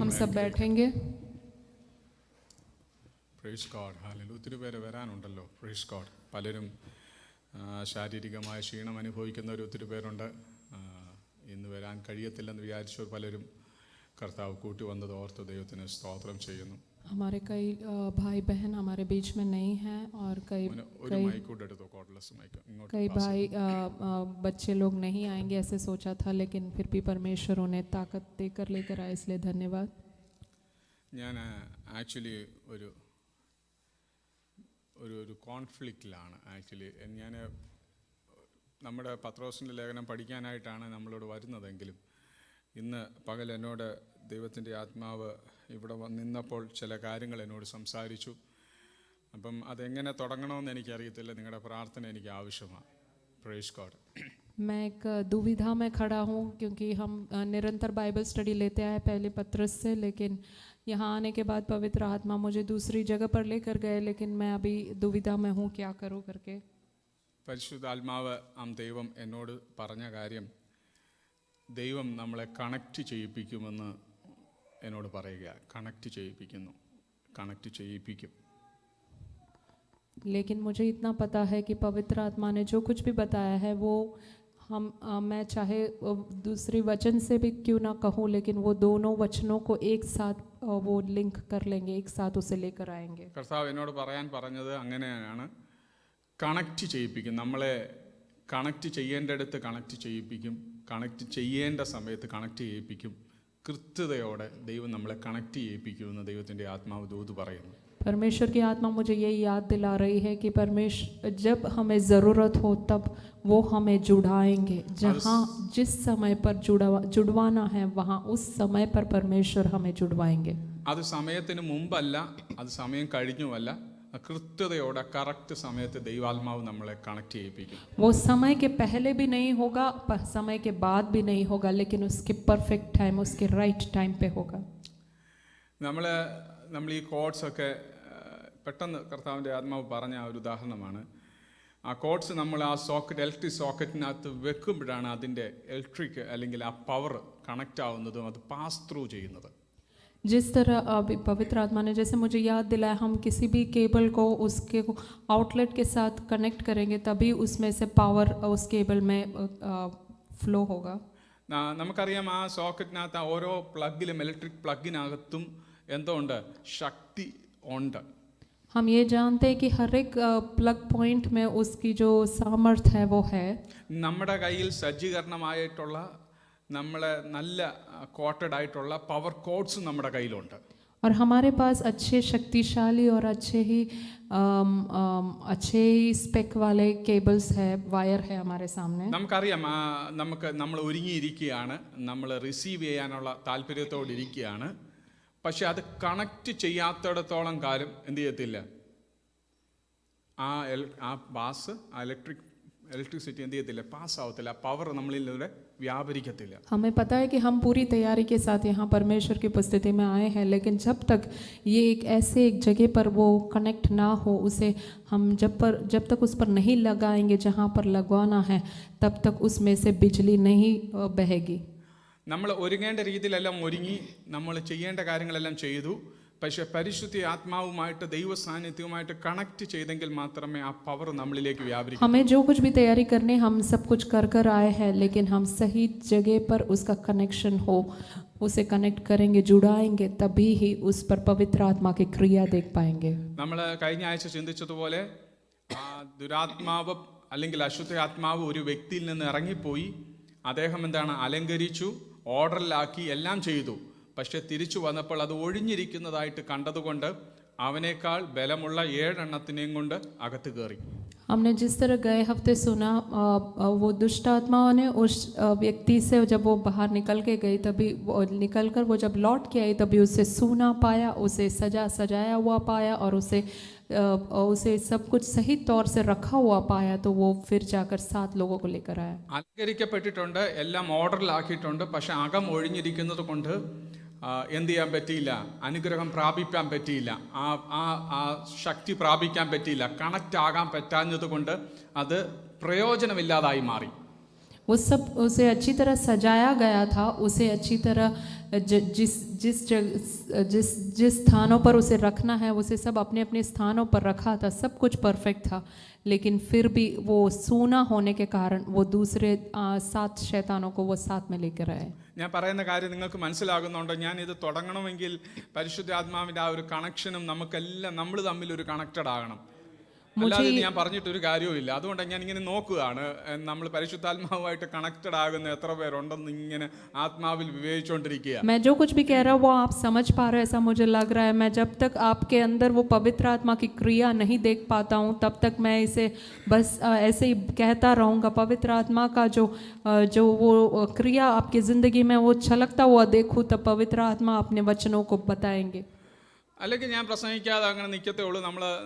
हम सब बैठेंगे. Praise God. ഹല്ലേലൂയ. ഒത്തിരി പേര് വരാനുണ്ടല്ലോ. Praise God. പലരും ശാരീരികമായ ക്ഷീണം അനുഭവിക്കുന്നവർ ഒത്തിരി പേരുണ്ട്. ഇന്ന് വരാൻ കഴിയത്തില്ലെന്ന് വിചാരിച്ചവർ പലരും കർത്താവ് കൂട്ടി വന്നത് ഓർത്ത് ദൈവത്തിന് സ്തോത്രം ചെയ്യുന്നു. हमारे कई भाई बहन हमारे बीच में नहीं हैं और कई भाई बच्चे लोग नहीं आएंगे ऐसे सोचा था, लेकिन फिर भी परमेश्वर उन्हें ताकत देकर लेकर आए, इसलिए धन्यवाद. ഞാൻ ആക്ച്വലി ഒരു കോൺഫ്ലിക്റ്റിലാണ്. ആക്ച്വലി ഞാൻ നമ്മുടെ പത്രോസിൻ്റെ ലേഖനം പഠിക്കാനായിട്ടാണ് നമ്മളോട് വരുന്നതെങ്കിലും ഇന്ന് പകൽ എന്നോട് ദൈവത്തിൻ്റെ ആത്മാവ് ഇവിടെ നിന്നപ്പോൾ ചില കാര്യങ്ങൾ എന്നോട് സംസാരിച്ചു. അപ്പം അതെങ്ങനെ തുടങ്ങണമെന്ന് എനിക്കറിയത്തില്ല. നിങ്ങളുടെ പ്രാർത്ഥന എനിക്ക് ആവശ്യമാണ്. Praise God. मैं एक दुविधा में खड़ा हूँ क्योंकि हम निरंतर बाइबल स्टडी लेते आए पहले पत्रस से, लेकिन यहाँ आने के बाद पवित्र आत्मा मुझे दूसरी जगह पर लेकर गए, लेकिन मैं अभी दुविधा में हूँ क्या करूँ करके. പരിശുദ്ധാത്മാവ് ദൈവം എന്നോട് പറഞ്ഞ കാര്യം, ദൈവം നമ്മളെ കണക്റ്റ് ചെയ്യിപ്പിക്കുമെന്ന് എന്നോട് പറയുക. കണക്റ്റ് ചെയ്യിപ്പിക്കും. लेकिन मुझे इतना पता है कि पवित्र आत्मा ने जो कुछ भी बताया है वो मैं चाहे दूसरी वचन से भी क्यों ना कहूँ, लेकिन वो दोनों वचनों को एक साथ वो लिंक कर लेंगे, एक साथ उसे लेकर आएंगे. കർത്താവ് എന്നോട് പറയാൻ പറഞ്ഞത് അങ്ങനെയാണ്. കണക്റ്റ് ചെയ്യിപ്പിക്കും. നമ്മളെ കണക്റ്റ് ചെയ്യേണ്ടടുത്ത് കണക്റ്റ് ചെയ്യിപ്പിക്കും. കണക്റ്റ് ചെയ്യേണ്ട സമയത്ത് കണക്റ്റ് ചെയ്യിപ്പിക്കും. കൃത്യതയോടെ ദൈവം നമ്മളെ കണക്റ്റ് ചെയ്യിപ്പിക്കുമെന്ന് ദൈവത്തിൻ്റെ ആത്മാവ് ദൂത് പറയുന്നു. परमेश्वर की आत्मा मुझे यही याद दिला रही है कि परमेश्वर जब हमें ज़रूरत हो तब वो हमें जुड़ाएंगे. जहाँ जिस समय पर जुड़वाना है वहाँ उस समय पर परमेश्वर हमें जुड़वाएंगे. അത് സമയത്തിന് മുമ്പല്ല, അത് സമയം കഴിഞ്ഞുമല്ല, കൃത്യതയോടെ കറക്റ്റ് സമയത്ത് ദൈവാത്മാവ് നമ്മളെ കണക്ട് ചെയ്യിപ്പിക്കും. वो समय के पहले भी नहीं होगा, समय के बाद भी नहीं होगा, लेकिन उसके परफेक्ट टाइम, उसके राइट टाइम पे होगा. നമ്മൾ ഈ കോഡ്സ് ഒക്കെ പെട്ടെന്ന് കർത്താവിൻ്റെ ആത്മാവ് പറഞ്ഞ ഒരു ഉദാഹരണമാണ്. ആ കോഡ്സ് നമ്മൾ ആ ഇലക്ട്രിക് സോക്കറ്റിനകത്ത് വെക്കുമ്പോഴാണ് അതിൻ്റെ ഇലക്ട്രിക് അല്ലെങ്കിൽ ആ പവർ കണക്റ്റ് ആവുന്നതും അത് പാസ് ത്രൂ ചെയ്യുന്നത്. जिस तरह पवित्र आत्मा ने जैसे मुझे याद दिलाया, हम किसी भी केबल को उसके आउटलेट के साथ कनेक्ट करेंगे तभी उसमें से पावर उस केबल में फ्लो होगा. നമുക്കറിയാം ആ സോക്കറ്റിനകത്ത് ഓരോ പ്ലഗിലും ഇലക്ട്രിക് പ്ലഗിനകത്തും എന്തോ ഉണ്ട്, ശക്തി ഉണ്ട്. हम ये जानते हैं कि हर एक प्लग पॉइंट में उसकी जो सामर्थ्य है वो है. നമ്മുടെ കയ്യിൽ സജ്ജീകരണമായിട്ടുള്ള നമ്മളെ നല്ല കോട്ടഡ് ആയിട്ടുള്ള പവർ കോഡ്സ് നമ്മുടെ കയ്യിലുണ്ട്. और हमारे पास अच्छे शक्तिशाली और अच्छे ही स्पेक वाले केबल्स है, वायर है हमारे सामने. നമുക്കറിയാം നമ്മൾ ഒരുങ്ങിയിരിക്കുകയാണ്, നമ്മൾ റിസീവ് ചെയ്യാനുള്ള താല്പര്യത്തോടെ ഇരിക്കുകയാണ്. പക്ഷെ അത് കണക്റ്റ് ചെയ്യാത്തിടത്തോളം കാലം എന്ത് ചെയ്യത്തില്ല, ആ ബാസ് ഇലക്ട്രിസിറ്റി എന്ത് ചെയ്യത്തില്ല, പാസ് ആവത്തില്ല, പവർ നമ്മളിലൂടെ വ്യാപരിക്കത്തില്ല. हमें पता है कि हम पूरी तैयारी के साथ यहाँ परमेश्वर की उपस्थिति में आए हैं, लेकिन जब तक ये एक जगह पर वो कनेक्ट ना हो, उसे हम जब तक उस पर नहीं लगाएंगे जहाँ पर लगवाना है, तब तक उसमें से बिजली नहीं बहेगी. നമ്മൾ ഒരുങ്ങേണ്ട രീതിയിലെല്ലാം ഒരുങ്ങി, നമ്മൾ ചെയ്യേണ്ട കാര്യങ്ങളെല്ലാം ചെയ്തു. പക്ഷേ പരിശുദ്ധ ആത്മാവുമായിട്ട് ദൈവ സാന്നിധ്യവുമായിട്ട് കണക്ട് ചെയ്തെങ്കിൽ മാത്രമേ ആ പവർ നമ്മളിലേക്ക് വ്യാപരിക്കൂ. हमें जो कुछ भी तैयारी करने हम सब कुछ कर आए हैं, लेकिन हम सही जगह पर उसका कनेक्शन हो, उसे कनेक्ट करेंगे, जुड़ाएंगे, तभी ही उस पर पवित्र आत्मा की क्रिया देख पाएंगे. നമ്മൾ കഴിഞ്ഞ ആഴ്ച ചിന്തിച്ചതുപോലെ ദുരാത്മാവ് അല്ലെങ്കിൽ അശുദ്ധ ആത്മാവ് ഒരു വ്യക്തിയിൽ നിന്ന് ഇറങ്ങിപ്പോയി. അദ്ദേഹം എന്താണ്, അലങ്കരിച്ചു, ഓർഡറിലാക്കി, എല്ലാം ചെയ്തു. പക്ഷെ തിരിച്ചു വന്നപ്പോൾ അത് ഒഴിഞ്ഞിരിക്കുന്നതായിട്ട് കണ്ടതുകൊണ്ട് അവനേക്കാൾ ബലമുള്ള 7 എണ്ണത്തിനെയും കൊണ്ട് അകത്ത് കയറി. हमने जिस तरह गए हफ्ते सुना, वो दुष्ट आत्माओं ने उस व्यक्ति से जब वो बाहर निकल के गई, तभी निकलकर वो जब लौट के आई तभी उसे सूना पाया, उसे सजाया हुआ पाया और उसे सब कुछ सही तौर से रखा हुआ पाया. तो वो फिर जाकर 7 लोगों को लेकर आया. അലങ്കരിക്കപ്പെട്ടിട്ടുണ്ട്, എല്ലാം ഓർഡറിലാക്കിയിട്ടുണ്ട്. പക്ഷെ അകം ഒഴിഞ്ഞിരിക്കുന്നത് കൊണ്ട് എന്ത് ചെയ്യാൻ പറ്റിയില്ല, അനുഗ്രഹം പ്രാപിക്കാൻ പറ്റിയില്ല, ആ ശക്തി പ്രാപിക്കാൻ പറ്റിയില്ല. കണക്റ്റ് ആകാൻ പറ്റാഞ്ഞത് കൊണ്ട് അത് പ്രയോജനമില്ലാതായി മാറി. वो सब उसे अच्छी तरह सजाया गया था, उसे अच्छी तरह जिस स्थानों पर उसे रखना है उसे सब अपने अपने स्थानों पर रखा था, सब कुछ परफेक्ट था, लेकिन फिर भी वो सूना होने के कारण वो दूसरे 7 शैतानों को वो साथ में लेकर आए। ഞാൻ പറയുന്ന കാര്യം നിങ്ങൾക്ക് മനസ്സിലാകുന്നുണ്ടോ? ഞാൻ ഇത് തുടങ്ങണമെങ്കിൽ പരിശുദ്ധാത്മാവിൻ്റെ ആ ഒരു കണക്ഷനും നമുക്കെല്ലാം നമ്മൾ തമ്മിൽ ഒരു കണക്റ്റഡ് ആകണം. അല്ലാതെ ഞാൻ പറഞ്ഞിട്ടൊരു കാര്യവുമില്ല. അതുകൊണ്ട് ഞാൻ ഇങ്ങനെ നോക്കുകയാണ്, നമ്മൾ പരിശുദ്ധാത്മാവുമായിട്ട് കണക്റ്റഡ് ആകുന്ന എത്ര പേരുണ്ടെന്ന് ഇങ്ങനെ ആത്മാവിൽ വിവേചിച്ചുകൊണ്ടിരിക്കുക. मैं जो कुछ भी कह रहा हूँ वो आप समझ पा रहे हैं ऐसा मुझे लग रहा है. मैं जब तक आपके अंदर वो पवित्र आत्मा की क्रिया नहीं देख पाता हूँ तब तक मैं इसे बस ऐसे ही कहता रहूँगा. पवित्र आत्मा का जो वो क्रिया आपकी ज़िंदगी में वो छलकता हुआ देखूँ तब पवित्र आत्मा अपने वचनों को बताएंगे. അല്ലെങ്കിൽ ഞാൻ പ്രസംഗിക്കാതെ അങ്ങനെ നിൽക്കത്തേ ഉള്ളൂ.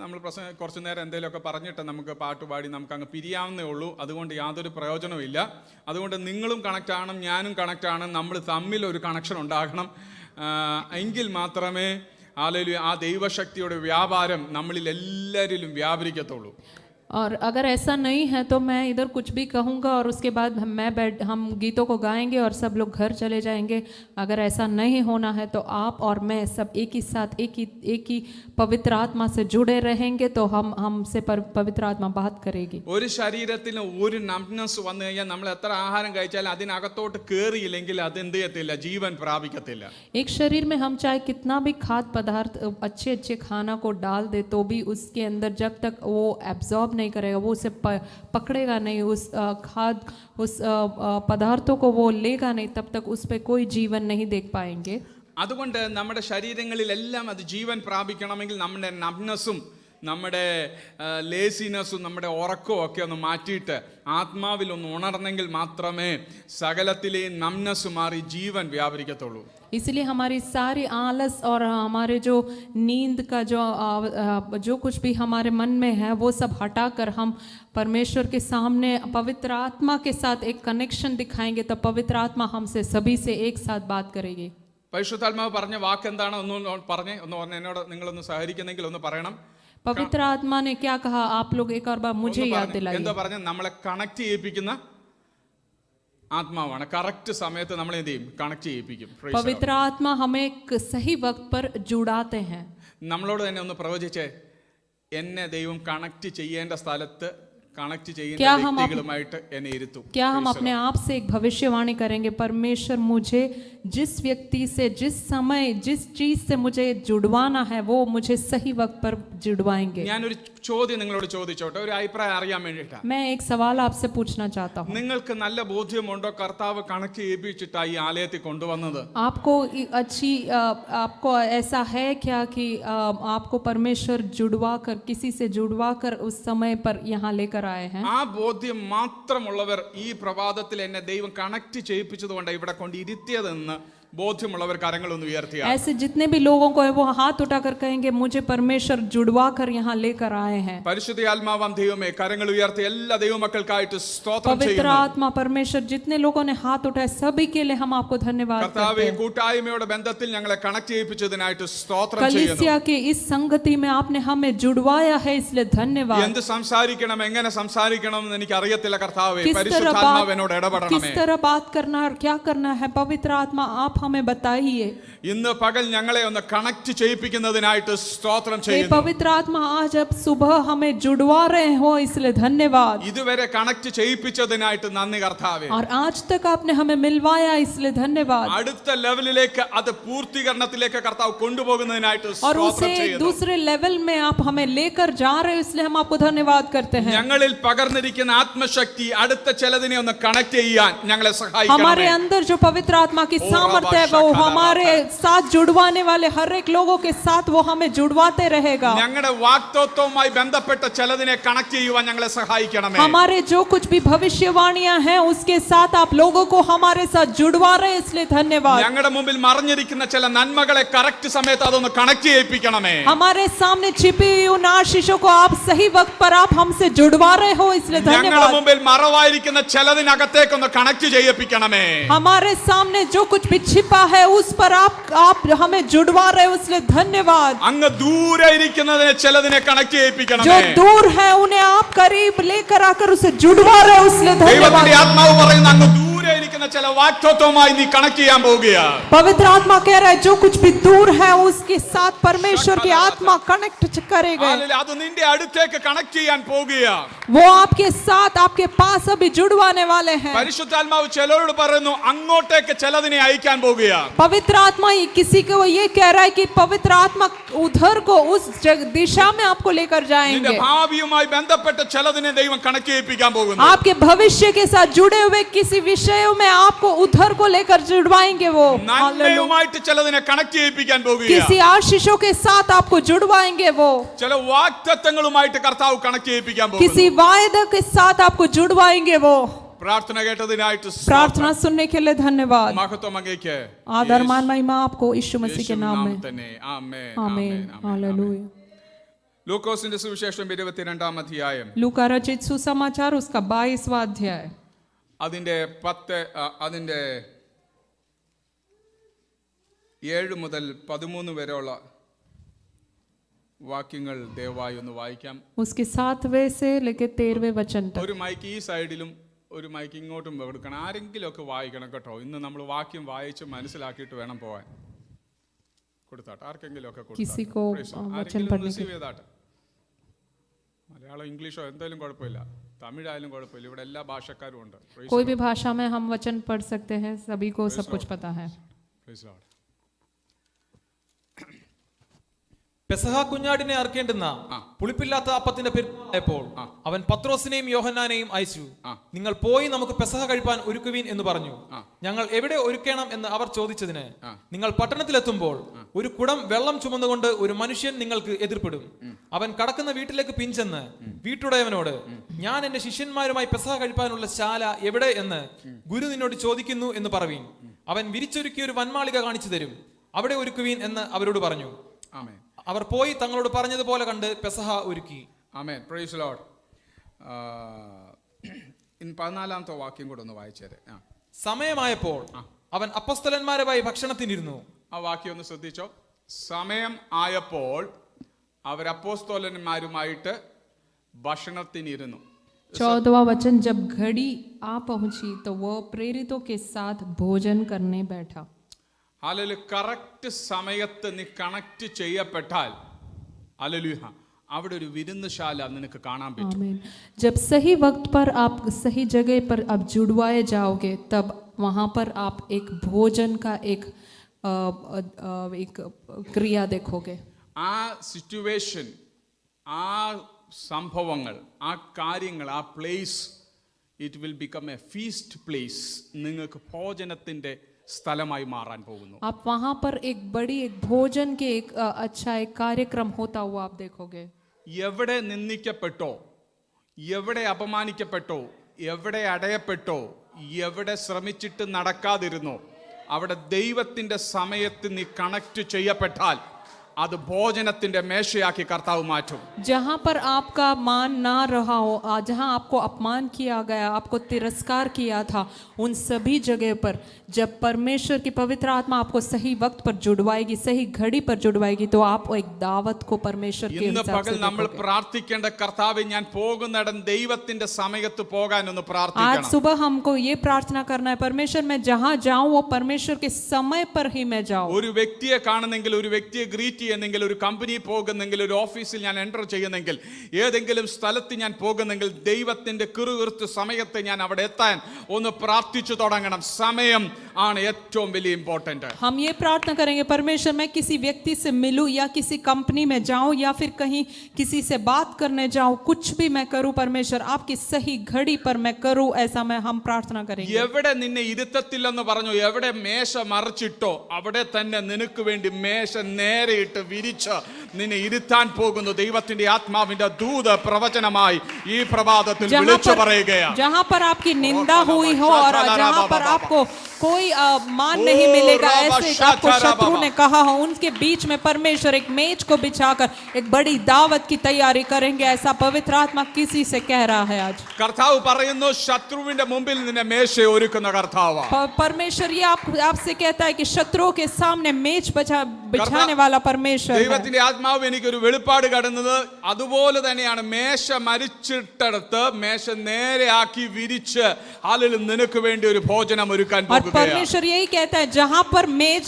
നമ്മൾ കുറച്ച് നേരം എന്തെങ്കിലുമൊക്കെ പറഞ്ഞിട്ട് നമുക്ക് പാട്ടുപാടി നമുക്ക് അങ്ങ് പിരിയാവുന്നേ ഉള്ളൂ. അതുകൊണ്ട് യാതൊരു പ്രയോജനവും. അതുകൊണ്ട് നിങ്ങളും കണക്റ്റ് ആകണം, ഞാനും കണക്റ്റ് ആണ്, നമ്മൾ തമ്മിൽ ഒരു കണക്ഷൻ ഉണ്ടാകണം. എങ്കിൽ മാത്രമേ ഹല്ലേലൂയ ആ ദൈവശക്തിയുടെ വ്യാപാരം നമ്മളിൽ എല്ലാവരിലും വ്യാപരിക്കത്തുള്ളൂ. और अगर ऐसा नहीं है तो मैं इधर कुछ भी कहूँगा और उसके बाद हम गीतों को गाएंगे और सब लोग घर चले जाएंगे. अगर ऐसा नहीं होना है तो आप और मैं सब एक ही साथ एक ही पवित्र आत्मा से जुड़े रहेंगे तो हमसे पवित्र आत्मा बात करेगी. ഒരു ശരീരത്തിന് ഒരു നംനെസ് വന്നു കഴിഞ്ഞാൽ നമ്മൾ എത്ര ആഹാരം കഴിച്ചാലും അതിനകത്തോട്ട് കയറിയില്ലെങ്കിൽ അത് എന്ത് ചെയ്യത്തില്ല, ജീവൻ പ്രാപിക്കത്തില്ല. एक शरीर में हम चाहे कितना भी खाद्य पदार्थ अच्छे खाना को डाल दे तो भी उसके अंदर जब तक वो एब्जॉर्ब नहीं करेगा, वो उसे पकड़ेगा नहीं, उस उस पदार्थों को वो लेगा नहीं, तब तक उस पर कोई जीवन नहीं देख पाएंगे. അതുകൊണ്ട് നമ്മുടെ ശരീരങ്ങളിലെല്ലാം അത് ജീവൻ പ്രാപിക്കണമെങ്കിൽ നമ്മുടെ നംനെസ്സും നമ്മുടെ ലേസിനെസ്സും നമ്മുടെ ഉറക്കവും ഒക്കെ ഒന്ന് മാറ്റിയിട്ട് ആത്മാവിൽ ഒന്ന് ഉണർന്നെങ്കിൽ മാത്രമേ സകലത്തിലെയും നംനെസ് മാറി ജീവൻ വ്യാപരിക്കത്തുള്ളൂ. इसलिए हमारी सारी आलस और हमारे जो नींद का जो कुछ भी हमारे मन में है वो सब हटाकर हम परमेश्वर के सामने पवित्र आत्मा के साथ एक कनेक्शन दिखाएंगे, तब पवित्र आत्मा हमसे सभी से एक साथ बात करेगी. പരിശുദ്ധാത്മാവ് പറഞ്ഞ വാക്ക് എന്താണ്? ഒന്ന് പറഞ്ഞേ, എന്നോട് നിങ്ങളൊന്ന് സഹകരിക്കുന്നെങ്കിൽ ഒന്ന് പറയണം. पवित्र आत्मा ने क्या कहा? आप लोग एक और बार मुझे याद दिलाइए. എന്താ പറഞ്ഞ? നമ്മളെ കണക്ട് ചെയ്യിപ്പിക്കുന്ന ആത്മാവാണ്. കറക്റ്റ് സമയത്ത് നമ്മൾ എന്ത് ചെയ്യും? കണക്ട് ചെയ്യിപ്പിക്കും. पवित्र आत्मा हमें सही वक्त पर जुड़ाते हैं. നമ്മളോട് തന്നെ ഒന്ന് പ്രവചിച്ചേ, എന്നെ ദൈവം കണക്ട് ചെയ്യേണ്ട സ്ഥലത്ത് കണക്ട് ചെയ്യുന്ന വ്യക്തികളുമായിട്ട് എന്നെ ഇരുത്തും. क्या हम अपने आप से एक भविष्यवाणी करेंगे? परमेश्वर मुझे जिस व्यक्ति से, जिस समय, जिस चीज से मुझे जुड़वाना है वो मुझे सही वक्त पर जुड़वाएंगे. ഞാനൊരു ചോദ്യം നിങ്ങളോട് ചോദിച്ചോട്ടെ, ഒരു അഭിപ്രായം അറിയാൻ വേണ്ടിയിട്ടാണ്. मैं एक सवाल आपसे पूछना चाहता हूँ. നിങ്ങൾക്ക് നല്ല ബോധ്യമുണ്ടോ കർത്താവ് കണക്ട് ചെയ്യിപ്പിച്ചിട്ടാണ് ഈ ആലയത്തിൽ കൊണ്ടുവന്നത്? आपको ऐसा है क्या कि आपको परमेश्वर किसी से जुड़वा कर उस समय पर यहाँ लेकर आए हैं? ആ ബോധ്യം മാത്രമുള്ളവർ ഈ പ്രഭാതത്തിൽ എന്നെ ദൈവം കണക്ട് ചെയ്യിപ്പിച്ചതുകൊണ്ട് ഇവിടെ കൊണ്ട് ഇരുത്തിയതെന്ന് ബോധ്യമുള്ളവർ കരങ്ങളൊന്ന് ഉയർത്തിയ. ऐसे जितने भी लोगों को है वो हाथ उठाकर कहेंगे मुझे परमेश्वर जुड़वा कर यहाँ लेकर आए हैं. പരിശുദ്ധാത്മാവാം ദൈവമേ കരങ്ങൾ ഉയർത്തി എല്ലാ ദൈവമക്കൾക്കായിട്ട് സ്തോത്രം ചെയ്യുന്നു. पवित्र आत्मा परमेश्वर जितने लोगों ने हाथ उठाए सभी के लिए हम आपको धन्यवाद करते हैं. കർത്താവേ കൂട്ടായ്മയുടെ ബന്ധത്തിൽ ഞങ്ങളെ കണക്ട് ചെയ്യിപ്പിച്ചതിനായിട്ട് സ്തോത്രം ചെയ്യുന്നു. कलीसिया के इस संगति में आपने हमें जुड़वाया है इसलिए धन्यवाद. എന്ത് സംസാരിക്കണം, എങ്ങനെ സംസാരിക്കണം എന്ന് എനിക്ക് അറിയത്തില്ല കർത്താവേ. പരിശുദ്ധാത്മാവ് എന്നോട് ഇടപെടണമേ. किस तरह बात करना है और क्या करना है पवित्र आत्मा आप हमें बताइए. ഇന്ന് പകൽ ഞങ്ങളെ ഒന്ന് കണക്ട് ചെയ്യിപ്പിക്കുന്നതിനായിട്ട് സ്തോത്രം ചെയ്യുന്നു. पवित्र आत्मा आज अब सुबह हमें जुड़वा रहे हो इसलिए धन्यवाद. ഇതുവരെ കണക്ട് ചെയ്യിപ്പിച്ചതിനായിട്ട് നന്ദി കർത്താവേ. और आज तक आपने हमें मिलवाया इसलिए धन्यवाद. അടുത്ത ലെവലിലേക്ക് അത് പൂർത്തീകരണത്തിലേക്ക് കർത്താവ് കൊണ്ടുപോകുന്നതിനായിട്ട് और സ്തോത്രം उसे ചെയ്യുന്നു. दूसरे लेवल में आप हमें लेकर जा रहे हो इसलिए हम आपको धन्यवाद करते हैं. ഞങ്ങളിൽ പകർന്നിരിക്കുന്ന ആത്മശക്തി അടുത്ത ചിലതിനെ ഒന്ന് കണക്ട് ചെയ്യാൻ ഞങ്ങളെ സഹായിക്കണം. हमारे अंदर जो पवित्र आत्मा की सामर्थ्य है वो हमारे साथ जुड़वाने वाले हर एक लोगों के साथ वो हमें जुड़वाते रहेगा. ഞങ്ങളുടെ വാഗ്ദത്തവുമായി ബന്ധപ്പെട്ട ചിലതിനെ കണക്ട് ചെയ്യുവാൻ ഞങ്ങളെ സഹായിക്കണമേ. हमारे जो कुछ भी भविष्यवाणियां हैं उसके साथ आप लोगों को हमारे साथ जुड़वा रहे हैं इसलिए धन्यवाद. ഞങ്ങളുടെ മുമ്പിൽ മറഞ്ഞിരിക്കുന്ന ചില നന്മകളെ കറക്റ്റ് സമയത്ത് അതൊന്ന് കണക്ട് ചെയ്യിപ്പിക്കണമേ. हमारे सामने छिपी हुई उन आशीषों को आप सही वक्त पर आप हमसे जुड़वा रहे हो इसलिए ഞങ്ങളുടെ धन्यवाद. മുമ്പിൽ മറവായിരിക്കുന്ന ചിലതിനകത്തേക്കൊന്ന് കണക്ട് ചെയ്യിപ്പിക്കണമേ. हमारे सामने जो कुछ भी छिपा है उस पर आप हमें जुड़वा रहे हो इसलिए धन्यवाद. അങ്ങ് ദൂരെ ഇരിക്കുന്നതിനെ ചിലതിനെ കണക്ട് ചെയ്യിപ്പിക്കണമേ. जो दूर है उन्हें आप करीब लेकर आकर उसे जुड़वा रहे हो इसलिए धन्यवाद. ദൈവത്തിന്റെ ആത്മാവ് പറയുന്നു അങ്ങ് ദൂരെ ഇരിക്കുന്ന അകന്നിരിക്കുന്ന ചില വാഗ്ദത്തവുമായി നീ കണക്ട് ചെയ്യാൻ പോവുകയാണ്. पवित्र आत्मा कह रहा है जो कुछ भी दूर है उसके साथ परमेश्वर की आत्मा कनेक्ट करेगा. അത് നിന്റെ അടുത്തേക്ക് കണക്ട് ചെയ്യാൻ പോവുകയാണ്. वो आपके साथ आपके पास अभी जुड़वाने वाले हैं. പരിശുദ്ധാത്മാവ് ചിലരോട് പറയുന്നു അങ്ങോട്ടേക്ക് ചിലതിനെ അയക്കാൻ പോവുകയാണ്. पवित्र आत्मा किसी को ये कह रहा है कि पवित्र आत्मा उधर को उस दिशा में आपको लेकर നിന്റെ जाएंगे. ഭാവിയുമായി ബന്ധപ്പെട്ട ചിലതിനെ ദൈവം കണക്ട് ചെയ്യിപ്പിക്കാൻ പോകുന്നു. आपके भविष्य के साथ जुड़े हुए किसी विषयों में आपको उधर को लेकर जुड़वाएंगे. वो നന്മയുമായിട്ട് ചിലതിനെ കണക്ട് ചെയ്യിപ്പിക്കാൻ പോകുകയാണ്. किसी आशीषों के साथ आपको जुड़वाएंगे. वो ചില വാഗ്ദത്തങ്ങളുമായിട്ട് കർത്താവ് കണക്ട് ചെയ്യിപ്പിക്കാൻ പോകുന്നു. किसी वायदे के साथ आपको जुड़वाएंगे. वो പ്രാർത്ഥന കേട്ടതിനായിട്ട് प्रार्थना सुनने के लिए धन्यवाद. മഹത്വം അങ്ങേക്ക്. आदर मान महिमा आपको यीशु मसीह के नाम में. തന്നെ. ആമേൻ. आमीन. हालेलुया. ലൂക്കോസിന്റെ സുവിശേഷം 22-ാം അധ്യായം लूका रचित सुसमाचार उसका 22वां अध्याय അതിന്റെ 7 മുതൽ 13 വരെയുള്ള വാക്യങ്ങൾ ദയവായി ഒന്ന് വായിക്കാം. उसके 7वें से लेकर 13वें वचन तक. ഒരു മൈക്ക് ഈ സൈഡിലും ഒരു മൈക്ക് ഇങ്ങോട്ടും കൊടുക്കണം. ആരെങ്കിലും ഒക്കെ വായിക്കണം കേട്ടോ. ഇന്ന് നമ്മൾ വാക്യം വായിച്ച് മനസ്സിലാക്കിയിട്ട് വേണം പോവാൻ. കൊടുത്താട്ടെ ആർക്കെങ്കിലും ഒക്കെ किसी को वचन पढ़ने के ചെയ്താട്ടെ. മലയാളം ഇംഗ്ലീഷോ എന്തായാലും കുഴപ്പമില്ല, തമിഴായാലും കുഴപ്പമില്ല, ഇവിടെ എല്ലാ ഭാഷക്കാരും ഉണ്ട്. कोई भी भाषा में हम वचन पढ़ सकते हैं, सभी को सब कुछ पता है. പെസഹ കുഞ്ഞാടിനെ അറുക്കേണ്ടുന്ന പുളിപ്പില്ലാത്ത അപ്പത്തിന്റെ പെരുന്നാളായപ്പോൾ അവൻ പത്രോസിനെയും യോഹന്നാനെയും അയച്ചു. നിങ്ങൾ പോയി നമുക്ക് പെസഹ കഴിപ്പാൻ ഒരുക്കുവീൻ എന്ന് പറഞ്ഞു. ഞങ്ങൾ എവിടെ ഒരുക്കണം എന്ന് അവർ ചോദിച്ചതിന് നിങ്ങൾ പട്ടണത്തിലെത്തുമ്പോൾ ഒരു കുടം വെള്ളം ചുമന്നുകൊണ്ട് ഒരു മനുഷ്യൻ നിങ്ങൾക്ക് എതിർപ്പെടും. അവൻ കടക്കുന്ന വീട്ടിലേക്ക് പിൻചെന്ന് വീട്ടുടയവനോട് ഞാൻ എന്റെ ശിഷ്യന്മാരുമായി പെസഹ കഴിപ്പാനുള്ള ശാല എവിടെ എന്ന് ഗുരു നിന്നോട് ചോദിക്കുന്നു എന്ന് പറവീൻ. അവൻ വിരിച്ചൊരുക്കിയ ഒരു വൻമാളിക കാണിച്ചു തരും, അവിടെ ഒരുക്കുവീൻ എന്ന് അവരോട് പറഞ്ഞു. അവർ പോയി തങ്ങളോട് പറഞ്ഞതുപോലെ കണ്ട് പെസഹ ഒരുക്കി. ആമേൻ. Praise the lord. 14ാമത്തെ വാക്യം കൂടെ ഒന്ന് വായിച്ചേരെ. സമയമായപ്പോൾ അവൻ അപ്പോസ്തലന്മാരുമായി ഭക്ഷണത്തിനിരുന്നു. ആ വാക്യം ഒന്ന് ശ്രദ്ധിച്ചോ. സമയം ആയപ്പോൾ അവർ അപ്പോസ്തലന്മാരുമായിട്ട് ഭക്ഷണത്തിനിരുന്നു. 14वां वचन जब घड़ी आ पहुंची तो वह प्रेरितों के साथ भोजन करने बैठा. ഹല്ലേലൂയ. കറക്റ്റ് സമയത്ത് നീ കണക്ട് ചെയ്യപ്പെട്ടാൽ ഹല്ലേലൂയ അവിടെ ഒരു വിരുന്നുശാല നിനക്ക് കാണാൻ പറ്റും. आमीन. जब सही वक्त पर आप सही जगह पर आप जुड़वाए जाओगे तब वहां पर आप एक भोजन का एक क्रिया देखोगे. ആ സിറ്റുവേഷൻ, ആ സംഭവങ്ങൾ, ആ കാര്യങ്ങൾ, ആ place, it will become A feast place. നിങ്ങൾക്ക് ഭോജനത്തിന്റെ സ്ഥലമായി മാറാൻ പോകുന്നു. आप वहां पर एक बड़ी एक भोजन के एक अच्छा एक कार्यक्रम होता हुआ आप देखोगे. എവിടെ നിന്ദിക്കപ്പെട്ടോ, എവിടെ അപമാനിക്കപ്പെട്ടോ, എവിടെ അടയപ്പെട്ടോ, എവിടെ ശ്രമിച്ചിട്ട് നടക്കാതിരുന്നോ അവിടെ ദൈവത്തിന്റെ സമയത്ത് നീ കണക്ട് ചെയ്യപ്പെട്ടാൽ അത് ഭോജനത്തിന്റെ മേശയാക്കി കർത്താവ് മാറ്റും. जहां पर आपका मान ना रहा हो, जहां आपको अपमान किया गया, आपको तिरस्कार किया था, उन सभी जगह पर जब परमेश्वर की पवित्र आत्मा आपको सही वक्त पर जुड़वाएगी, सही घड़ी पर जुड़वाएगी, तो आप एक दावत को परमेश्वर के ഇന്ന് हिसाब പകൽ से നമ്മൾ देखोगे. പ്രാർത്ഥിക്കേണ്ട കർത്താവേ ഞാൻ പോകുന്നിടം ദൈവത്തിന്റെ സമയത്ത് പോകാനൊന്ന് आज പ്രാർത്ഥിക്കണം. सुबह हमको ये प्रार्थना करना है, परमेश्वर मैं जहां जाऊं वो परमेश्वर के समय पर ही मैं जाऊं. ഒരു വ്യക്തിയെ കാണുന്നെങ്കിൽ, ഒരു വ്യക്തിയെ ഗ്രീറ്റ് ചെയ്യുന്നെങ്കിൽ, ഒരു കമ്പനി പോകുന്നെങ്കിൽ, ഒരു ഓഫീസിൽ ഞാൻ എൻ്റർ ചെയ്യുന്നെങ്കിൽ, ഏതെങ്കിലും സ്ഥലത്ത് ഞാൻ പോകുന്നെങ്കിൽ ദൈവത്തിന്റെ കിറുകിറുത്ത് സമയത്ത് ഞാൻ അവിടെ എത്താൻ ഒന്ന് പ്രാർത്ഥിച്ചു തുടങ്ങണം. സമയം ആണ് ഏറ്റവും വലിയ ഇമ്പോർട്ടന്റ്. हम ये प्रार्थना करेंगे, परमेश्वर मैं किसी व्यक्ति से मिलूं या किसी कंपनी में जाऊं या फिर कहीं किसी से बात करने जाऊं, कुछ भी मैं करूं परमेश्वर आपकी सही घड़ी पर मैं करूं, ऐसा हम प्रार्थना करेंगे. എവിടെ നിന്നെ ഇരുത്തത്തില്ലെന്ന് പറഞ്ഞു, എവിടെ മേശ മറിച്ചിട്ടോ അവിടെ തന്നെ നിനക്ക് വേണ്ടി മേശ നേരെയിട്ട് വിരിച്ച് നിന്നെ ഇരുത്താൻ പോകുന്നു ദൈവത്തിന്റെ ആത്മാവിന്റെ ദൂത് പ്രവചനമായി ഈ പ്രഭാതത്തിൽ വിളിച്ചു പറയുകയാണ്. जहां पर आपकी निंदा हुई हो और जहां पर आपको कोई मान नहीं मिलेगा, ऐसे आपको शत्रु ने कहा हो, उनके बीच में परमेश्वर एक मेज को बिछाकर एक बड़ी दावत की तैयारी करेंगे, ऐसा पवित्र आत्मा किसी से कह रहा है आज. കർത്താവ് പറയുന്നു ശത്രുവിന്റെ മുമ്പിൽ നിന്നെ മേശ ഒരുക്കുന്ന കർത്താവ്. परमेश्वर ये आपसे कहता है कि शत्रुओं के सामने मेज बिछाने वाला परमेश्वर है। ദൈവത്തിന്റെ ആത്മാവ് എനിക്കൊരു വെളിപ്പാട് കടന്നത് അതുപോലെ തന്നെയാണ്. മേശ മരിച്ചിട്ടടുത്ത് മേശ നേരെയാക്കി വിരിച്ച് ആളുകൾ നിനക്ക് വേണ്ടി ഒരു ഭോജനം ഒരുക്കാൻ और പോകുകയാണ്. परमेश्वर यही कहता है, जहां पर मेज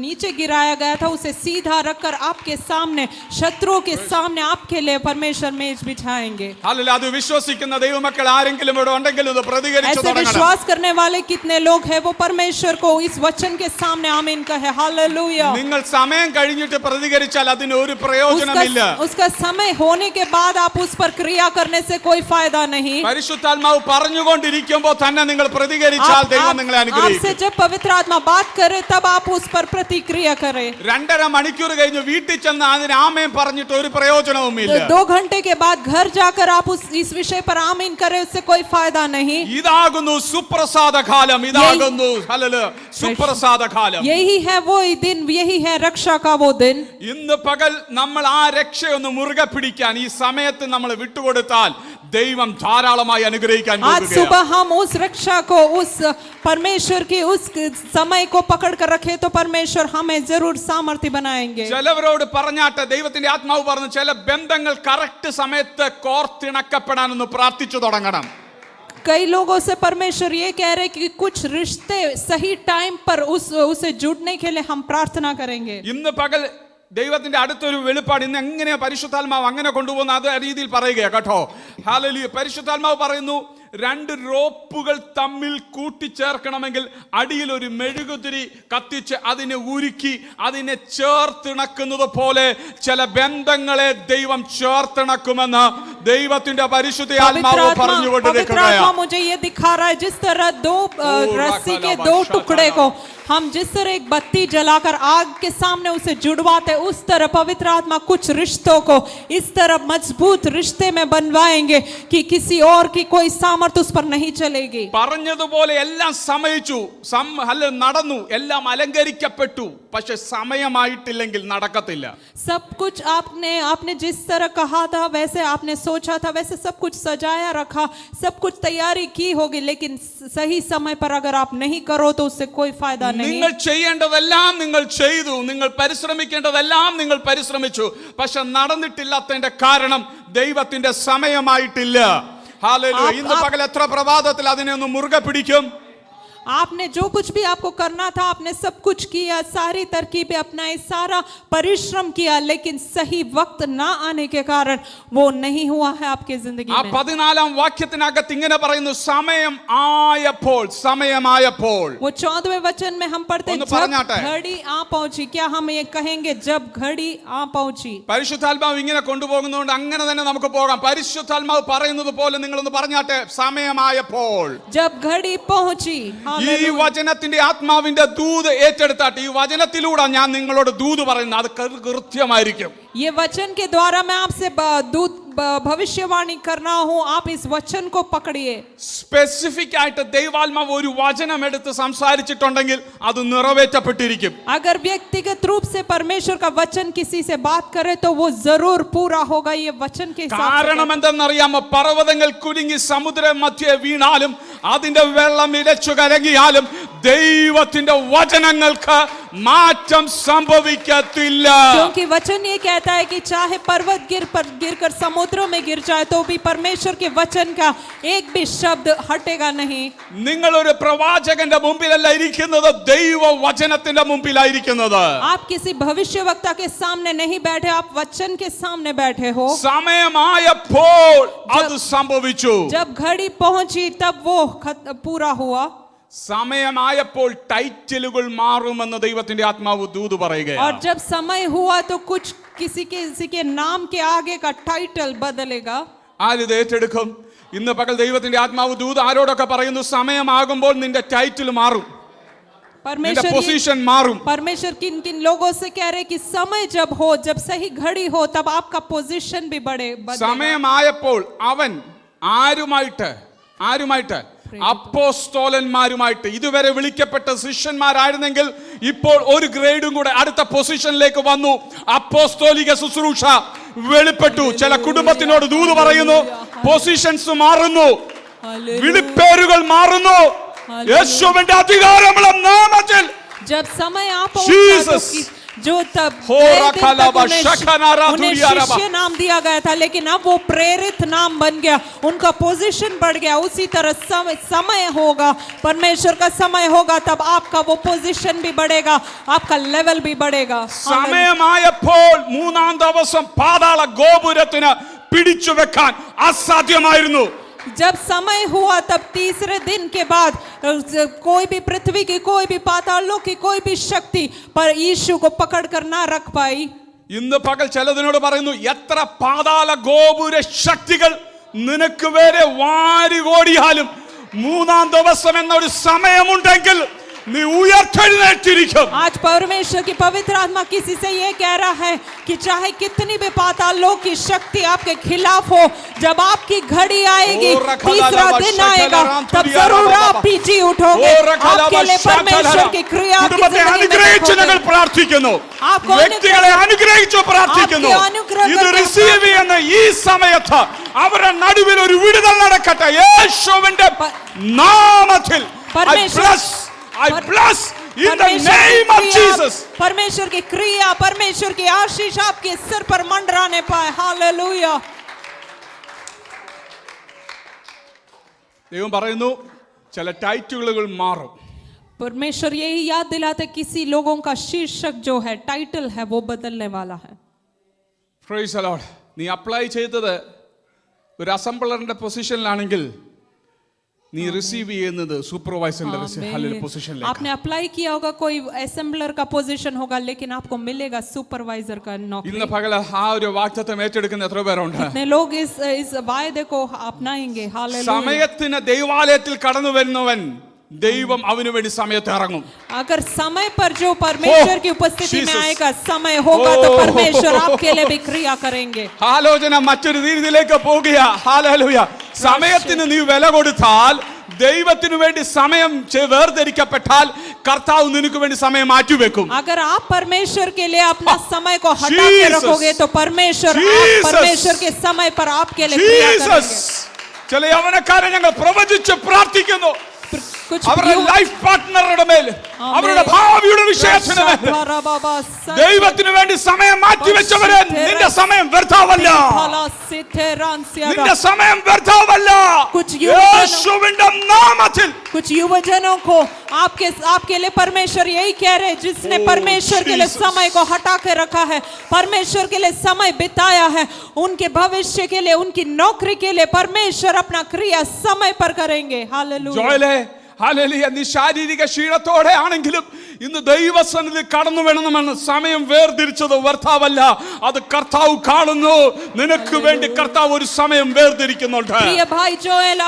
नीचे गिराया गया था उसे सीधा रखकर आपके सामने, शत्रुओं के सामने आपके लिए परमेश्वर मेज बिछाएंगे। हालेलुया. അത് വിശ്വസിക്കുന്ന ദൈവമക്കൾ ആരെങ്കിലും ഇവിടെ ഉണ്ടെങ്കിൽ ഇത് പ്രതികരിച്ചു ऐसे തുടങ്ങണം. विश्वास करने वाले कितने लोग हैं वो परमेश्वर को इस वचन के सामने आमीन कहे। हालेलुया। നിങ്ങൾ സമയം കഴിഞ്ഞിട്ട് പ്രതികരിച്ചാൽ അതിന് ഒരു പ്രയോജനമില്ല. उसका समय होने के बाद आप उस पर क्रिया करने से कोई फायदा नहीं। പരിശുദ്ധാത്മാവ് പറഞ്ഞുകൊണ്ടിരിക്കുമ്പോൾ തന്നെ നിങ്ങൾ പ്രതികരിച്ചാൽ ദൈവം നിങ്ങളെ അനുഗ്രഹിക്കും. आपसे जब पवित्र आत्मा बात करे तब आप उस पर प्रतिक्रिया करें। 2.5 മണിക്കൂർ കഴിഞ്ഞ് വീട്ടിൽ ചെന്ന് അതിന് ആമേൻ പറഞ്ഞിട്ട് ഒരു പ്രയോജനവുമില്ല. 2 घंटे के बाद घर जाकर आप इस विषय पर आमीन करें, उससे कोई फायदा नहीं। ഇതാകുന്നു സുപ്രസാദ കാലം. ഇതാകുന്നു ഹല്ലേലൂയ സുപ്രസാദ കാലം. यही है वो दिन, यही है रक्षा का वो दिन। ഇന്ന് പകൽ നമ്മൾ ആ രക്ഷയൊന്ന് മുറുകെ പിടിക്കാൻ ഈ സമയത്ത് നമ്മൾ വിട്ടുകൊടുത്താൽ ദൈവം ധാരാളമായി അനുഗ്രഹിക്കാൻ आज പോകുകയാണ്. सुबह हम उस रक्षा को, उस परमेश्वर की उस समय को पकड़ कर रखे तो परमेश्वर हमें जरूर सामर्थ्य बनाएंगे। ചിലവരോട് പറഞ്ഞാട്ടെ, ദൈവത്തിന്റെ ആത്മാവ് പറഞ്ഞു, ചില ബന്ധങ്ങൾ കറക്റ്റ് സമയത്ത് കോർത്തിണക്കപ്പെടാനൊന്ന് പ്രാർത്ഥിച്ചു തുടങ്ങണം. कई लोगों से परमेश्वर ये कह रहे कि कुछ रिश्ते सही टाइम पर उसे जुड़ने के लिए हम प्रार्थना करेंगे। ഇന്ന് പകൽ ദൈവത്തിന്റെ അടുത്തൊരു വെളിപ്പാട്. ഇന്ന് എങ്ങനെയാ പരിശുദ്ധാത്മാവ് അങ്ങനെ കൊണ്ടുപോകുന്ന അത് രീതിയിൽ പറയുകയാ കേട്ടോ. ഹല്ലേലൂയ. പരിശുദ്ധാത്മാവ് പറയുന്നു, 2 റോപ്പുകൾ തമ്മിൽ കൂട്ടിച്ചേർക്കണമെങ്കിൽ അടിയിൽ ഒരു മെഴുകുതിരി കത്തിച്ച് അതിനെ ഉരുക്കി അതിനെ ചേർത്തിണക്കുന്നത് പോലെ ചില ബന്ധങ്ങളെ ദൈവം ചേർത്തിണക്കുമെന്ന് ദൈവത്തിന്റെ പരിശുദ്ധ ആത്മാവ് പറഞ്ഞുകൊണ്ടിരിക്കുകയാണ്. मुझे ये दिखा रहा है, जिस तरह 2 रस्सी के 2 टुकड़े को हम जिस तरह एक बत्ती जलाकर आग के सामने उसे जुड़वाते, उस तरह पवित्र आत्मा कुछ रिश्तों को इस तरह मजबूत रिश्ते में बनवाएंगे कि किसी और की कोई सामर्थ्य उस पर नहीं चलेगी। പറഞ്ഞതുപോലെ എല്ലാം സമയിച്ചു, നടന്നു, എല്ലാം അലങ്കരിക്കപ്പെട്ടു. പക്ഷെ സമയമായിട്ടില്ലെങ്കിൽ നടക്കത്തില്ല. सब कुछ आपने जिस तरह कहा था, वैसे आपने सोचा था, वैसे सब कुछ सजाया रखा, सब कुछ तैयारी की होगी, लेकिन सही समय पर अगर आप नहीं करो तो उससे कोई फायदा नहीं। നിങ്ങൾ ചെയ്യേണ്ടതെല്ലാം നിങ്ങൾ ചെയ്തു, നിങ്ങൾ പരിശ്രമിക്കേണ്ടതെല്ലാം നിങ്ങൾ പരിശ്രമിച്ചു, പക്ഷെ നടന്നിട്ടില്ലാത്തതിന്റെ കാരണം ദൈവത്തിന്റെ സമയമായിട്ടില്ല. ഹല്ലേലൂയ. ഇന്ന് പകൽ എത്ര പ്രഭാതത്തിൽ അതിനെ ഒന്ന് മുറുകെ പിടിക്കും? आपने जो कुछ भी आपको करना था, आपने सब कुछ किया, सारी तरकीबें अपनाई, सारा परिश्रम किया, लेकिन सही वक्त ना आने के कारण वो नहीं हुआ है आपके जिंदगी ആ में। 14-ാം വാക്യത്തിനകത്ത് ഇങ്ങനെ പറയുന്നു, സമയം ആയപ്പോൾ, സമയമായപ്പോൾ. वो 14वें वचन में हम पढ़ते हैं, जब घड़ी आ पहुंची। क्या हम ये कहेंगे जब घड़ी आ पहुंची? പരിശുദ്ധാത്മാവ് ഇങ്ങനെ കൊണ്ടുപോകുന്നതുകൊണ്ട് അങ്ങനെ തന്നെ നമുക്ക് പോകാം. പരിശുദ്ധാത്മാവ് പറയുന്നത് പോലെ നിങ്ങളൊന്ന് പറഞ്ഞാട്ടെ, സമയമായപ്പോൾ. जब घड़ी पहुंची। ഈ വചനത്തിന്റെ ആത്മാവിന്റെ ദൂത് ഏറ്റെടുത്താട്ട് ഈ വചനത്തിലൂടെ ഞാൻ നിങ്ങളോട് ദൂത് പറയുന്നത് അത് കൃത്യമായിരിക്കും. ये वचन के द्वारा मैं आपसे दूत भविष्यवाणी करना हूं, आप इस वचन को पकड़िए। സ്പെസിഫിക് ആയിട്ട് ദൈവാത്മാവ് ഒരു വചനം എടുത്ത് സംസാരിച്ചിട്ടുണ്ടെങ്കിൽ അത് നിറവേറ്റപ്പെട്ടിരിക്കും. अगर व्यक्तिगत रूप से परमेश्वर का वचन किसी से बात करे तो वो जरूर पूरा होगा। ये वचन के हिसाब से കാരണം എന്തെന്നറിയാമോ? പർവ്വതങ്ങൾ കുലുങ്ങി സമുദ്രം മധ്യേ വീണാലും അതിന്റെ വെള്ളം ഇരച്ചു കലങ്ങിയാലും ദൈവത്തിന്റെ വചനങ്ങൾക്ക് മാറ്റം സംഭവിക്കത്തില്ല. क्योंकि वचन ये कहता है कि चाहे पर्वत गिरकर समुद्रों में गिर जाए तो भी परमेश्वर के वचन का एक भी शब्द हटेगा नहीं। നിങ്ങൾ ഒരു പ്രവാചകന്റെ മുമ്പിലല്ല ഇരിക്കുന്നത്, ദൈവ വചനത്തിന്റെ മുമ്പിലായിരിക്കുന്നത്. आप किसी भविष्यवक्ता के सामने नहीं बैठे, आप वचन के सामने बैठे हो। സമയമായപ്പോൾ അത് സംഭവിച്ചു. जब घड़ी पहुंची तब वो पूरा हुआ। സമയമായപ്പോൾ ടൈറ്റിലുകൾ മാറുമെന്ന് ദൈവത്തിന്റെ ആത്മാവ് ദൂത് പറയുകയാണ്. और जब समय हुआ तो कुछ किसी के नाम के आगे का टाइटल बदलेगा। ആരിത് ഏറ്റെടുക്കും? ഇന്ന് പകൽ ദൈവത്തിന്റെ ആത്മാവ് ദൂത് ആരോടൊക്കെ പറയുന്നു, സമയമാകുമ്പോൾ നിന്റെ ടൈറ്റിൽ മാറും, നിന്റെ പൊസിഷൻ മാറും. परमेश्वर किन किन लोगों से कह रहे कि समय जब हो, जब सही घड़ी हो, तब आपका पोजीशन भी बदलेगा। സമയമായപ്പോൾ അവൻ ആരുമായിട്ട് അപ്പോസ്തലന്മാരുമായിട്ട് ഇതുവരെ വിളിക്കപ്പെട്ട ശിഷ്യന്മാരായിരുന്നെങ്കിൽ ഇപ്പോൾ ഒരു ഗ്രേഡും കൂടെ അടുത്ത പൊസിഷനിലേക്ക് വന്നു. അപ്പോസ്തോലിക ശുശ്രൂഷ വെളിപ്പെട്ടു. ചില കുടുംബത്തിനോട് ദൂത് പറയുന്നു, പൊസിഷൻസ് മാറുന്നു, വിളിപ്പേരുകൾ മാറുന്നു. യേശുവിന്റെ അധികാരമുള്ള നാമത്തിൽ जब समय आ पहुंचा जो तब हो नए दिन रखलाबा तक शखनारा उन्हें दुरियाराबा। शिष्य नाम दिया गया था, लेकिन अब वो प्रेरित नाम बन गया, उनका पोजीशन बढ़ गया। उसी तरह समय होगा, परमेश्वर का समय होगा, तब आपका वो पोजीशन भी बढ़ेगा, आपका लेवल भी बढ़ेगा। സമയമായപ്പോൾ മൂന്നാം ദിവസം പാതാള ഗോപുരത്തിന് പിടിച്ചു വെക്കാൻ അസാധ്യമായിരുന്നു. जब समय हुआ तब तीसरे दिन के बाद कोई भी पृथ्वी की, कोई भी पातालों की, कोई भी शक्ति पर यीशु को पकड़ कर ना रख पाई। ഇന്ന് പകൽ ചിലതിനോട് പറയുന്നു, എത്ര പാതാള ഗോപുര ശക്തികൾ നിനക്ക് വേറെ വാരികോടിയാലും മൂന്നാം ദിവസം എന്നൊരു സമയമുണ്ടെങ്കിൽ നീ ഉയർത്തെഴുന്നേറ്റിരിക്കും. आज परमेश्वर की पवित्र आत्मा किसी से ये कह रहा है कि चाहे कितनी भी पातालों की शक्ति आपके खिलाफ हो, जब आपकी घड़ी आएगी, तीसरा दिन आएगा, तब जरूर आप भी जी उठोगे। आपके लिए परमेश्वर की क्रिया आपकी കുടുംബത്തെ അനുഗ്രഹിച്ച് ഞങ്ങൾ പ്രാർത്ഥിക്കുന്നു, വ്യക്തികളെ അനുഗ്രഹിച്ച് പ്രാർത്ഥിക്കുന്നു. ഇത് റിസീവ് ചെയ്യുന്ന ഈ സമയത്ത് അവരുടെ നടുവിൽ ഒരു വിടുതൽ നടക്കട്ടെ യേശുവിന്റെ നാമത്തിൽ. I bless in the name of Jesus. परमेश्वर की क्रिया, परमेश्वर की आशीष आपके सिर पर मंडराने पाए। हालेलुया। ദൈവം പറയുന്നു, ചില ടൈറ്റിലുകൾ മാറും. परमेश्वर यही याद दिलाते, किसी लोगों का शीर्षक जो है, टाइटल है, वो बदलने वाला है। Praise the Lord. നീ അപ്ലൈ ചെയ്തത് ഒരു അസംബ്ലറിന്റെ പൊസിഷനിലാണെങ്കിൽ നീ റിസീവ് ചെയ്യുന്നത് സൂപ്പർവൈസറിന്റെ പൊസിഷനിലേക്ക്. आपने अप्लाई किया होगा, कोई असेंबलर का पोजीशन होगा, लेकिन आपको मिलेगा सुपरवाइजर का नौकरी। ഇന്ന് പകൽ ആ ഒരു വാഗ്ദത്തം ഏറ്റെടുക്കുന്ന എത്ര പേരുണ്ട്? कितने लोग इस वायदे को अपनाएंगे? हालेलुया। സമയത്തിന് ദൈവാലയത്തിൽ കടന്നു വരുന്നവൻ ദൈവം അവനു വേണ്ടി സമയത്ത് ഇറങ്ങും. अगर समय पर जो परमेश्वर की उपस्थिति में आएगा, समय होगा, तो परमेश्वर आपके लिए भी क्रिया करेंगे। ആലോചന മറ്റൊരു രീതിയിലേക്ക് പോകുക. ഹല്ലേലൂയ. സമയത്തിന് നീ വില കൊടുത്താൽ, ദൈവത്തിനു വേണ്ടി സമയം വേർതിരിക്കപ്പെട്ടാൽ, കർത്താവ് നിനക്ക് വേണ്ടി സമയം മാറ്റിവെക്കും. अगर आप परमेश्वर के लिए अपना समय को हटा के रखोगे, तो परमेश्वर के समय पर आपके लिए क्रिया करेंगे। ചില യവനക്കാരെ ഞങ്ങൾ പ്രവചിച്ച് പ്രാർത്ഥിക്കുന്നു, അവരുടെ ലൈഫ് പാർട്ട്ണറുടെ മേൽ, അവരുടെ ഭാവിയുടെ വിഷയത്തിന് മേൽ ദൈവത്തിന് വേണ്ടി സമയം മാറ്റിവെച്ചവരെ, നിന്റെ സമയം വ്യർത്ഥമല്ല, നിന്റെ സമയം വ്യർത്ഥമല്ല. യേശുവിന്റെ നാമത്തിൽ कुछ युवजनों को आपके लिए परमेश्वर यही कह रहे, जिसने परमेश्वर के लिए समय को हटा के रखा है, परमेश्वर के लिए समय बिताया है, उनके भविष्य के लिए, उनकी नौकरी के लिए परमेश्वर अपना क्रिया समय पर करेंगे। हालेलुया। ഹല്ലേലൂയ. നീ ശാരീരിക ക്ഷീണത്തോടെ ആണെങ്കിലും ഇന്ന് ദൈവസന്നിധി കടന്നു വേണമെന്ന് സമയം വേർതിരിച്ചത് വ്യർത്ഥമല്ല, അത് കർത്താവ് കാണുന്നു. നിനക്ക് വേണ്ടി കർത്താവ് ഒരു സമയം വേർതിരിക്കുന്നുണ്ട്. प्रिय भाई जोएल,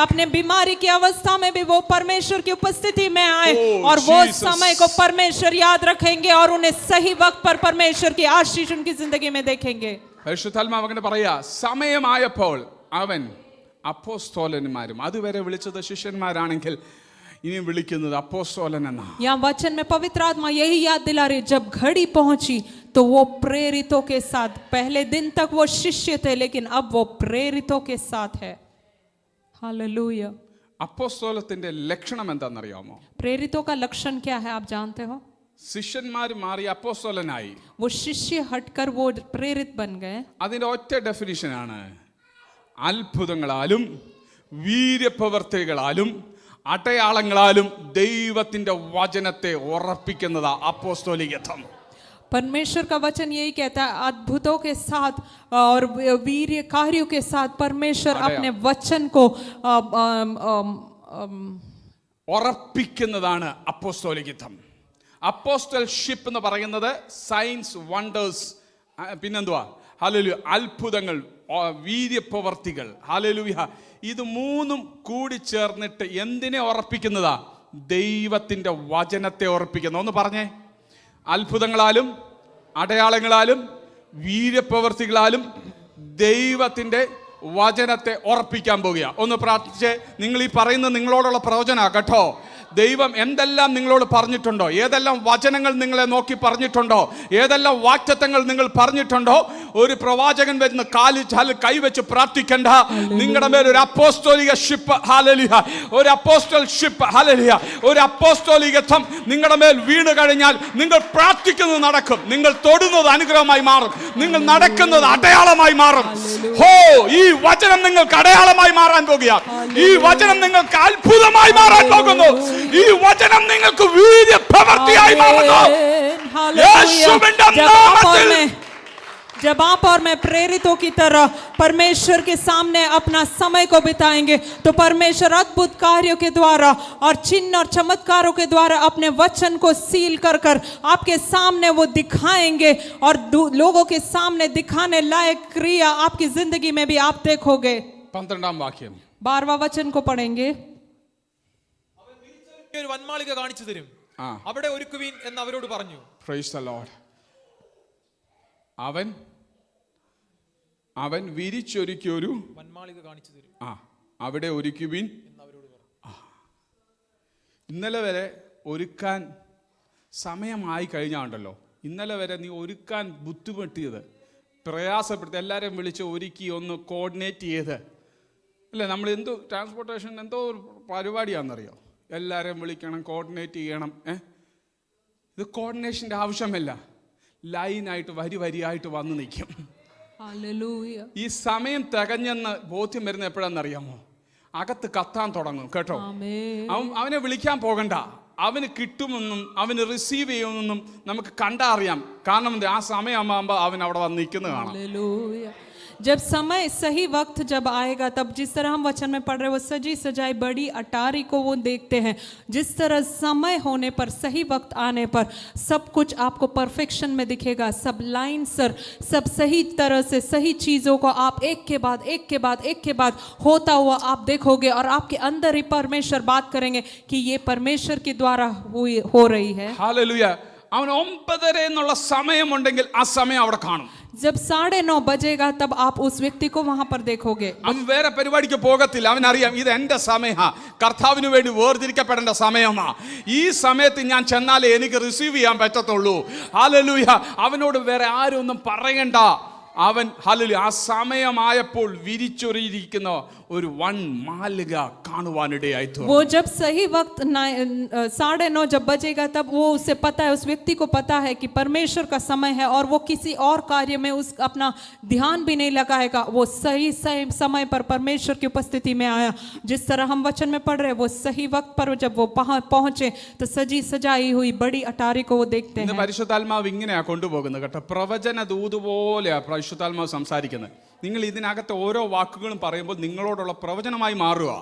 अपने बीमारी की अवस्था में भी वो परमेश्वर की उपस्थिति में आए, और वो समय को परमेश्वर याद रखेंगे, और उन्हें सही वक्त पर परमेश्वर की आशीष उनकी जिंदगी में देखेंगे। പരിശുദ്ധാത്മാവ് അങ്ങനെ പറയാ, സമയമായപ്പോൾ അവൻ അപ്പോസ്തലന്മാരും, അതുവരെ വിളിച്ചത് ശിഷ്യന്മാരാണെങ്കിൽ ഇനി വിളിക്കുന്നത് അപ്പോസ്തലൻ എന്നാ. यहाँ वचन में पवित्र आत्मा यही याद दिला रही, जब घड़ी पहुंची तो वो प्रेरितों के साथ, पहले दिन तक वो शिष्य थे, लेकिन अब वो प्रेरितों के साथ है। हालेलुया। അപ്പോസ്തലത്തിന്റെ ലക്ഷണം എന്താണെന്നറിയാമോ? प्रेरितों का लक्षण क्या है, आप जानते हो? ശിഷ്യന്മാർ മാറി അപ്പോസ്തലനായി, वो शिष्य हटकर वो प्रेरित बन गए। അതിന്റെ ഒറ്റ ഡെഫിനിഷനാണ്, അത്ഭുതങ്ങളാലും വീര്യപ്രവർത്തികളാലും അടയാളങ്ങളാലും ദൈവത്തിന്റെ വചനത്തെ ഉറപ്പിക്കുന്നതാ അപ്പോസ്തോലികത്വം. परमेश्वर का वचन यही कहता है, अद्भुतों के साथ और वीर्य कार्यों के साथ परमेश्वर अपने वचन को ഉറപ്പിക്കുന്നതാണ് അപ്പോസ്തോലികത്വം. അപ്പോസ്റ്റൽഷിപ്പ് എന്ന് പറയുന്നത് സയൻസ്, വണ്ടേഴ്സ്, പിന്നെന്തുവാ, ഹല്ലേലൂയ, അത്ഭുതങ്ങൾ, വീര്യപ്രവർത്തികൾ, ഹല്ലേലൂയ, ഇത് മൂന്നും കൂടി ചേർന്നിട്ട് എന്തിനെ ഉറപ്പിക്കുന്നതാ? ദൈവത്തിന്റെ വചനത്തെ ഉറപ്പിക്കുന്ന. ഒന്ന് പറഞ്ഞേ, അത്ഭുതങ്ങളാലും അടയാളങ്ങളാലും വീര്യപ്രവർത്തികളാലും ദൈവത്തിന്റെ വചനത്തെ ഉറപ്പിക്കാൻ പോകുക. ഒന്ന് പ്രാർത്ഥിച്ച്, നിങ്ങൾ ഈ പറയുന്ന നിങ്ങളോടുള്ള പ്രവചന കേട്ടോ. ദൈവം എന്തെല്ലാം നിങ്ങളോട് പറഞ്ഞിട്ടുണ്ടോ, ഏതെല്ലാം വചനങ്ങൾ നിങ്ങളെ നോക്കി പറഞ്ഞിട്ടുണ്ടോ, ഏതെല്ലാം വാക്തത്വങ്ങൾ നിങ്ങൾ പറഞ്ഞിട്ടുണ്ടോ, ഒരു പ്രവാചകൻ വരുന്ന കാലിൽ കൈവച്ച് പ്രാർത്ഥിക്കണ്ട. നിങ്ങളുടെ മേൽ ഒരു അപ്പോസ്തോലിക ഷിപ്പ്, ഹല്ലേലൂയ, ഒരു അപ്പോസ്റ്റൽ ഷിപ്പ്, ഹല്ലേലൂയ, ഒരു അപ്പോസ്തോലികത്വം നിങ്ങളുടെ മേൽ വീണ് കഴിഞ്ഞാൽ നിങ്ങൾ പ്രാർത്ഥിക്കുന്നത് നടക്കും, നിങ്ങൾ തൊടുന്നത് അനുഗ്രഹമായി മാറും, നിങ്ങൾ നടക്കുന്നത് അടയാളമായി മാറും. ഹോ, ഈ വചനം നിങ്ങൾക്ക് അടയാളമായി മാറാൻ പോകുകയാണ്. ഈ വചനം നിങ്ങൾക്ക് അത്ഭുതമായി മാറാൻ പോകുന്നു. ഈ വചനം നിങ്ങൾക്ക് വീര്യ പ്രവൃത്തിയായി മാറുന്നു. യേശുവിന്റെ നാമത്തിൽ जब आप और मैं प्रेरितों की तरह परमेश्वर के सामने अपना समय को बिताएंगे तो परमेश्वर अद्भुत कार्यों के द्वारा और चिन्ह और चमत्कारों के द्वारा अपने वचन को सील कर कर आपके सामने वो दिखाएंगे और लोगों के सामने दिखाने लायक क्रिया आपकी जिंदगी में भी आप देखोगे. 12ാം വാക്യം 12वां वचन को पढ़ेंगे. ഒരു വന്മാളിക കാണിച്ചു തരും, അവിടെ ഒരുക്കുവീൻ എന്ന് അവരോട് പറഞ്ഞു. Price the Lord. അവൻ വിരിച്ചൊരുക്കിയൊരു വന്മാളിക കാണിച്ചു തരും, അവിടെ ഒരുക്കുവീൻ. ഇന്നലെ വരെ ഒരുക്കാൻ സമയമായി കഴിഞ്ഞാണ്ടല്ലോ, ഇന്നലെ വരെ നീ ഒരുക്കാൻ ബുദ്ധിമുട്ടിയത്, പ്രയാസപ്പെടുത്തി, എല്ലാവരെയും വിളിച്ച് ഒരുക്കി ഒന്ന് കോർഡിനേറ്റ് ചെയ്ത് അല്ലേ. നമ്മൾ എന്തോ ട്രാൻസ്പോർട്ടേഷൻ എന്തോ ഒരു പരിപാടിയാണെന്നറിയോ, എല്ലാവരെയും വിളിക്കണം, കോർഡിനേറ്റ് ചെയ്യണം. ഇത് കോർഡിനേഷൻ്റെ ആവശ്യമില്ല, ലൈനായിട്ട് വരിയായിട്ട് വന്ന് നിൽക്കും. ഈ സമയം തികഞ്ഞെന്ന് ബോധ്യം വരുന്ന എപ്പോഴാണെന്നറിയാമോ? അകത്ത് കത്താൻ തുടങ്ങും കേട്ടോ. അവനെ വിളിക്കാൻ പോകണ്ട, അവന് കിട്ടുമെന്നും അവന് റിസീവ് ചെയ്യുമെന്നും നമുക്ക് കണ്ടാ അറിയാം. കാരണം ആ സമയമാകുമ്പോൾ അവൻ അവിടെ വന്ന് നിൽക്കുന്നത് കാണാം. जब समय सही वक्त जब आएगा, तब जिस तरह हम वचन में पढ़ रहे वो सजी सजाई बड़ी अटारी को वो देखते हैं, जिस तरह समय होने पर, सही वक्त आने पर सब कुछ आपको परफेक्शन में दिखेगा. सब लाइन सर, सब सही तरह से सही चीज़ों को आप एक के बाद होता हुआ आप देखोगे और आपके अंदर ही परमेश्वर बात करेंगे कि ये परमेश्वर के द्वारा हो रही है. हालेलुया. അവൻ 9:30 എന്നുള്ള സമയമുണ്ടെങ്കിൽ ആ സമയം അവിടെ കാണും. जब 9:30 बजेगा तब आप उस व्यक्ति को वहां पर देखोगे. അവൻ വേറെ പരിപാടിക്ക് പോകത്തില്ല. അവനറിയാം ഇത് എൻ്റെ സമയമാ, കർത്താവിന് വേണ്ടി വേർതിരിക്കപ്പെടേണ്ട സമയമാ. ഈ സമയത്ത് ഞാൻ ചെന്നാലേ എനിക്ക് റിസീവ് ചെയ്യാൻ പറ്റത്തുള്ളൂ. ഹല്ലേലൂയ. അവനോട് വേറെ ആരും ഒന്നും പറയണ്ട. അവൻ ഹല്ലേലൂയ ആ സമയമായപ്പോൾ വിരിച്ചൊരിയിരിക്കുന്ന ഒരു വൻമാലിക കാണുവാനിടയായി തീർന്നു. वो जब सही वक्त 9:30 जब बजेगा तब वो उसे पता है, उस व्यक्ति को पता है कि परमेश्वर का समय है और वो किसी और कार्य में उस अपना ध्यान भी नहीं लगाएगा. वो सही समय पर परमेश्वर की उपस्थिति में आया. जिस तरह हम वचन में पढ़ रहे, वो सही वक्त पर जब वो पहुंचे तो सजी सजाई हुई बड़ी अटारी को वो देखते हैं. പരിശുദ്ധാത്മാവ് ഇങ്ങനെയാ കൊണ്ടുപോകുന്നത് കേട്ടോ. പ്രവചന ദൂത് പോലെയാ പരിശുദ്ധാത്മാവ് സംസാരിക്കുന്നത്. നിങ്ങൾ ഇതിനകത്ത് ഓരോ വാക്കുകളും പറയുമ്പോൾ നിങ്ങളോടുള്ള പ്രവചനമായി മാറുക.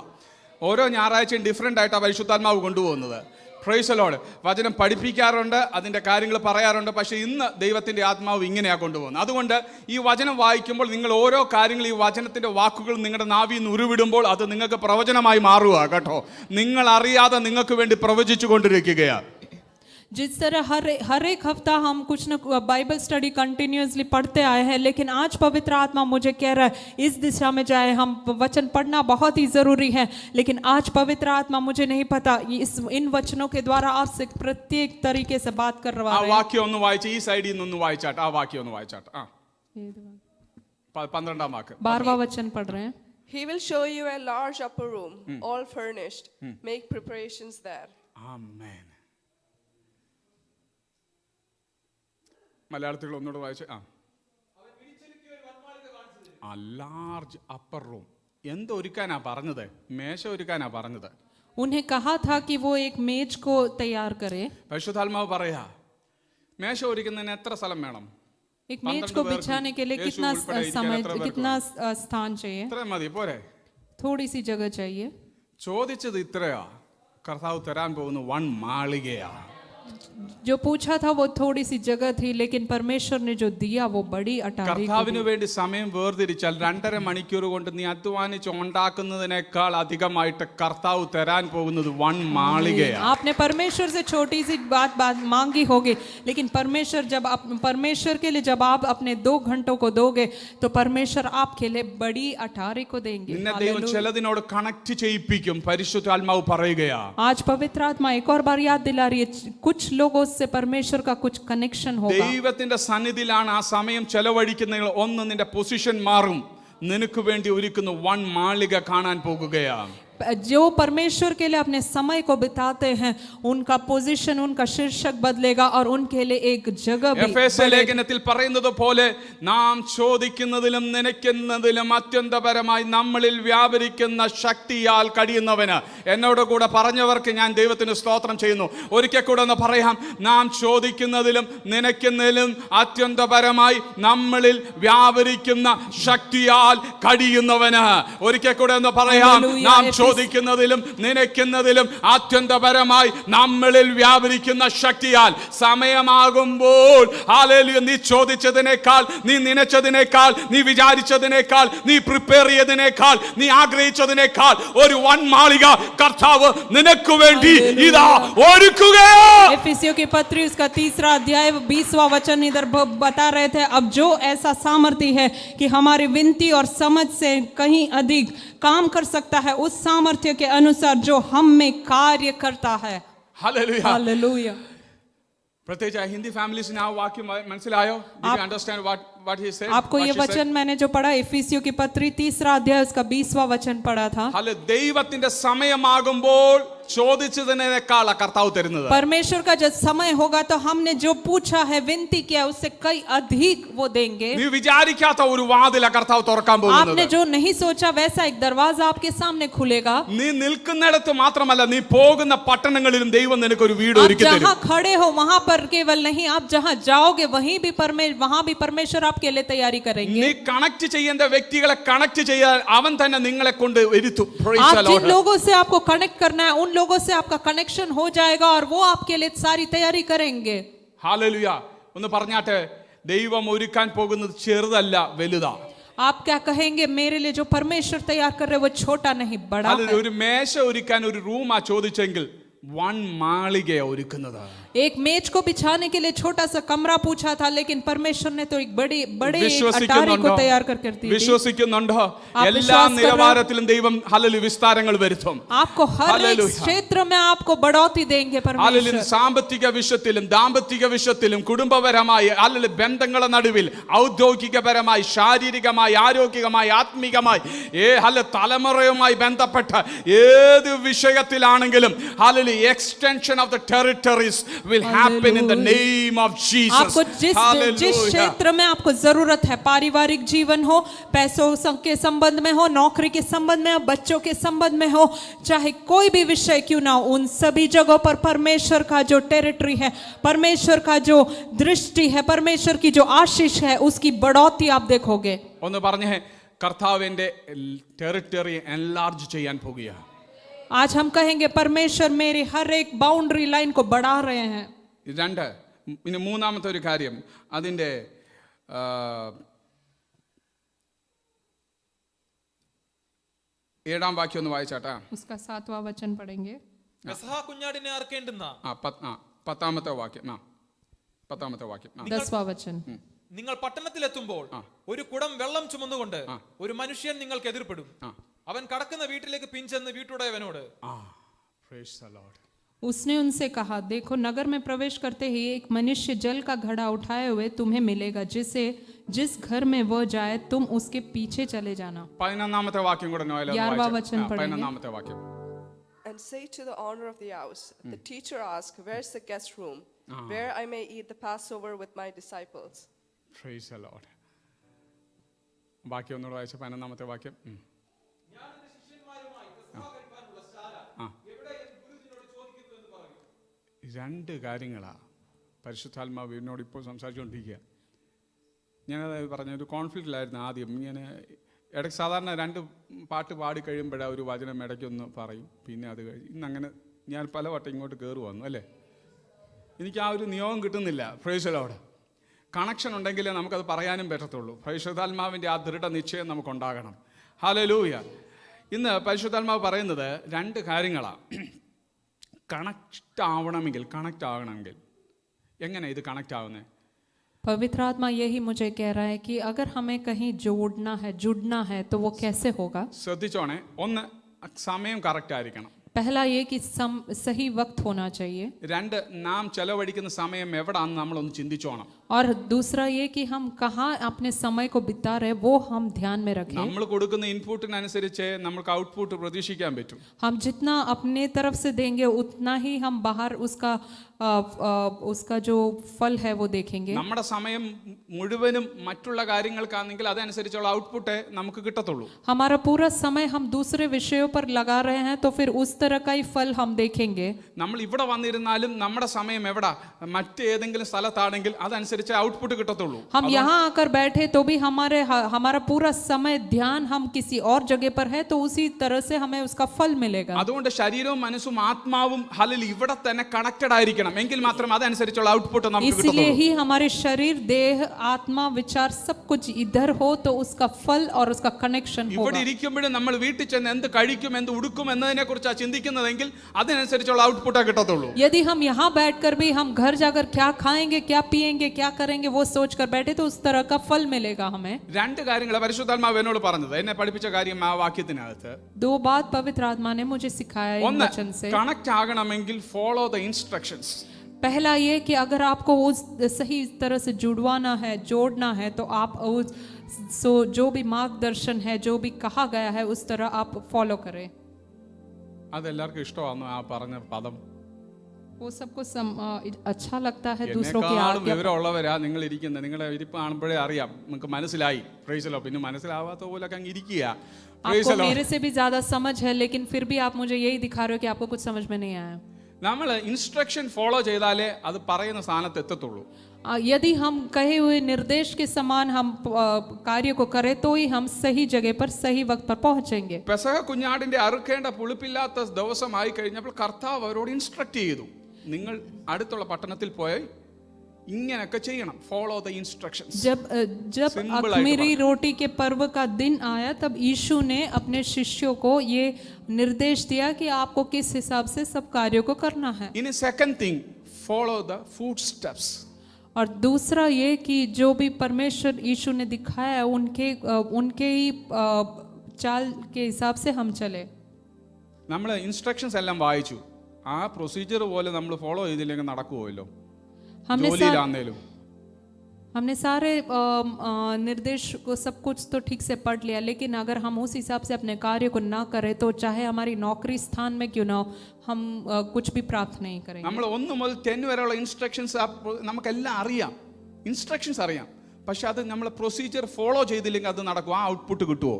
ഓരോ ഞായറാഴ്ചയും ഡിഫറെൻ്റ് ആയിട്ടാണ് പരിശുദ്ധാത്മാവ് കൊണ്ടുപോകുന്നത്. Price the Lord. വചനം പഠിപ്പിക്കാറുണ്ട്, അതിൻ്റെ കാര്യങ്ങൾ പറയാറുണ്ട്. പക്ഷേ ഇന്ന് ദൈവത്തിൻ്റെ ആത്മാവ് ഇങ്ങനെയാണ് കൊണ്ടുപോകുന്നത്. അതുകൊണ്ട് ഈ വചനം വായിക്കുമ്പോൾ നിങ്ങൾ ഓരോ കാര്യങ്ങൾ, ഈ വചനത്തിൻ്റെ വാക്കുകൾ നിങ്ങളുടെ നാവിൽ നിന്ന് ഉരുവിടുമ്പോൾ അത് നിങ്ങൾക്ക് പ്രവചനമായി മാറുക കേട്ടോ. നിങ്ങൾ അറിയാതെ നിങ്ങൾക്ക് വേണ്ടി പ്രവചിച്ചു കൊണ്ടിരിക്കുകയാണ്. जिस तरह हर एक हफ्ता हम कुछ न बाइबल स्टडी कंटिन्यूसली पढ़ते आए हैं, लेकिन आज पवित्र आत्मा मुझे कह रहा है इस दिशा में जाए. हम वचन पढ़ना बहुत ही ज़रूरी है, लेकिन आज पवित्र आत्मा मुझे नहीं पता इन वचनों के द्वारा आपसे प्रत्येक तरीके से बात कर रहा है. വാക്യം ഒന്ന് വായിച്ച് ഈ സൈഡിൽ നിന്നൊന്ന് വായിച്ചാട്ട്. ആ വാക്യം ഒന്ന് വായിച്ചാട്ട്. 12ാം വാക്യം 12वां वचन पढ़ रहे हैं. He will show you a large upper room, all furnished. Make preparations there. ആമേൻ. മലയാളത്തിൽ ഒന്നുകൂടെ വായിച്ച്. Large upper room. എന്തൊരുക്കാനാ പറഞ്ഞത്? മേശ ഒരുക്കാനാ പറഞ്ഞത്. उन्हें कहा था कि वो एक मेज को तैयार करे. പരിശുദ്ധാത്മാവ് പറയാ, മേശ ഒരുക്കുന്നതിന് എത്ര സ്ഥലം വേണം? एक मेज को बिछाने के लिए कितना समय, कितना स्थान चाहिए? ഇത്ര മതി പോരെ? थोड़ी सी जगह चाहिए. ചോദിച്ചത് ഇത്രയാ. കർത്താവ് തരാൻ പോകുന്ന വൻ മാളികയാ. जो पूछा था वो थोड़ी सी जगह थी, लेकिन परमेश्वर ने जो दिया वो बड़ी अटारी को കർത്താവിന് വേണ്ടി സമയം വേർതിരിച്ചാൽ 2.5 മണിക്കൂർ കൊണ്ട് നീ അധ്വാനിച്ച് ഉണ്ടാക്കുന്നതിനേക്കാൾ അധികമായിട്ട് കർത്താവ് തരാൻ പോകുന്നത് വൻ മാളികയാണ്. आपने परमेश्वर से छोटी सी बात मांगी होगी, लेकिन परमेश्वर के लिए जब आप अपने 2 घंटों को दोगे तो परमेश्वर आपके लिए बड़ी अटारी को देंगे. നിന്നെ ദൈവം ചിലതിനോട് കണക്ട് ചെയ്യിപ്പിക്കും. പരിശുദ്ധാത്മാവ് പറയുകയാ. आज पवित्र आत्मा एक और बार याद दिला रही है, कुछ लोगों से परमेश्वर का कुछ कनेक्शन होगा. ദൈവത്തിന്റെ സന്നിധിയിലാണ് ആ സമയം ചെലവഴിക്കുന്നതിൽ ഒന്ന് നിന്റെ പൊസിഷൻ മാറും. നിനക്ക് വേണ്ടി ഒരുക്കുന്ന വൻ മാളിക കാണാൻ പോകുകയാണ്. जो परमेश्वर के लिए अपने समय को बिताते हैं उनका पोजीशन, उनका शीर्षक बदलेगा और उनके लिए एक जगह भी എഫേസ്യ ലേഖനത്തിൽ പറയുന്നത് പോലെ നാം ചോദിക്കുന്നതിലും നനയ്ക്കുന്നതിലും അത്യന്തപരമായി നമ്മളിൽ വ്യാപരിക്കുന്ന ശക്തിയാൽ കഴിയുന്നവന്. എന്നോട് കൂടെ പറഞ്ഞവർക്ക് ഞാൻ ദൈവത്തിന് സ്തോത്രം ചെയ്യുന്നു. ഒരിക്കൽ കൂടെ ഒന്ന് പറയാം, നാം ചോദിക്കുന്നതിലും നനയ്ക്കുന്നതിലും അത്യന്തപരമായി നമ്മളിൽ വ്യാപരിക്കുന്ന ശക്തിയാൽ കഴിയുന്നവന്. ഒരിക്കൽ കൂടെ ഒന്ന് പറയാം, നാം ചോദിക്കുന്നതിലും നനയ്ക്കുന്നതിലും അത്യന്തപരമായി നമ്മളിൽ വ്യാപരിക്കുന്ന ശക്തിയാൽ. സമയമാകുമ്പോൾ ഹല്ലേലൂയ, നീ ചോദിച്ചതിനേക്കാൾ, നീ നനച്ചതിനേക്കാൾ, നീ വിചാരിച്ചതിനേക്കാൾ, നീ പ്രിപ്പയർ ചെയ്തതിനേക്കാൾ, നീ ആഗ്രഹിച്ചതിനേക്കാൾ ഒരു വൻ മാളിക കർത്താവ് നിനക്ക് വേണ്ടി ഇതാ ഒരുക്കുകയാണ്. एफिसियों की पत्री उसका 3 अध्याय 20वां वचन इधर बता रहे थे, अब जो ऐसा सामर्थ्य है कि हमारी विनती और समझ से कहीं अधिक काम कर सकता है, उस सामर्थ्य के अनुसार जो हम में कार्य करता है. ഹല്ലേലൂയ. हालेलुया. പ്രത്യേകിച്ച് ഹിന്ദി ഫാമിലീസിന് ആ വാക്യം മനസ്സിലായോ? Did you understand what he said? आपको ये वचन मैंने जो पढ़ा, एफिसियों की पत्री 3 अध्याय उसका 20वां वचन पढ़ा था. ദൈവത്തിന്റെ സമയമാകുമ്പോൾ ചോദിച്ചതിനേക്കാൾ കർത്താവ് തരുന്നത്. परमेश्वर का जब समय होगा तो हमने जो पूछा है, विनती किया, उससे कई अधिक वो देंगे. നീ വിചാരിക്കാത്ത ഒരു വാതില കർത്താവ് തുറക്കാൻ പോകുന്നത്. आपने जो नहीं सोचा वैसा एक दरवाजा आपके सामने खुलेगा. നീ നിൽക്കുന്നിടത്ത് മാത്രമല്ല, നീ പോകുന്ന പട്ടണങ്ങളിലും ദൈവം നിനക്ക് ഒരു വീട് आप ഒരുക്കി തരും. जहाँ खड़े हो वहां पर केवल नहीं, आप जहाँ जाओगे वहीं भी वहां भी परमेश्वर आपके लिए तैयारी करेंगे. നീ കണക്ട് ചെയ്യേണ്ട വ്യക്തികളെ കണക്ട് ചെയ്യാൻ അവൻ തന്നെ നിങ്ങളെ കൊണ്ട് വരുത്തും. Praise आप the जिन Lord. लोगों से आपको कनेक्ट करना है, उन लोगों से आपका कनेक्शन हो जाएगा और वो आपके लिए सारी तैयारी करेंगे. ഹല്ലേലൂയ. ഒന്ന് പറഞ്ഞാട്ടെ, ദൈവം ഒരുക്കാൻ പോകുന്നത് ചെറുതല്ല, വലുതാ. आप क्या कहेंगे? मेरे लिए जो परमेश्वर तैयार कर रहे वो छोटा नहीं, बड़ा है. ഒരു മേശ ഒരുക്കാൻ ഒരു റൂമാ ചോദിച്ചെങ്കിൽ വൻ മാളികയാ ഒരുക്കുന്നത്. एक मेज को बिछाने के लिए छोटा सा कमरा पूछा था, लेकिन परमेश्वर ने तो एक बड़े अटारी को വിശ്വസിക്കുന്നുണ്ടോ? तैयार करके दी. വിശ്വസിക്കുന്നുണ്ടോ? आप എല്ലാ विश्वास कर रहे हो? നിലവാരത്തിലും ദൈവം ഹല്ലേലൂയ വിസ്താരങ്ങൾ വരുത്തും. आपको हर एक हालेलुया. क्षेत्र में आपको बढ़ोतरी देंगे ഹല്ലേലൂയ. परमेश्वर. സാമ്പത്തിക വിഷയത്തിലും ദാമ്പത്തിക വിഷയത്തിലും കുടുംബപരമായി ഹല്ലേലൂയ ബന്ധങ്ങളുടെ നടുവിൽ ഔദ്യോഗികപരമായി ശാരീരികമായി ആരോഗ്യമായി ആത്മീകമായി തലമുറയുമായി ബന്ധപ്പെട്ട ഏത് വിഷയത്തിലാണെങ്കിലും ഹല്ലേലൂയ extension of the territories will happen in the name of Jesus. आपको जिस क्षेत्र में आपको जरूरत है, पारिवारिक जीवन हो, पैसों के संबंध में हो, नौकरी के संबंध में हो, बच्चों के संबंध में हो, चाहे कोई भी विषय क्यों ना हो, उन सभी जगहों पर परमेश्वर का जो टेरिटरी है, परमेश्वर का जो दृष्टि है, परमेश्वर की जो आशीष है, उसकी बढ़ोतरी आप देखोगे. ഒന്ന് പറഞ്ഞേ, കർത്താവിന്റെ ടെറിട്ടറി എൻലാർജ് ചെയ്യാൻ പോകുകയാണ്. आज हम कहेंगे परमेश्वर मेरी हर एक बाउंड्री लाइन को बढ़ा रहे हैं. രണ്ട്, ഇനി മൂന്നാമത്തെ ഒരു കാര്യം, അതിൻ്റെ 7-ാം വാക്യം ഒന്ന് വായിച്ചാട്ടാ. उसका 7वां वचन पढ़ेंगे. പെസഹ കുഞ്ഞാടിനെ അറുക്കേണ്ടുന്ന 10-ാമത്തെ വാക്യം. 10-ാമത്തെ വാക്യം. 10वां वचन. നിങ്ങൾ പട്ടണത്തിലെത്തുമ്പോൾ ഒരു കുടം വെള്ളം ചുമന്നുകൊണ്ട് ഒരു മനുഷ്യൻ നിങ്ങൾക്ക് എതിർപ്പെടും. അവൻ കടക്കുന്ന വീട്ടിലേക്ക് പിൻചെന്ന് വീട്ടുടയവനോട്, Praise the Lord. उसने उनसे कहा, देखो नगर में प्रवेश करते ही एक मनुष्य जल का घड़ा उठाए हुए तुम्हें मिलेगा, जिस घर में वह जाए तुम उसके पीछे चले जाना. 11-ാമത്തെ വാക്യം കൂടെ നോയല്ലോ. 11वां वचन पढ़ेंगे. 11-ാമത്തെ വാക്യം. And say to the owner of the house, the teacher asked, where's the guest room, where I may eat the Passover with my disciples? Praise the Lord. ബാക്കി ഒന്നുകൂടെ വായിച്ച 11-ാമത്തെ വാക്യം. രണ്ട് കാര്യങ്ങളാണ് പരിശുദ്ധാത്മാവ് എന്നോട് ഇപ്പോൾ സംസാരിച്ചുകൊണ്ടിരിക്കുക. ഞാനത് പറഞ്ഞ ഒരു കോൺഫ്ലിക്റ്റിലായിരുന്നു ആദ്യം. ഞാൻ ഇടയ്ക്ക് സാധാരണ 2 പാട്ട് പാടി കഴിയുമ്പോഴാണ് ഒരു വചനം ഇടയ്ക്കൊന്ന് പറയും, പിന്നെ അത് കഴിഞ്ഞ് ഇന്നങ്ങനെ ഞാൻ പല വട്ടം ഇങ്ങോട്ട് കയറി വന്നു അല്ലേ. എനിക്ക് ആ ഒരു നിയോഗം കിട്ടുന്നില്ല. Price the Lord. കണക്ഷൻ ഉണ്ടെങ്കിലേ നമുക്കത് പറയാനും പറ്റത്തുള്ളൂ. പരിശുദ്ധാത്മാവിൻ്റെ ആ ദൃഢനിശ്ചയം നമുക്കുണ്ടാകണം. ഹല്ലേലൂയ. ഇന്ന് പരിശുദ്ധാത്മാവ് പറയുന്നത് 2 കാര്യങ്ങളാണ്. കണക്റ്റ് ആവണമെങ്കിൽ എങ്ങനെ ഇത് കണക്റ്റ് ആവുന്നത്? पवित्र आत्मा यही मुझे कह रहा है कि अगर हमें कहीं जुड़ना है तो वो कैसे होगा? ശ്രദ്ധിച്ചോണേ. ഒന്ന്, സമയം കറക്റ്റ് ആയിരിക്കണം. पहला ये कि सही वक्त होना चाहिए, 2, നാം ചെലവഴിക്കുന്ന സമയം എവിടാന്ന് നമ്മളൊന്ന് ചിന്തിച്ചോണം. और दूसरा ये कि हम कहाँ अपने समय को बिता रहे वो हम ध्यान में रखें. നമ്മൾ കൊടുക്കുന്ന ഇൻപുട്ടിനനുസരിച്ച് നമുക്ക് ഔട്ട്പുട്ട് പ്രതീക്ഷിക്കാൻ പറ്റും. हम जितना अपने तरफ से देंगे उतना ही हम बाहर उसका जो फल है वो देखेंगे. നമ്മുടെ സമയം മുഴുവനും മറ്റുള്ള കാര്യങ്ങൾക്കാണെങ്കിൽ അതനുസരിച്ചുള്ള ഔട്ട്പുട്ടേ നമുക്ക് കിട്ടത്തുള്ളൂ. हमारा पूरा समय हम दूसरे विषयों पर लगा रहे हैं तो फिर उस तरह का ही फल हम देखेंगे. നമ്മൾ ഇവിടെ വന്നിരുന്നാലും നമ്മുടെ സമയം എവിടാ മറ്റേതെങ്കിലും സ്ഥലത്താണെങ്കിൽ അതനുസരിച്ച് ഔട്ട്പുട്ട് കിട്ടത്തുള്ളൂ. हम यहाँ आकर बैठे तो भी हमारा पूरा समय ध्यान हम किसी और जगह पर है तो उसी तरह से हमें उसका फल मिलेगा. അതുകൊണ്ട് ശരീരവും മനസ്സും ആത്മാവും ഹല്ലേലൂയ ഇവിടെ തന്നെ കണക്റ്റഡ് ആയിരിക്കണം. എങ്കിൽ മാത്രം അതനുസരിച്ചുള്ള ഔട്ട്പുട്ട് നമുക്ക് इसलिए കിട്ടത്തുള്ളൂ. ही हमारे शरीर, देह, आत्मा, विचार सब कुछ इधर हो तो उसका फल और उसका कनेक्शन ഇവിടെ होगा. ഇരിക്കുമ്പോഴും നമ്മൾ വീട്ടിൽ ചെന്ന് എന്ത് കഴിക്കും എന്ത് ഉടുക്കും എന്നതിനെ കുറിച്ചാണ് ചിന്തിക്കുന്നതെങ്കിൽ അതിനനുസരിച്ചുള്ള ഔട്ട്പുട്ടേ കിട്ടത്തുള്ളൂ. यदि हम यहाँ बैठकर भी हम घर जाकर क्या खाएंगे, क्या पिएंगे, क्या करेंगे वो सोचकर बैठे तो उस तरह का फल मिलेगा हमें. 2 കാര്യങ്ങൾ പരിശുദ്ധാത്മാവ് എന്നോട് പറഞ്ഞത്, എന്നെ പഠിപ്പിച്ച കാര്യം ആ വാക്യത്തിനകത്ത്. 2 बात पवित्र आत्मा ने मुझे सिखाया इन ഒന്ന്, वचन से. കണക്റ്റ് ആകണമെങ്കിൽ ഫോളോ ദ ഇൻസ്ട്രക്ഷൻസ്. पहला ये कि अगर आपको उस सही तरह से जोड़ना है तो आप जो भी मार्गदर्शन है, जो भी कहा गया है उस तरह आप फॉलो करें. അതെല്ലാവർക്കും ഇഷ്ടമാണ് ആ പറഞ്ഞ പദം. वो सबको अच्छा लगता है दूसरों की എന്നെക്കാളും आज्ञा. വിവരമുള്ളവരാ നിങ്ങൾ ഇരിക്കുന്നത്. നിങ്ങളുടെ ഇരിപ്പ് കാണുമ്പോഴേ അറിയാം, നിങ്ങൾക്ക് മനസ്സിലായി. Price the Lord. പിന്നെ മനസ്സിലാവാത്ത പോലൊക്കെ അങ്ങ് ഇരിക്കുക. പ്രൈസ് आपको ദി ലോർഡ്. मेरे से भी ज्यादा समझ है लेकिन फिर भी आप मुझे यही दिखा रहे हो कि आपको कुछ समझ में नहीं आया. നമ്മൾ ഇൻസ്ട്രക്ഷൻ ഫോളോ ചെയ്താലേ അത് പറയുന്ന സ്ഥാനത്ത് എത്തത്തുള്ളൂ. यदि हम कहे हुए निर्देश के समान हम कार्य को करें तो ही हम सही जगह पर सही वक्त पर पहुंचेंगे. പെസഹ കുഞ്ഞാടിന്റെ അറുക്കേണ്ട പുളിപ്പില്ലാത്ത ദിവസമായി കഴിഞ്ഞപ്പോൾ കർത്താവ് അവരോട് ഇൻസ്ട്രക്ട് ചെയ്തു, നിങ്ങൾ അടുത്തുള്ള പട്ടണത്തിൽ പോയി ഇങ്ങനെയൊക്കെ ചെയ്യണം. Follow the instructions. जब अख़मीरी रोटी के पर्व का दिन आया तब यीशु ने अपने शिष्यों को ये निर्देश दिया कि आपको किस हिसाब से सब कार्यों को करना है. ഇനി second thing, follow the footsteps. और दूसरा ये कि जो भी परमेश्वर यीशु ने दिखाया है उनके ही चाल के हिसाब से हम चले. നമ്മൾ ഇൻസ്ട്രക്ഷൻസ് എല്ലാം വായിച്ചു, ആ പ്രൊസീജിയർ പോലെ നമ്മൾ ഫോളോ ചെയ്തില്ലെങ്കിൽ നടക്കുമല്ലോ. हमने सारे निर्देश को सब कुछ तो ठीक से पढ़ लिया, लेकिन अगर हम उस हिसाब से अपने कार्य को ना करें तो चाहे हमारी नौकरी स्थान में क्यों ना हो हम कुछ भी प्राप्त नहीं करेंगे. നമ്മൾ 1 മുതൽ 10 വരെയുള്ള ഇൻസ്ട്രക്ഷൻസ് നമുക്കെല്ലാം അറിയാം, ഇൻസ്ട്രക്ഷൻസ് അറിയാം. പക്ഷെ അത് നമ്മൾ പ്രൊസീജിയർ ഫോളോ ചെയ്തില്ലെങ്കിൽ അത് നടക്കും, ആ ഔട്ട്പുട്ട് കിട്ടുമോ?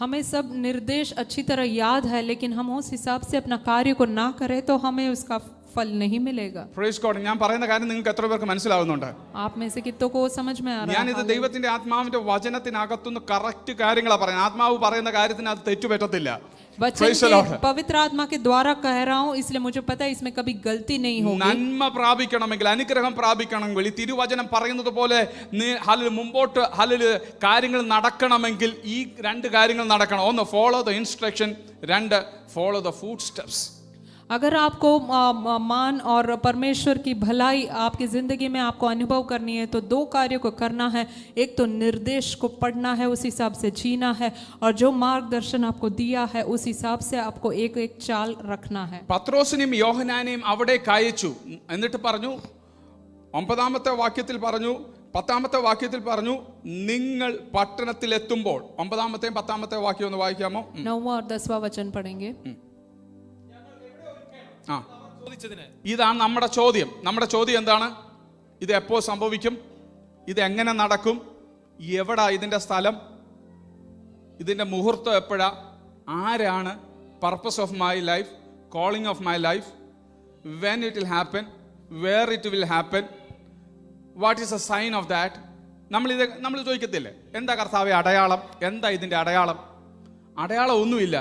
हमें सब निर्देश अच्छी तरह याद है लेकिन हम उस हिसाब से अपना कार्य को ना करें तो हमें उसका फल नहीं मिलेगा. Praise God. ഞാൻ പറയുന്ന കാര്യം നിങ്ങൾക്ക് എത്ര പേർക്ക് മനസ്സിലാവുന്നുണ്ട്? आप में से कितनों को समझ में आ रहा है? ഞാനിത് ദൈവത്തിന്റെ ആത്മാവിന്റെ വചനത്തിനകത്തുനിന്ന് കറക്റ്റ് കാര്യങ്ങളാണ് പറയുന്നത്. ആത്മാവ് പറയുന്ന കാര്യത്തിന് അത് തെറ്റുപറ്റത്തില്ല. पवित्र आत्मा के द्वारा कह रहा हूँ, इसलिए मुझे पता है इसमें कभी गलती नहीं होगी. നന്മ പ്രാപിക്കണമെങ്കിൽ, അനുഗ്രഹം പ്രാപിക്കണമെങ്കിൽ, ഈ തിരുവചനം പറയുന്നത് പോലെ മുമ്പോട്ട് കാര്യങ്ങൾ നടക്കണമെങ്കിൽ ഈ 2 കാര്യങ്ങൾ നടക്കണം. ഒന്ന്, follow the instruction. 2, follow the footsteps. अगर आपको मान और परमेश्वर की भलाई आपकी ज़िंदगी में आपको अनुभव करनी है तो 2 कार्यों को करना है. एक तो निर्देश को पढ़ना है, उस हिसाब से जीना है, और जो मार्गदर्शन आपको दिया है उस हिसाब से आपको एक चाल रखना है. പത്രോസിനെയും യോഹന്നാനെയും അവിടേക്ക് അയച്ചു. എന്നിട്ട് പറഞ്ഞു, 9-ാമത്തെ വാക്യത്തിൽ പറഞ്ഞു, 10-ാമത്തെ വാക്യത്തിൽ പറഞ്ഞു, നിങ്ങൾ പട്ടണത്തിൽ എത്തുമ്പോൾ. 9-ാമത്തെയും 10-ാമത്തെ വാക്യം ഒന്ന് വായിക്കാമോ? 9वां और 10वां वचन पढ़ेंगे. ഇതാണ് നമ്മുടെ ചോദ്യം. നമ്മുടെ ചോദ്യം എന്താണ്? ഇത് എപ്പോൾ സംഭവിക്കും? ഇത് എങ്ങനെ നടക്കും? എവിടാ ഇതിൻ്റെ സ്ഥലം? ഇതിൻ്റെ മുഹൂർത്തം എപ്പോഴാ? ആരാണ്? Purpose of my life, calling of my life, when it will happen, where it will happen, what is a sign of that? നമ്മൾ ചോദിക്കത്തില്ലേ, എന്താ കർത്താവേ അടയാളം? എന്താ ഇതിൻ്റെ അടയാളം? അടയാളം ഒന്നുമില്ല.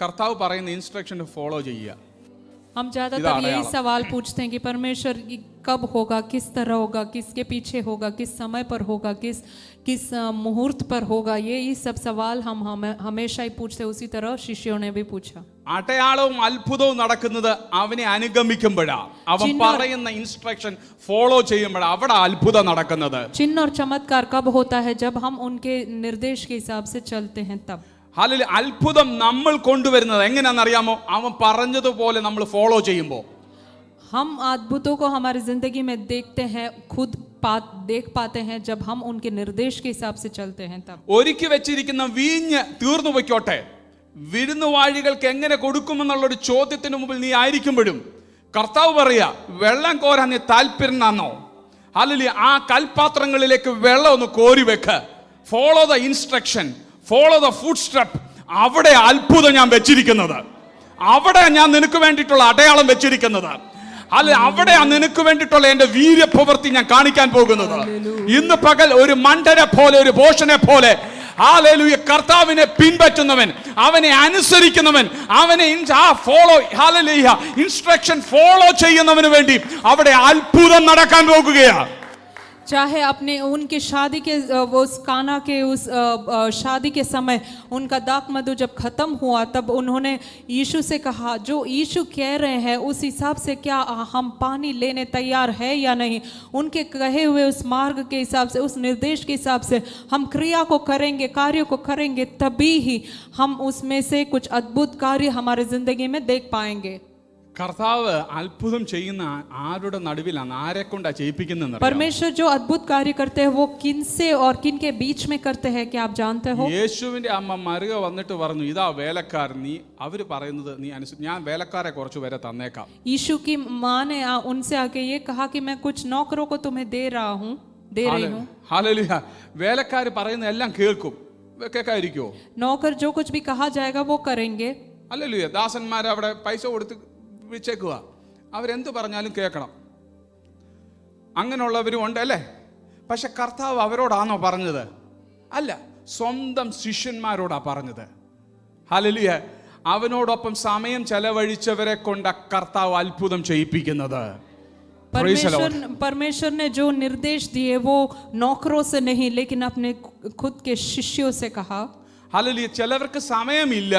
കർത്താവ് പറയുന്ന ഇൻസ്ട്രക്ഷൻ ഫോളോ ചെയ്യുക. हम ज्यादातर इതാ यही अടയാളം. सवाल पूछते हैं कि परमेश्वर की कब होगा, किस तरह होगा, किसके पीछे होगा, किस समय पर होगा, किस मुहूर्त पर होगा, ये सब सवाल हम हमेशा ही पूछते। उसी तरह शिष्यों ने भी पूछा। അടയാളവും അത്ഭുതവും നടക്കുന്നത് അവനെ അനുഗമിക്കുമ്പോഴാ, അവൻ പറയുന്ന ഇൻസ്ട്രക്ഷൻ ഫോളോ ചെയ്യുമ്പോഴാ അവിടെ അത്ഭുതം നടക്കുന്നത്. चिन्ह और चमत्कार कब होता है? जब हम उनके निर्देश के हिसाब से चलते हैं तब। അതിൽ അത്ഭുതം നമ്മൾ കൊണ്ടുവരുന്നത് എങ്ങനെയാണെന്നറിയാമോ? അവൻ പറഞ്ഞതുപോലെ നമ്മൾ ഫോളോ ചെയ്യുമ്പോൾ. हम अद्भुतों को हमारी जिंदगी में देखते हैं, खुद देख पाते हैं जब हम उनके निर्देश के हिसाब से चलते हैं तब। ഒരുക്കി വെച്ചിരിക്കുന്ന വീഞ്ഞ് തീർന്നു പൊയ്ക്കോട്ടെ, വിരുന്നുവാഴികൾക്ക് എങ്ങനെ കൊടുക്കുമെന്നുള്ളൊരു ചോദ്യത്തിന് മുമ്പിൽ നീ ആയിരിക്കുമ്പോഴും കർത്താവ് പറയാ, വെള്ളം കോരാൻ നീ താല്പര്യനാണോ? അല്ലെങ്കിൽ ആ കൽപാത്രങ്ങളിലേക്ക് വെള്ളം ഒന്ന് കോരി വെക്ക്. Follow the instruction, follow the food step. അവിടെ അത്ഭുതം ഞാൻ വെച്ചിരിക്കുന്നത്, അവിടെ ഞാൻ നിനക്ക് വേണ്ടിയിട്ടുള്ള അടയാളം വെച്ചിരിക്കുന്നത്, അല്ലെ അവിടെയാണ് നിനക്ക് വേണ്ടിയിട്ടുള്ള എന്റെ വീര്യപ്രവൃത്തി ഞാൻ കാണിക്കാൻ പോകുന്നത്. ഇന്ന് പകൽ ഒരു മണ്ടനെ പോലെ, ഒരു ഭോഷനെ പോലെ ഹല്ലേലൂയ കർത്താവിനെ പിൻപറ്റുന്നവൻ, അവനെ അനുസരിക്കുന്നവൻ, അവനെ ഫോളോ ഹല്ലേലൂയ ഇൻസ്ട്രക്ഷൻ ഫോളോ ചെയ്യുന്നവന് വേണ്ടി അവിടെ അത്ഭുതം നടക്കാൻ പോകുകയാണ്. चाहे अपने उनके शादी के उस काना के उस शादी के समय उनका दाक मधु जब खत्म हुआ तब उन्होंने यीशु से कहा, जो यीशु कह रहे हैं उस हिसाब से क्या हम पानी लेने तैयार है या नहीं? उनके कहे हुए उस मार्ग के हिसाब से, उस निर्देश के हिसाब से हम क्रिया को करेंगे, कार्य को करेंगे, तभी ही हम उसमें से कुछ अद्भुत कार्य हमारे जिंदगी में देख पाएंगे। കർത്താവ് അത്ഭുതം ചെയ്യുന്ന ആരുടെ നടുവിലാണ്, ആരെ കൊണ്ടാ ചെയ്യിപ്പിക്കുന്നത്? परमेश्वर जो अद्भुत कार्य करते हैं वो किन से और किन के बीच में करते हैं, क्या आप जानते हो? യേശുവിന്റെ അമ്മ മറിയ വന്നിട്ട് പറഞ്ഞു, ഇതാ വേലക്കാർ, നീ അവര് പറയുന്നത് നീ ഞാൻ വേലക്കാരെ കുറച്ചു പേരെ തന്നേക്കാം. यीशु की माँ ने उनसे आके ये कहा कि मैं कुछ नौकरों को तुम्हें दे रही हूँ। ഹല്ലേലൂയ. വേലക്കാർ പറയുന്ന എല്ലാം കേൾക്കും, കേൾക്കാതിരിക്കുവോ? नौकर जो कुछ भी कहा जाएगा वो करेंगे। ഹല്ലേലൂയ. ദാസന്മാർ അവിടെ പൈസ കൊടുത്ത് വെച്ചേക്കുക, അവരെന്ത് പറഞ്ഞാലും കേൾക്കണം. അങ്ങനെയുള്ളവരും ഉണ്ട് അല്ലേ? പക്ഷെ കർത്താവ് അവരോടാണോ പറഞ്ഞത്? അല്ല, സ്വന്തം ശിഷ്യന്മാരോടാ പറഞ്ഞത്. ഹല്ലേലൂയ. അവനോടൊപ്പം സമയം ചെലവഴിച്ചവരെ കൊണ്ട് കർത്താവ് അത്ഭുതം ചെയ്യിപ്പിക്കുന്നത്. परमेश्वर ने जो निर्देश दिए वो नौकरों से नहीं लेकिन अपने खुद के शिष्यों से कहा। ഹല്ലേലൂയ. ചിലവർക്ക് സമയമില്ല,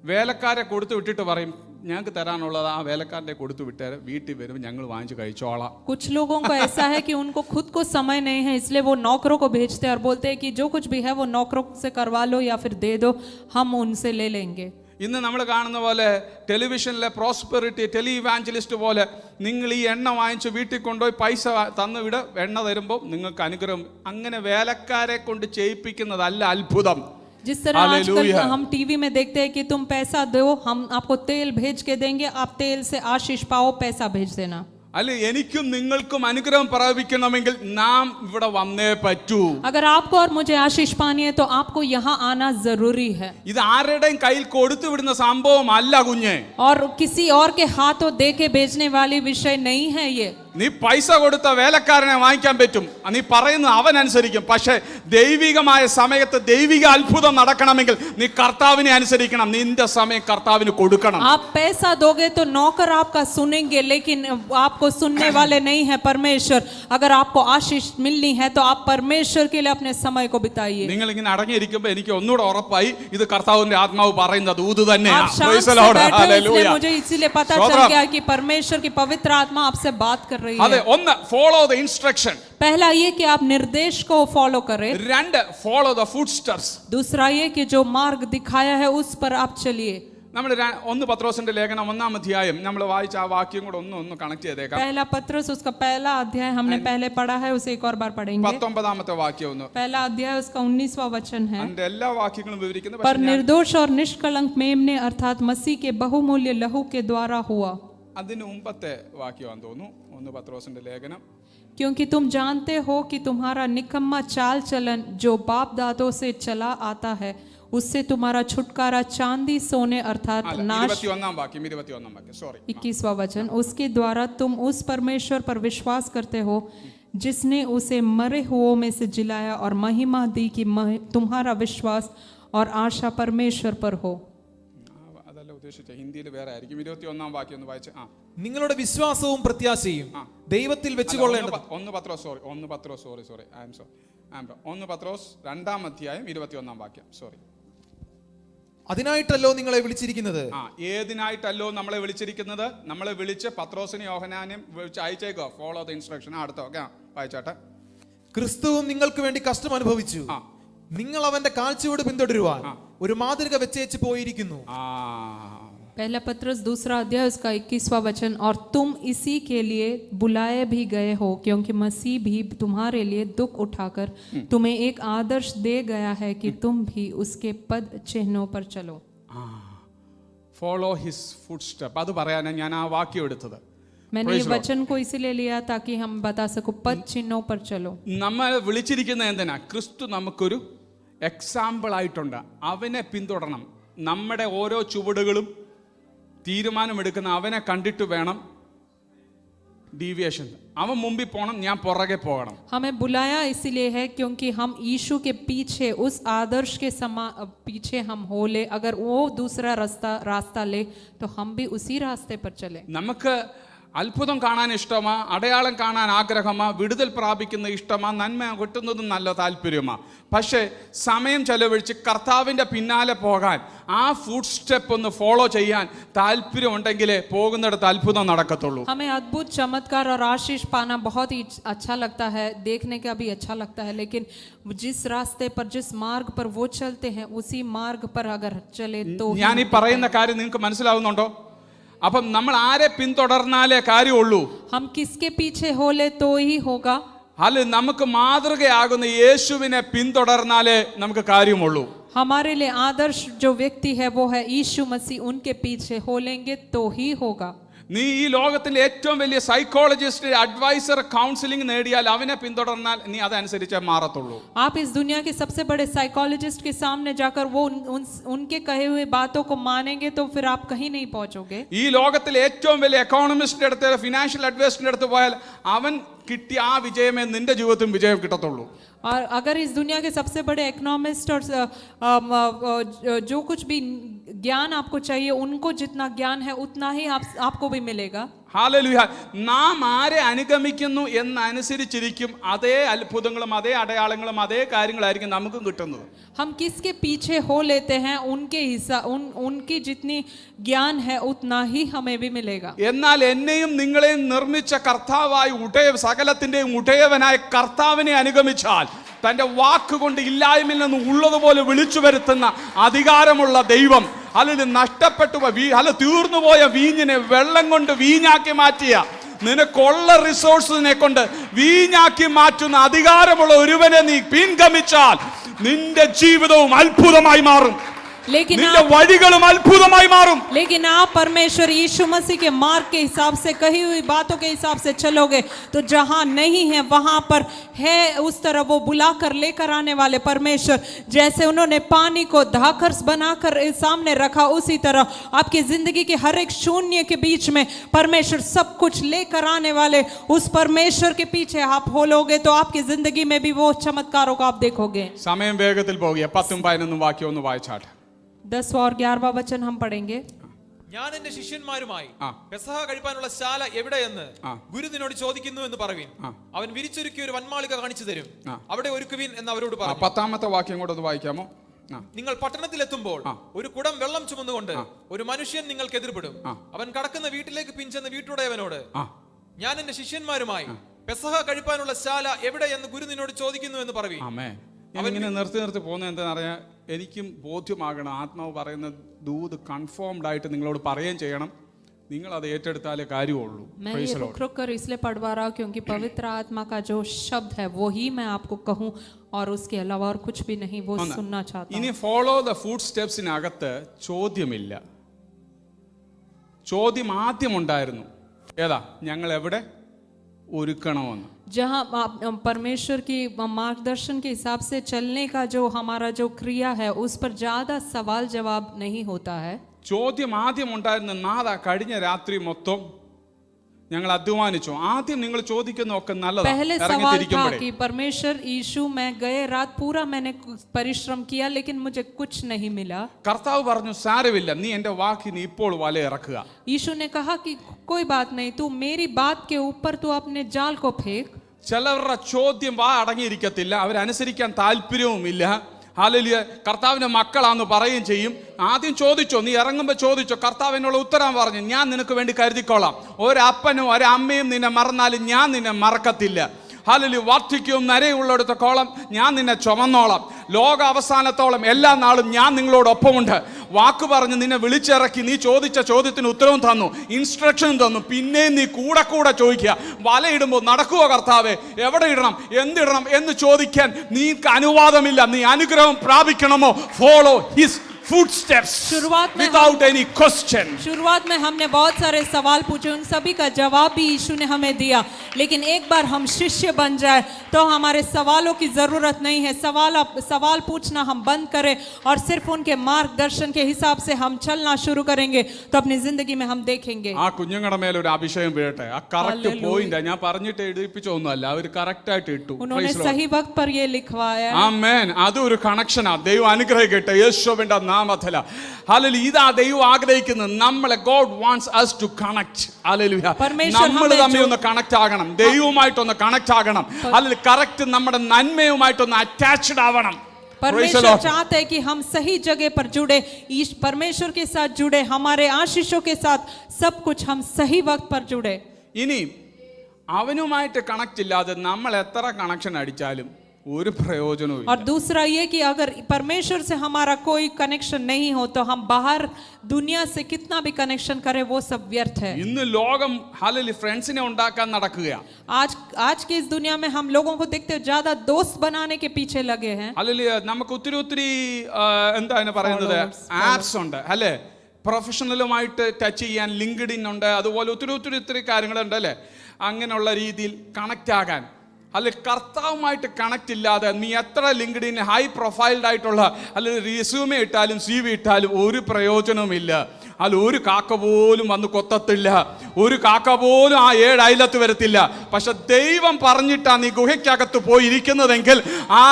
വേലക്കാരെ കൊടുത്തു വിട്ടിട്ട് പറയും, ഞങ്ങൾക്ക് തരാനുള്ളത് ആ വേലക്കാരനെ കൊടുത്തു വിട്ടാൽ വീട്ടിൽ വരും, ഞങ്ങൾ വാങ്ങിച്ച് കഴിച്ചോളാം. कुछ लोगों को ऐसा है कि उनको खुद को समय नहीं है, इसलिए वो नौकरों को भेजते हैं और बोलते हैं कि जो कुछ भी है वो नौकरों से करवा लो या फिर दे दो, हम उनसे ले लेंगे। ഇന്ന് നമ്മൾ കാണുന്ന പോലെ ടെലിവിഷനിലെ പ്രോസ്പെറിറ്റി ടെലി ഇവാഞ്ചലിസ്റ്റ് പോലെ നിങ്ങൾ ഈ എണ്ണ വാങ്ങിച്ച് വീട്ടിൽ കൊണ്ടുപോയി പൈസ തന്നു വിട്, എണ്ണ തരുമ്പോൾ നിങ്ങൾക്ക് അനുഗ്രഹം. അങ്ങനെ വേലക്കാരെ കൊണ്ട് ചെയ്യിപ്പിക്കുന്നതല്ല അത്ഭുതം. जिस तरह आजकल हम टीवी में देखते हैं कि तुम पैसा दो, हम आपको तेल भेज के देंगे, आप तेल से आशीष पाओ, पैसा भेज देना। അല്ലെ എനിക്കും നിങ്ങൾക്കും അനുഗ്രഹം പ്രാപിക്കണമെങ്കിൽ നാം ഇവിടെ വന്നേ പറ്റൂ. अगर आपको और मुझे आशीष पानी है तो आपको यहाँ आना जरूरी है। ഇത് ആരുടെയും കയ്യിൽ കൊടുത്തു വിടുന്ന സംഭവം അല്ല കുഞ്ഞെ. और किसी और के हाथों दे के भेजने वाली विषय नहीं है ये। നീ പൈസ കൊടുത്ത വേലക്കാരനെ വാങ്ങിക്കാൻ പറ്റും, നീ പറയുന്നത് അവൻ അനുസരിക്കും. പക്ഷെ ദൈവികമായ സമയത്ത് ദൈവിക അത്ഭുതം നടക്കണമെങ്കിൽ നീ കർത്താവിനെ അനുസരിക്കണം, നിന്റെ സമയം കർത്താവിന് കൊടുക്കണം. आप पैसा दोगे तो नौकर आपका सुनेंगे, लेकिन आपको सुनने वाले नहीं है परमेश्वर। अगर आपको आशीष मिलनी है तो आप परमेश्वर के लिए अपने समय को बिताइए। നിങ്ങൾ ഇങ്ങനെ അടങ്ങിയിരിക്കുമ്പോൾ എനിക്ക് ഒന്നുകൂടെ ഉറപ്പായി ഇത് കർത്താവിന്റെ ആത്മാവ് പറയുന്ന ദൂത് തന്നെയാണ്. आप शांत से बैठे हो, इसलिए मुझे इसीलिए पता चल गया कि परमेश्वर की पवित्र आत्मा आपसे बात कर रही है। അതെ, ഒന്ന് ഫോളോ ദ ഇൻസ്ട്രക്ഷൻ. पहला ये कि आप निर्देश को फॉलो करें। രണ്ട് ഫോളോ ദ ഫുഡ് സ്റ്റെപ്സ്. दूसरा ये कि जो मार्ग दिखाया है उस पर आप चलिए। നമ്മൾ 1 പത്രോസിന്റെ ലേഖനം 1-ാം അധ്യായം നമ്മൾ വായിച്ച ആ വാക്യം കൂടെ ഒന്ന് കണക്ട് ചെയ്തേക്കാം. पहला पत्रस उसका पहला अध्याय हमने पहले पढ़ा है, उसे एक और बार पढ़ेंगे। 19-ാമത്തെ വാക്യം ഒന്ന്. पहला अध्याय उसका 19वां वचन है। അതിന്റെ എല്ലാ വാക്യങ്ങളും വിവരിക്കുന്നത് पर निर्दोष और निष्कलंक मेमने अर्थात मसीह के बहुमूल्य लहू के द्वारा हुआ। അതിന് മുമ്പത്തെ വാക്യമാണെന്ന് തോന്നുന്നു. 1 പത്രോസിന്റെ ലേഖനം. क्योंकि तुम जानते हो कि तुम्हारा निकम्मा चाल चलन जो बाप दादों से चला आता है, उससे तुम्हारा छुटकारा चांदी सोने अर्थात नाश। 21-ാം വാക്യം 21-ാം വാക്യം, सॉरी 21वां वचन, उसके द्वारा तुम उस परमेश्वर पर विश्वास करते हो जिसने उसे मरे हुओं में से जिलाया और महिमा दी कि तुम्हारा विश्वास और आशा परमेश्वर पर हो। അതല്ല ഉദ്ദേശിച്ച ഹിന്ദിയിൽ വേറെ ആയിരിക്കും. 21 വാക്യം ഒന്ന് വായിച്ച്. നിങ്ങളുടെ വിശ്വാസവും പ്രത്യാശയും ദൈവത്തിൽ വെച്ചുകൊള്ളേണ്ടത്. 1 പത്രോസ് 2 അധ്യായം 21 വാക്യം. സോറി. അതിനായിട്ടല്ലോ നിങ്ങളെ വിളിച്ചിരിക്കുന്നത്. ഏതിനായിട്ടല്ലോ നമ്മളെ വിളിച്ചിരിക്കുന്നത്? നമ്മളെ വിളിച്ച് പത്രോസിനെ യോഹന്നാനെയും വിളിച്ച് അയച്ചേക്കോ. Follow the instruction. അടുത്ത ഓക്കെ വായിച്ചാട്ടെ. ക്രിസ്തുവും നിങ്ങൾക്ക് വേണ്ടി കഷ്ടം അനുഭവിച്ചു. നിങ്ങൾ അവന്റെ കാഴ്ചയോട് പിന്തുടരുവാൻ ഒരു മാതൃക വെച്ചേച്ച് പോയിരിക്കുന്നു. पहला पत्रस 2 अध्याय उसका 21वां वचन, और तुम इसी के लिए बुलाए भी गए हो, क्योंकि मसीह भी तुम्हारे लिए दुख उठाकर तुम्हें एक आदर्श दे गया है कि तुम भी उसके पद चिन्हों पर चलो. ഫോളോ ഹിസ് ഫുട് സ്റ്റെപ്പ്. അത് പറയാനാണ് ഞാൻ ആ വാക്യം എടുത്തത്. मैंने ये वचन को इसीलिए लिया ताकि हम बता सको पद चिन्हों पर चलो. നമ്മൾ വിളിച്ചിരിക്കുന്നത് എന്തിനാ? ക്രിസ്തു നമുക്കൊരു എക്സാമ്പിൾ ആയിട്ടുണ്ട്. അവനെ പിന്തുടരണം. നമ്മുടെ ഓരോ ചുവടുകളും തീരുമാനമെടുക്കുന്ന അവനെ കണ്ടിട്ട് വേണം ഡീവിയേഷൻ. അവൻ മുമ്പിൽ പോകണം, ഞാൻ പുറകെ പോകണം. हमें बुलाया इसीलिए है क्योंकि हम यीशु के पीछे उस आदर्श के पीछे हम हो ले. अगर वो दूसरा रास्ता ले तो हम भी उसी रास्ते पर चले. നമുക്ക് അത്ഭുതം കാണാൻ ഇഷ്ടമാ, അടയാളം കാണാൻ ആഗ്രഹമാ, വിടുതൽ പ്രാപിക്കുന്ന ഇഷ്ടമാ, നന്മ കിട്ടുന്നതും നല്ല താല്പര്യമാ. പക്ഷേ സമയം ചെലവഴിച്ച് കർത്താവിൻ്റെ പിന്നാലെ പോകാൻ, ആ ഫുഡ് സ്റ്റെപ്പ് ഒന്ന് ഫോളോ ചെയ്യാൻ താല്പര്യം ഉണ്ടെങ്കിലേ പോകുന്നിടത്ത് അത്ഭുതം നടക്കത്തുള്ളൂ. हमें अद्भुत चमत्कार और आशीष पाना बहुत ही अच्छा लगता है, देखने का भी अच्छा लगता है, लेकिन जिस रास्ते पर जिस मार्ग पर वो चलते हैं उसी मार्ग पर अगर चले तो. ഞാൻ ഈ പറയുന്ന കാര്യം നിങ്ങൾക്ക് മനസ്സിലാവുന്നുണ്ടോ? അപ്പം നമ്മൾ ആരെ പിന്തുടർന്നാലേ കാര്യമുള്ളൂ? हम किसके पीछे हो ले तो ही होगा. അല്ല, നമുക്ക് മാതൃകയാകുന്ന യേശുവിനെ പിന്തുടർന്നാലേ നമുക്ക് കാര്യമുള്ളൂ. हमारे लिए आदर्श जो व्यक्ति है वो है यीशु मसीह. उनके पीछे हो लेंगे तो ही होगा. നീ ഈ ലോകത്തിലെ ഏറ്റവും വലിയ സൈക്കോളജിസ്റ്റ്, അഡ്വൈസർ, കൗൺസിലിംഗ് നേടിയാൽ അവനെ പിന്തുടർന്നാൽ നീ അതനുസരിച്ച് മാറത്തുള്ളൂ. आप इस दुनिया के सबसे बड़े साइकोलॉजिस्ट के सामने जाकर वो उनके कहे हुए बातों को मानेंगे तो फिर आप कहीं नहीं पहुंचोगे. ഈ ലോകത്തിലെ ഏറ്റവും വലിയ എക്കോണമിസ്റ്റിന്റെ അടുത്ത്, ഫിനാൻഷ്യൽ അഡ്വൈസറിന്റെ അടുത്ത് പോയാൽ അവൻ കിട്ടിയ ആ വിജയമേ നിന്റെ ജീവിതത്തിലും വിജയം കിട്ടത്തുള്ളൂ. और अगर इस दुनिया के सबसे बड़े इकोनॉमिस्ट और जो कुछ भी ज्ञान आपको चाहिए, उनको जितना ज्ञान है उतना ही आपको भी मिलेगा. ഹല്ലേലൂയ. നാം ആരെ അനുഗമിക്കുന്നു എന്നനുസരിച്ചിരിക്കും അതേ അത്ഭുതങ്ങളും അതേ അടയാളങ്ങളും അതേ കാര്യങ്ങളായിരിക്കും നമുക്കും കിട്ടുന്നത്. हम किसके पीछे हो लेते हैं उनकी जितनी ज्ञान है उतना ही हमें भी मिलेगा. എന്നാൽ എന്നെയും നിങ്ങളെയും നിർമ്മിച്ച കർത്താവായ സകലത്തിന്റെയും ഉടയവനായ കർത്താവിനെ അനുഗമിച്ചാൽ തന്റെ വാക്കുകൊണ്ട് ഇല്ലായ്മയിൽ നിന്ന് ഉള്ളതുപോലെ വിളിച്ചു വരുത്തുന്ന അധികാരമുള്ള ദൈവം, അല്ലെങ്കിൽ നഷ്ടപ്പെട്ടു അല്ല തീർന്നുപോയ വീഞ്ഞിനെ വെള്ളം കൊണ്ട് വീഞ്ഞാക്കി മാറ്റിയ, നിനക്കുള്ള റിസോഴ്സിനെ കൊണ്ട് വീഞ്ഞാക്കി മാറ്റുന്ന അധികാരമുള്ള ഒരുവനെ നീ പിൻഗമിച്ചാൽ നിന്റെ ജീവിതവും അത്ഭുതമായി മാറും. നിന്റെ വഴികളും അത്ഭുതമായി മാറും. लेकिन आप परमेश्वर यीशु मसीह के मार्ग के हिसाब से, कही हुई बातों के हिसाब से चलोगे तो जहां नहीं है वहां पर है उस तरह वो बुलाकर लेकर आने वाले परमेश्वर. जैसे उन्होंने पानी को धाकर बनाकर सामने रखा, उसी तरह आपकी जिंदगी के हर एक शून्य के बीच में परमेश्वर सब कुछ लेकर आने वाले उस परमेश्वर के पीछे आप हो लोगे तो आपकी जिंदगी में भी वो चमत्कारों को आप देखोगे. സമയം വേഗത്തിൽ പോകുക. 10-11 വാക്യം ഒന്ന് വായിച്ചാട്ടെ. 10 और 11वां वचन हम पढ़ेंगे. ഞാൻ എന്റെ ശിഷ്യന്മാരുമായി പെസഹ കഴിപ്പാനുള്ള ശാല എവിടെയെന്ന് ഗുരുവിനോട് ചോദിക്കുന്നു എന്ന് പറവീൻ. അവൻ വിരിച്ചൊരുക്കിയ ഒരു വന്മാളിക കാണിച്ചു തരും, അവിടെ ഒരുക്കുവീൻ എന്ന് അവരോട് പറഞ്ഞു. 10ാമത്തെ വാക്യം കൂടെ ഒന്ന് വായിക്കാമോ? നിങ്ങൾ പട്ടണത്തിലെത്തുമ്പോൾ ഒരു കുടം വെള്ളം ചുമന്നുകൊണ്ട് ഒരു മനുഷ്യൻ നിങ്ങൾക്ക് എതിർപ്പെടും. അവൻ കടക്കുന്ന വീട്ടിലേക്ക് പിഞ്ചെന്ന് വീട്ടുടയവനോട്, ഞാൻ എന്റെ ശിഷ്യന്മാരുമായി പെസഹ കഴിപ്പാനുള്ള ശാല എവിടെയെന്ന് ഗുരുവിനോട് ചോദിക്കുന്നു എന്ന് പറവീൻ. ഇങ്ങനെ നിർത്തി പോകുന്നത് എന്താണെന്നറിയാൻ എനിക്കും ബോധ്യമാകണം. ആത്മാവ് പറയുന്ന ദൂത് കൺഫേംഡ് ആയിട്ട് നിങ്ങളോട് പറയുകയും ചെയ്യണം. നിങ്ങൾ അത് ഏറ്റെടുത്താലേ കാര്യമുള്ളൂ. मैं ये रुक कर इसलिए पढ़वा रहा हूँ क्योंकि पवित्र आत्मा का जो शब्द है वो ही मैं आपको कहूँ और उसके अलावा और कुछ भी नहीं, वो सुनना चाहता हूँ. ഇനി ഫോളോ ദ ഫുഡ് സ്റ്റെപ്സിനകത്ത് ചോദ്യമില്ല. ചോദ്യം ആദ്യം ഉണ്ടായിരുന്നു. ഏതാ? ഞങ്ങൾ എവിടെ ഒരുക്കണമെന്ന്. जहाँ परमेश्वर की मार्गदर्शन के हिसाब से चलने का जो हमारा जो क्रिया है उस पर ज्यादा सवाल जवाब नहीं होता है. ചോദ്യം ആദ്യം ഉണ്ടായിരുന്ന നാഥ കഴിഞ്ഞ രാത്രി മൊത്തം ഞങ്ങൾ അധ്വാനിച്ചു. ആദ്യം നിങ്ങൾ ചോദിക്കുന്നതൊക്കെ നല്ലതാണ്. पहले सवाल था ഇറങ്ങിത്തിരിക്കുമ്പോഴേ कि परमेश्वर यीशु मैं गए रात पूरा मैंने परिश्रम किया लेकिन मुझे कुछ नहीं मिला. കർത്താവ് പറഞ്ഞു, സാരമില്ല, നീ എൻ്റെ വാക്കിന് ഇപ്പോൾ വല ഇറക്കുക. यीशु ने कहा कि कोई बात नहीं, तू मेरी बात के ऊपर तू अपने जाल को फेंक. ചിലവരുടെ ചോദ്യം വാ അടങ്ങിയിരിക്കത്തില്ല, അവരനുസരിക്കാൻ താല്പര്യവുമില്ല. ഹല്ലേലൂയ. കർത്താവിന്റെ മക്കളാന്ന് പറയുകയും ചെയ്യും. ആദ്യം ചോദിച്ചോ, നീ ഇറങ്ങുമ്പോൾ ചോദിച്ചോ. കർത്താവിനുള്ള ഉത്തരം പറഞ്ഞു, ഞാൻ നിനക്ക് വേണ്ടി കരുതിക്കോളാം. ഒരപ്പനും ഒരമ്മയും നിന്നെ മറന്നാലും ഞാൻ നിന്നെ മറക്കത്തില്ല. ഹല്ലേലൂയ. വാർദ്ധക്യവും നരയുള്ളിടത്തോളം ഞാൻ നിന്നെ ചുമന്നോളാം. ലോക അവസാനത്തോളം എല്ലാ നാളും ഞാൻ നിങ്ങളോടൊപ്പമുണ്ട്. വാക്ക് പറഞ്ഞ് നിന്നെ വിളിച്ചിറക്കി, നീ ചോദിച്ച ചോദ്യത്തിന് ഉത്തരവും തന്നു, ഇൻസ്ട്രക്ഷനും തന്നു. പിന്നെയും നീ കൂടെ കൂടെ ചോദിക്കുക, വലയിടുമ്പോൾ നടക്കുവോ കർത്താവേ, എവിടെ ഇടണം, എന്തിടണം എന്ന് ചോദിക്കാൻ നീക്ക് അനുവാദമില്ല. നീ അനുഗ്രഹം പ്രാപിക്കണമോ, follow his footsteps without any question. शुरुआत में हमने बहुत सारे सवाल पूछे, उन सभी का जवाब भी यीशु ने हमें दिया. लेकिन एक बार हम शिष्य बन जाए तो हमारे सवालों की जरूरत नहीं है. सवाल पूछना हम बंद करें और सिर्फ उनके मार्गदर्शन के हिसाब से हम चलना शुरू करेंगे तो अपनी जिंदगी में हम देखेंगे. ആ കുഞ്ഞുങ്ങളുടെ മേലെ ഒരു അഭിഷേകം വീഴട്ടെ. ആ കറക്റ്റ് പോയിന്റ് ഞാൻ പറഞ്ഞിട്ട് എഴുതിപ്പിച്ചൊന്നുമല്ല, അവർ കറക്റ്റ് ആയിട്ട് ഇട്ടു. उन्होंने सही वक्त पर ये लिखवाया. ആമേൻ. അതൊരു കണക്ഷനാ. ദൈവം അനുഗ്രഹിക്കട്ടെ യേശുവിന്റെ നാമത്തിൽ. ഹല്ലേലൂയ. ഇതാ ദൈവം ആഗ്രഹിക്കുന്നത്. നമ്മളെ God wants us to connect. Hallelujah. നമ്മൾ തമ്മിൽ ഒന്ന് കണക്ട് ആകണം, ദൈവവുമായിട്ടൊന്ന് കണക്ട് ആകണം. ഹല്ലേലൂയ. കറക്റ്റ് നമ്മുടെ നന്മയുമായിട്ടൊന്ന് അറ്റാച്ച്ഡ് ആവണം. परमेश्वर चाहते हैं कि हम सही जगह पर जुड़े, परमेश्वर के साथ जुड़े, हमारे आशीषों के साथ सब कुछ हम सही वक्त पर जुड़े. ഇനി അവനുമായിട്ട് കണക്ട് ഇല്ലാതെ നമ്മൾ എത്ര കണക്ഷൻ അടിച്ചാലും ഒരു പ്രയോജനവും और दूसरा ये कि अगर परमेश्वर से हमारा कोई कनेक्शन नहीं हो तो हम बाहर दुनिया से कितना भी कनेक्शन करें वो सब व्यर्थ है. ഇന്ന് ലോകം ഹല്ലേലൂയ ഫ്രണ്ട്സിനെ ഉണ്ടാക്കാൻ നടക്കുകയാണ്. आज की इस दुनिया में हम लोगों को देखते हैं ज्यादा दोस्त बनाने के पीछे लगे हैं. ഹല്ലേലൂയ. നമുക്ക് ഒത്തിരി എന്താണ് പറയുന്നത്, ആപ്സ് ഉണ്ട് അല്ലേ? പ്രൊഫഷണലുമായിട്ട് ടച്ച് ചെയ്യാൻ ലിങ്ക്ഡിൻ ഉണ്ട്, അതുപോലെ ഒത്തിരി കാര്യങ്ങളുണ്ട് അല്ലേ? അങ്ങനെയുള്ള രീതിയിൽ കണക്ട് ആകാൻ. അല്ലെ, കർത്താവുമായിട്ട് കണക്ട് ഇല്ലാതെ നീ എത്ര ലിങ്ക്ഡിൻ ഹൈ പ്രൊഫൈൽഡ് ആയിട്ടുള്ള അല്ലെങ്കിൽ റെസ്യൂമെ ഇട്ടാലും CV ഇട്ടാലും ഒരു പ്രയോജനവുമില്ല. അല്ല, ഒരു കാക്ക പോലും വന്ന് കൊത്തത്തില്ല, ഒരു കാക്ക പോലും ആ 7 അയലത്ത് വരത്തില്ല. പക്ഷെ ദൈവം പറഞ്ഞിട്ടാ നീ ഗുഹയ്ക്കകത്ത് പോയിരിക്കുന്നതെങ്കിൽ ആ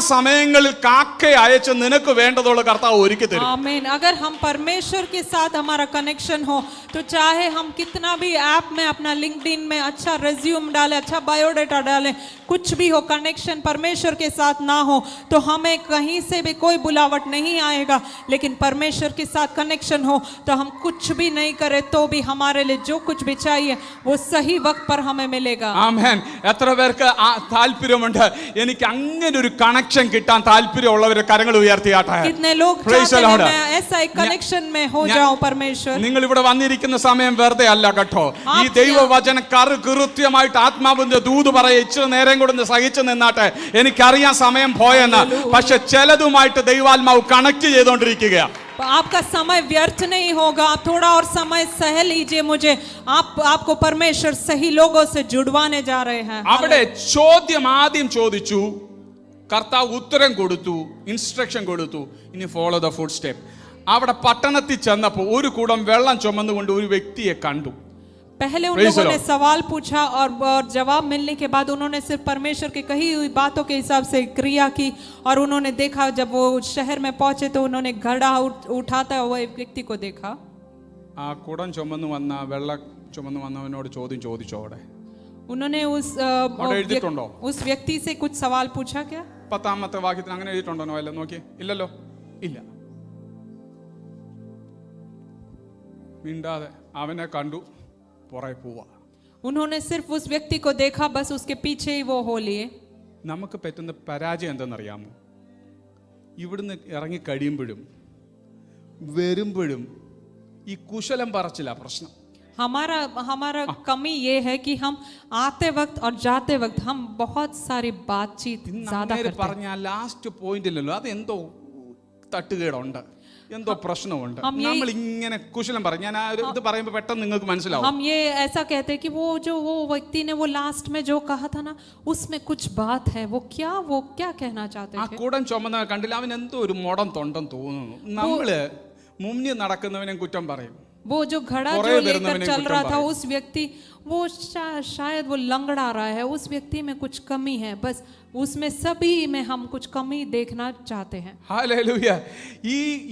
സമയങ്ങളിൽ കാക്കയെ അയച്ച് നിനക്ക് വേണ്ടതുള്ള കർത്താവ് ഒരുക്കി തരും. आमीन. अगर हम परमेश्वर के साथ हमारा कनेक्शन हो तो चाहे हम कितना भी ऐप में अपना लिंक्डइन में अच्छा रिज्यूम डालें, अच्छा बायोडाटा डालें, कुछ भी हो, कनेक्शन परमेश्वर के साथ ना हो तो हमें कहीं से भी कोई बुलावट नहीं आएगा. लेकिन परमेश्वर के साथ कनेक्शन हो तो हम कुछ भी नहीं करें तो भी हमारे लिए जो कुछ भी चाहिए वो सही वक्त पर हमें मिलेगा. ആമേൻ. എത്ര പേർക്ക് താല്പര്യമുണ്ട് എനിക്ക് അങ്ങനെ ഒരു കണക്ഷൻ കിട്ടാൻ താല്പര്യമുള്ളവരെ കരങ്ങൾ ഉയർത്തിയാട്ടെ. कितने लोग चाहते हैं मैं ऐसा एक कनेक्शन में हो जाऊं परमेश्वर. നിങ്ങൾ ഇവിടെ വന്നിരിക്കുന്ന സമയം വെറുതെ അല്ല കേട്ടോ. ഈ ദൈവവചനം കൃത്യമായിട്ട് ആത്മാവിന്റെ ദൂത് പറയ ഇച്ചിരി നേരം കൂടെ സഹിച്ചു നിന്നാട്ടെ. എനിക്കറിയാം സമയം പോയെന്ന്, പക്ഷെ ചിലതുമായിട്ട് ദൈവാത്മാവ് കണക്ട് ചെയ്തുകൊണ്ടിരിക്കുകയാണ്. आपका समय व्यर्थ नहीं होगा. आप थोड़ा और समय सह लीजिए मुझे. आपको परमेश्वर सही लोगों से जुड़वाने जा रहे हैं. അവിടെ ചോദ്യം ആദ്യം ചോദിച്ചു, കർത്താവ് ഉത്തരം കൊടുത്തു, ഇൻസ്ട്രക്ഷൻ കൊടുത്തു. ഇനി ഫോളോ ദ ഫുഡ് സ്റ്റെപ്പ്. അവിടെ പട്ടണത്തിൽ ചെന്നപ്പോൾ ഒരു കുടം വെള്ളം ചുമന്നുകൊണ്ട് ഒരു വ്യക്തിയെ കണ്ടു. पहले उन लोगों ने सवाल पूछा और जवाब मिलने के बाद उन्होंने सिर्फ परमेश्वर की कही हुई बातों के हिसाब से क्रिया की और उन्होंने देखा, जब वो शहर में पहुंचे तो उन्होंने घड़ा उठाता हुआ एक व्यक्ति को देखा. ആ കുടം ചുമന്നു വന്ന വെള്ളം ചുമന്നു വന്നവനോട് ചോദ്യം ചോദിച്ചോ? അവിടെ उन्होंने उस व्यक्ति से कुछ सवाल पूछा क्या? 10ാമത്തെ വാക്യത്തിൽ അങ്ങനെ എഴുതിയിട്ടുണ്ടോ? നോയല്ലോ, നോക്കിയേ. ഇല്ലല്ലോ, ഇല്ല. മിണ്ടാതെ അവനെ കണ്ടു, പുറകെ പോവാ. उन्होंने सिर्फ उस व्यक्ति को देखा, बस उसके पीछे ही वो हो लिए. നമുക്ക് പറ്റുന്ന പരാജയം എന്തെന്നറിയാമോ? ഇവിടുന്ന് ഇറങ്ങി കഴിയുമ്പോഴും വരുമ്പോഴും ഈ കുശലം പറച്ചില്ല പ്രശ്നം. हमारा कमी ये है कि हम आते वक्त और जाते वक्त हम बहुत सारी बातचीत ज्यादा करते हैं. പറഞ്ഞ ലാസ്റ്റ് പോയിന്റിലല്ലോ, അത് എന്തോ തട്ടുകേടുണ്ട്, എന്തോ പ്രശ്നമുണ്ട്. നമ്മൾ ഇങ്ങനെ കുശലം പറയും. ഞാൻ ഇത് പറയുമ്പോൾ പെട്ടെന്ന് നിങ്ങൾക്ക് മനസ്സിലാവും. हम ये ऐसा कहते हैं कि वो व्यक्ति ने वो लास्ट में जो कहा था ना, उसमें कुछ बात है. वो क्या कहना चाहते ആ थे? കൂടം ചുമന്ന കണ്ടില്ല, അവൻ എന്തോ ഒരു മുടം തൊണ്ടെന്ന് തോന്നുന്നു. നമ്മള് മുന്നിൽ നടക്കുന്നവനെ കുറ്റം പറയും. वो जो घड़ा കുറേ जो വരുന്നവനെ लेकर चल കുറ്റം रहा था പറയും. उस व्यक्ति वो शायद वो लंगड़ा रहा है, उस व्यक्ति में कुछ कमी है, बस उसमें सभी में हम कुछ कमी देखना चाहते हैं. ഹല്ലേലൂയ.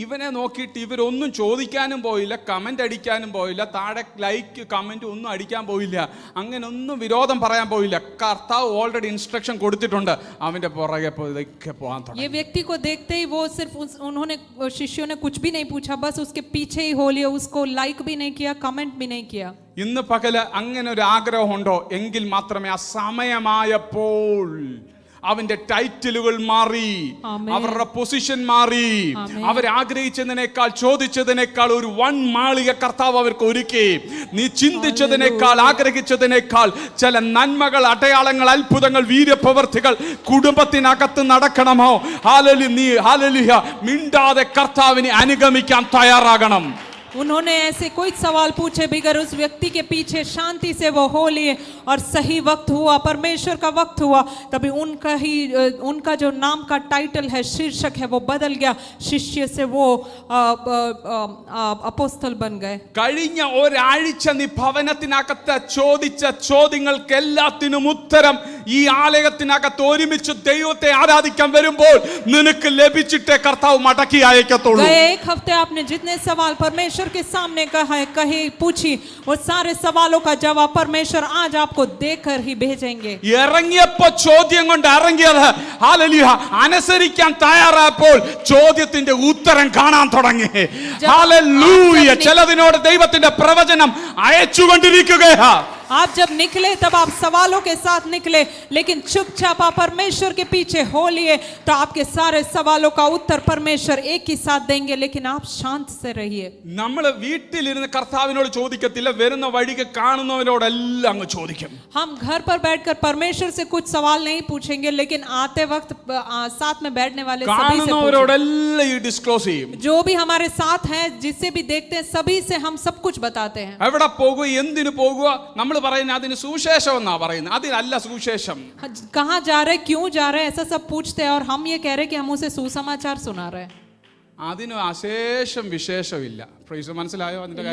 ഇവനെ നോക്കിയിട്ട് ഇവരൊന്നും ചോദിക്കാനും പോയില്ല, കമന്റ് അടിക്കാനും പോയില്ല, താഴെ ലൈക്ക് കമന്റ് ഒന്നും അടിക്കാൻ പോയില്ല, അങ്ങനെ ഒന്നും വിരോധം പറയാൻ പോയില്ല. കർത്താവ് ഓൾറെഡി ഇൻസ്ട്രക്ഷൻ കൊടുത്തിട്ടുണ്ട്, അവന്റെ പുറകെ പോകാൻ തുടങ്ങി. ये व्यक्ति को देखते ही वो सिर्फ उन्होंने शिष्यों ने कुछ भी नहीं पूछा, बस उसके पीछे ही हो लिया, उसको लाइक भी नहीं किया, कमेंट भी नहीं किया. ഇന്ന് പകല് അങ്ങനെ ഒരു ആഗ്രഹമുണ്ടോ എങ്കിൽ മാത്രമേ ആ സമയമായപ്പോൾ അവന്റെ ടൈറ്റിലുകൾ മാറി, ആമേൻ. അവരുടെ പൊസിഷൻ മാറി, ആമേൻ. അവർ ആഗ്രഹിച്ചതിനേക്കാൾ ചോദിച്ചതിനേക്കാൾ ഒരു വൻ മാളിക കർത്താവ് അവർക്ക് ഒരുക്കി. നീ ചിന്തിച്ചതിനേക്കാൾ ആഗ്രഹിച്ചതിനേക്കാൾ ചില നന്മകൾ, അടയാളങ്ങൾ, അത്ഭുതങ്ങൾ, വീര്യപ്രവർത്തികൾ കുടുംബത്തിനകത്ത് നടക്കണമോ? ഹല്ലേലൂയ. മിണ്ടാതെ കർത്താവിനെ അനുഗമിക്കാൻ തയ്യാറാകണം. उन्होंने ऐसे कोई सवाल पूछे बगैर उस व्यक्ति के पीछे शांति से वो हो लिए, और सही वक्त हुआ, परमेश्वर का वक्त हुआ, तभी उनका जो नाम का टाइटल है, शीर्षक है, वो बदल गया. शिष्य से वो अपोस्तल बन गए. കഴിഞ്ഞ ഒരാഴ്ച നീ ഭവനത്തിനകത്ത് ചോദിച്ച ചോദ്യങ്ങൾക്കെല്ലാത്തിനും ഉത്തരം ഈ ആലയത്തിനകത്ത് ഒരുമിച്ച് ദൈവത്തെ ആരാധിക്കാൻ വരുമ്പോൾ നിനക്ക് ലഭിച്ചിട്ടേ കർത്താവ് മടക്കി അയക്കത്തുള്ളൂ. गए एक हफ्ते आपने जितने सवाल परमेश्वर के सामने कहे पूछी, वो सारे सवालों का जवाब परमेश्वर आज आपको देकर ही भेजेंगे. ഇറങ്ങിയപ്പോ ചോദ്യം കൊണ്ട് ഇറങ്ങിയത്, ഹല്ലേലൂയ, അനുസരിക്കാൻ തയ്യാറായപ്പോൾ ചോദ്യത്തിന്റെ ഉത്തരം കാണാൻ തുടങ്ങി. ഹല്ലേലൂയ. ചിലതിനോട് ദൈവത്തിന്റെ പ്രവചനം അയച്ചുകൊണ്ടിരിക്കുകയാ. आप जब निकले तब आप सवालों के साथ निकले, लेकिन चुपचाप आप परमेश्वर के पीछे हो लिए तो आपके सारे सवालों का उत्तर परमेश्वर एक ही साथ देंगे, लेकिन आप शांत से रहिए. നമ്മൾ വീട്ടിലിരുന്ന് കർത്താവിനോട് ചോദിക്കത്തില്ല, വരുന്ന വഴിക്ക് കാണുന്നവരോടെല്ലാം അങ്ങ് ചോദിക്കും. हम घर पर बैठकर परमेश्वर से कुछ सवाल नहीं पूछेंगे, लेकिन आते वक्त साथ में बैठने वाले सभी से पूछेंगे. കാണുന്നവരോടെല്ലാം ഈ ഡിസ്ക്ലോസ് ചെയ്യും. जो भी हमारे साथ हैं, जिससे भी देखते हैं, सभी से हम सब कुछ बताते हैं. എവിടെ പോകുക, എന്തിനു പോകുക, നമ്മൾ പറയുന്നത് അതിന് സുവിശേഷം എന്നാ പറയുന്നത്, അതിനല്ല സുവിശേഷം. कहाँ जा रहे, क्यों जा रहे, ऐसा सब पूछते हैं, और हम ये कह रहे हैं कि हम उसे सुसमाचार सुना रहे हैं. അതിന് അശേഷം വിശേഷമില്ല. മനസ്സിലായോ? അതിന്റെ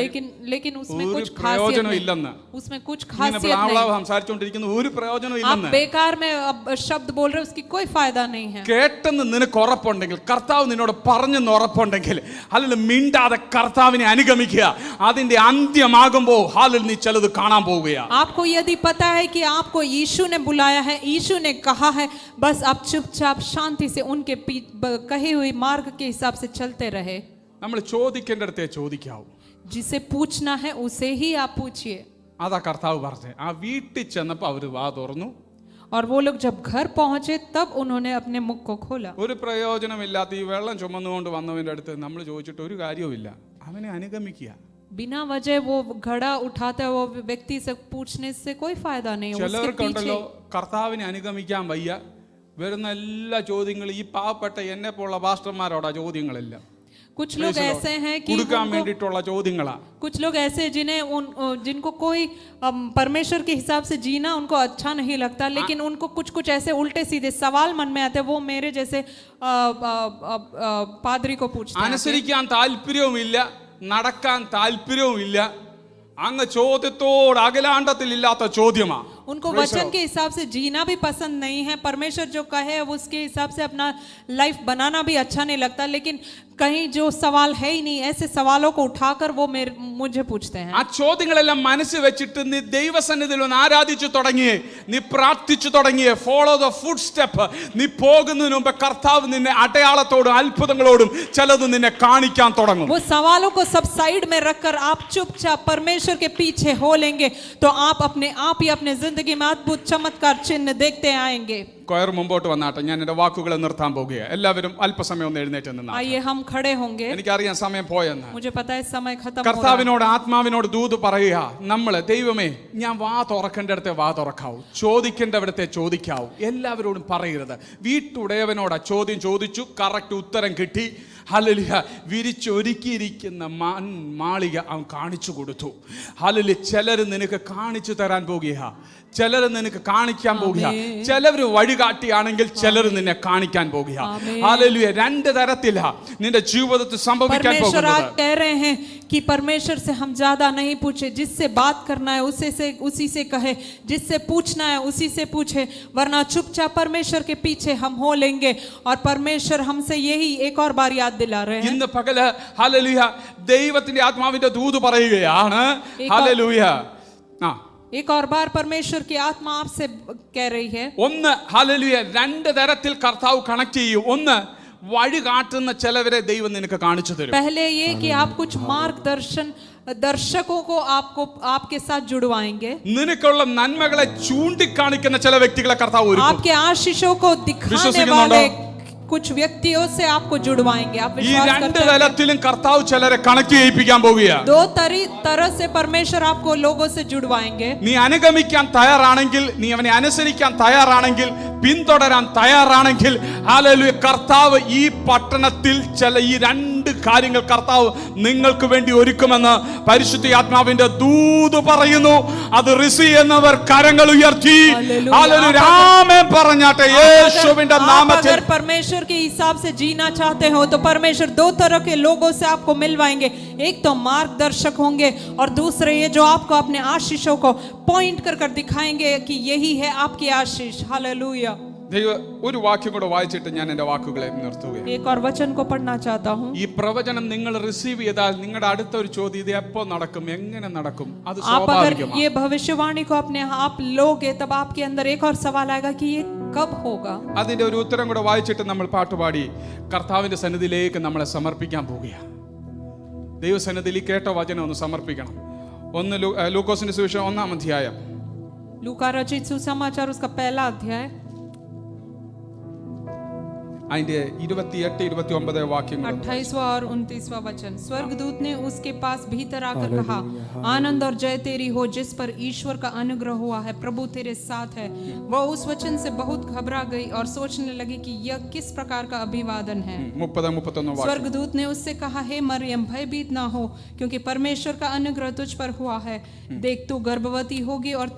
लेकिन उसमें ഒരു कुछ खासियत പ്രയോജനം नहीं, ഇല്ലെന്ന്. उसमें कुछ ഇങ്ങനെ खासियत नहीं. സംസാരിച്ചുകൊണ്ടിരിക്കുന്ന ഒരു പ്രയോജനം आप ഇല്ലെന്ന്. बेकार में अब शब्द बोल रहे हो, उसकी कोई फायदा नहीं है. കേട്ടെന്ന് നിനക്ക് ഉറപ്പുണ്ടെങ്കിൽ, കർത്താവ് നിന്നോട് പറഞ്ഞെന്ന് ഉറപ്പുണ്ടെങ്കിൽ, അല്ലെങ്കിൽ മിണ്ടാതെ കർത്താവിനെ അനുഗമിക്കുക. അതിന്റെ അന്ത്യമാകുമ്പോൾ നീ ചിലത് കാണാൻ പോവുകയാ. आपको यदि पता है कि आपको यीशु ने बुलाया है, यीशु ने कहा है, बस आप चुपचाप शांति से उनके कही हुई मार्ग के हिसाब से चलते रहे. നമ്മൾ ചോദിക്കേണ്ടടുത്തേ ചോദിക്കാവൂ. जिसे पूछना है उसे ही आप पूछिए. അതാ കർത്താവ് പറഞ്ഞത്. ആ വീട്ടിൽ ചെന്നപ്പോ അവര് വാ തുറന്നു. और वो लोग जब घर पहुंचे तब उन्होंने अपने मुख को खोला. ഒരു പ്രയോജനമില്ലാത്ത ഈ വെള്ളം ചുമന്നുകൊണ്ട് വന്നവന്റെ അടുത്ത് നമ്മൾ ചോദിച്ചിട്ട് ഒരു കാര്യവുമില്ല, അവനെ അനുഗമിക്കുക. बिना वजह वो घड़ा उठाते वो व्यक्ति से पूछने से कोई फायदा नहीं. उसके ചിലർക്കുണ്ടല്ലോ पीछे കർത്താവിനെ അനുഗമിക്കാൻ വയ്യ, വരുന്ന എല്ലാ ചോദ്യങ്ങളും ഈ പാവപ്പെട്ട എന്നെ പോലുള്ള പാസ്റ്റർമാരോടാ ചോദ്യങ്ങളെല്ലാം. कुछ लोग ऐसे हैं कि കൊടുക്കാൻ വേണ്ടിയിട്ടുള്ള ചോദ്യങ്ങളാ. कुछ लोग ऐसे जिनको कोई परमेश्वर के हिसाब से जीना उनको अच्छा नहीं लगता, लेकिन उनको कुछ ऐसे उल्टे सीधे सवाल मन में आते, वो मेरे जैसे पादरी को पूछते हैं. അനുസരിക്കാൻ താല്പര്യവുമില്ല, നടക്കാൻ താല്പര്യവുമില്ല. അങ്ങ് ചോദ്യത്തോട് അകലാണ്ടത്തിൽ ഇല്ലാത്ത ചോദ്യമാ. उनको वचन के हिसाब से जीना भी पसंद नहीं है, परमेश्वर जो कहे उसके हिसाब से अपना लाइफ बनाना भी अच्छा नहीं लगता, लेकिन कहीं जो सवाल है ही नहीं, ऐसे सवालों को उठाकर वो मुझे पूछते हैं. ആ ചോദ്യങ്ങളെല്ലാം മനസ്സിൽ വെച്ചിട്ട് നീ ദൈവസന്നിധിയിൽ ഒന്ന് ആരാധിച്ചു തുടങ്ങിയേ, നീ പ്രാർത്ഥിച്ചു തുടങ്ങിയേ, ഫോളോ ദ ഫുഡ് സ്റ്റെപ്പ്. നീ പോകുന്നതിന് മുമ്പ് കർത്താവ് നിന്നെ അടയാളത്തോടും അത്ഭുതങ്ങളോടും ചിലത് നിന്നെ കാണിക്കാൻ തുടങ്ങും. वो सवालों को सब साइड में रखकर आप चुपचाप परमेश्वर के पीछे हो लेंगे तो आप अपने आप ही अपने जिंदगी में अद्भुत चमत्कार चिन्ह देखते आएंगे. കൊയർ മുമ്പോട്ട് വന്നാട്ടെ, ഞാൻ എൻ്റെ വാക്കുകളെ നിർത്താൻ പോകുകയാണ്. എല്ലാവരും അല്പസമയം ഒന്ന് എഴുന്നേറ്റ് നിന്നാ. आइए हम खड़े होंगे. എനിക്കറിയാം സമയം പോയെന്ന്. मुझे पता है समय खत्म हो रहा है. കർത്താവിനോട് ആത്മാവിനോട് ദൂത് പറയുക, നമ്മള് ദൈവമേ ഞാൻ വാ തുറക്കേണ്ടടുത്തെ വാ തുറക്കാവൂ, ചോദിക്കേണ്ടവിടത്തെ ചോദിക്കാവൂ. എല്ലാവരോടും പറയരുത്. വീട്ടുടയവനോടാ ചോദ്യം ചോദിച്ചു, കറക്റ്റ് ഉത്തരം കിട്ടി. ഹല്ലേലൂയ. വിരിച്ചൊരുക്കിയിരിക്കുന്ന മാളിക അവൻ കാണിച്ചു കൊടുത്തു. ഹല്ലേലൂയ. ചിലർ നിനക്ക് കാണിച്ചു തരാൻ പോകുക. ചിലർ നിനക്ക് കാണിക്കാൻ പോകുക. ചിലവര് വഴികാട്ടിയാണെങ്കിൽ ചിലർ നിന്നെ കാണിക്കാൻ പോകുക. ഹല്ലേലൂയ. രണ്ട് തരത്തിലാ നിന്റെ ജീവിതത്തിൽ സംഭവിക്കാൻ परमेश्वर आज പോകുന്നത്. कह रहे हैं कि परमेश्वर से हम ज्यादा नहीं पूछे, जिससे बात करना है उसी से कहे, जिससे पूछना है उसी से पूछे, वरना चुपचाप परमेश्वर के पीछे हम हो लेंगे. और परमेश्वर हमसे यही एक और बार याद दिला रहे हैं. ഇന്ന് പകല് ഹല്ലേലൂയ ദൈവത്തിന്റെ ആത്മാവിന്റെ ദൂത് പറയുകയാണ്. ഹല്ലേലൂയ. ആ एक और बार परमेश्वर की आत्मा आपसे कह रही है. ഒന്ന് ഹല്ലേലൂയ രണ്ട് തരത്തിൽ കർത്താവ് കണക്ട് ചെയ്യും. ഒന്ന് വഴി കാട്ടുന്ന ചിലവരെ ദൈവം നിനക്ക് കാണിച്ചു തരും. पहले ये कि आप कुछ मार्गदर्शन दर्शकों को आपके साथ जुड़वाएंगे. നിനക്കുള്ള നന്മകളെ ചൂണ്ടിക്കാണിക്കുന്ന ചില വ്യക്തികളെ കർത്താവ് ഒരുക്കും. आपके आशीषों को दिखाने വിശ്വസിക്കുന്നുണ്ടോ? वाले कुछ व्यक्तियों से आपको जुड़वाएंगे. आप ഈ विश्वास രണ്ട് करते हैं? തലത്തിലും കർത്താവ് ചിലരെ കണക്ട് ചെയ്യിപ്പിക്കാൻ പോകുകയാണ്. दो तरह से परमेश्वर आपको लोगों से जुड़वाएंगे. നീ അനുഗമിക്കാൻ തയ്യാറാണെങ്കിൽ, നീ അവനെ അനുസരിക്കാൻ തയ്യാറാണെങ്കിൽ, പിന്തുടരാൻ തയ്യാറാണെങ്കിൽ, ഹല്ലേലൂയ കർത്താവ് ഈ പട്ടണത്തിൽ ഈ രണ്ട് കാര്യങ്ങൾ കർത്താവ് നിങ്ങൾക്ക് വേണ്ടി ഒരുക്കുമെന്ന് പരിശുദ്ധ ആത്മാവിന്റെ ദൂത് പറയുന്നു. അത് റിസീവ് ചെയ്യുന്നവർ കരങ്ങൾ ഉയർത്തി ഹല്ലേലൂയ ആമേൻ പറഞ്ഞാട്ടെ യേശുവിന്റെ നാമത്തിൽ. अगर परमेश्वर के हिसाब से जीना चाहते हो तो परमेश्वर दो तरह के लोगों से आपको मिलवाएंगे. एक तो मार्गदर्शक होंगे और दूसरे ये जो आपको अपने आशीषों को पॉइंट कर दिखाएंगे कि यही है आपकी आशीष. हालेलुया. ദൈവ ഒരു വാക്യം കൂടെ വായിച്ചിട്ട് ഞാൻ എൻ്റെ വാക്കുകളെ നിർത്തുകയാണ്. एक और वचन को पढ़ना चाहता हूँ. ഈ പ്രവചനം നിങ്ങൾ റിസീവ് ചെയ്താൽ നിങ്ങളുടെ അടുത്ത ഒരു ചോദ്യം ഇത് എപ്പോ നടക്കും, എങ്ങനെ നടക്കും? അത് आप अगर സ്വാഭാവികമാണ്. ये भविष्यवाणी को अपने आप लोगे तब आपके अंदर एक और सवाल आएगा कि ये कब होगा. അതിന്റെ ഒരു ഉത്തരം കൂടെ വായിച്ചിട്ട് നമ്മൾ പാട്ടുപാടി കർത്താവിന്റെ സന്നിധിയിലേക്ക് നമ്മളെ സമർപ്പിക്കാൻ പോവുകയാണ്. ദൈവസന്നിധിയിൽ കേട്ട വചനം ഒന്ന് സമർപ്പിക്കണം. ഒന്ന് ലൂക്കോസിന്റെ സുവിശേഷം 1-ാം അധ്യായം. लूका रचित सुसमाचार उसका पहला अध्याय അതിന്റെ 28-29 വാക്യങ്ങൾ. 28वां और 29वां वचन. स्वर्गदूत ने उसके पास भीतर आकर कहा, आनंद और जय तेरी हो जिस पर ईश्वर का अनुग्रह हुआ है, प्रभु तेरे साथ है. वह उस वचन से बहुत घबरा गई और सोचने लगी कि यह किस प्रकार का अभिवादन है. 30-31 वाक्य. स्वर्गदूत ने उससे कहा, हे मरियम भयभीत ना हो, क्योंकि परमेश्वर का अनुग्रह तुझ पर हुआ है. देख तू गर्भवती होगी और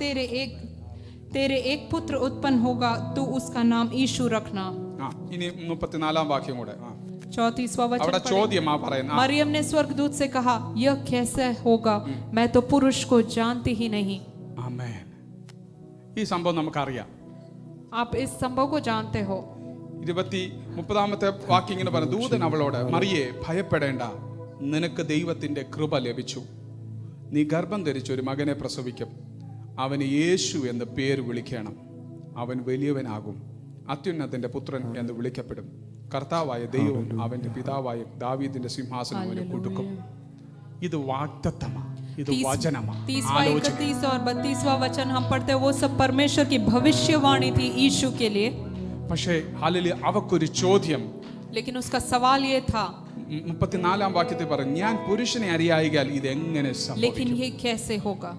तेरे एक पुत्र उत्पन्न होगा, तू उसका नाम यीशु रखना. ഇനി 34-ാം വാക്യം കൂടെ. 34वां वचन അവിടെ पढ़ें. ചോദ്യമാ പറയുന്നത്. मरियम ने स्वर्गदूत से कहा, यह कैसे होगा, मैं तो पुरुष को जानती ही नहीं. ആമേൻ. ഈ സംഭവം നമുക്കറിയാം. आप इस संभव को जानते हो. 30-ാമത്തെ വാക്യം ഇങ്ങനെ പറഞ്ഞു, ദൂതൻ അവളോട്, മറിയേ ഭയപ്പെടേണ്ട, നിനക്ക് ദൈവത്തിന്റെ കൃപ ലഭിച്ചു. നീ ഗർഭം ധരിച്ച് ഒരു മകനെ പ്രസവിക്കും. അവന് യേശു എന്ന് പേര് വിളിക്കണം. അവൻ വലിയവനാകും, അത്യുന്നതന്റെ പുത്രൻ എന്ന് വിളിക്കപ്പെടും. കർത്താവായ ദൈവം അവന്റെ പിതാവായ ദാവീദിന്റെ സിംഹാസനം അവന് കൊടുക്കും. ഇത് വാഗ്ദത്തമാണ്, ഇത് വചനമാണ്. 30वां 31 और 32वां वचन हम पढ़ते हैं, वो सब परमेश्वर की भविष्यवाणी थी यीशु के लिए. പക്ഷേ ഹല്ലേലൂയ അവക്കൊരു ചോദ്യം. लेकिन उसका सवाल ये था, 34-ാം വാക്യത്തിൽ പറഞ്ഞു, ഞാൻ പുരുഷനെ അറിയായികയാൽ ഇതെങ്ങനെ സംഭവിക്കും? लेकिन ये कैसे होगा.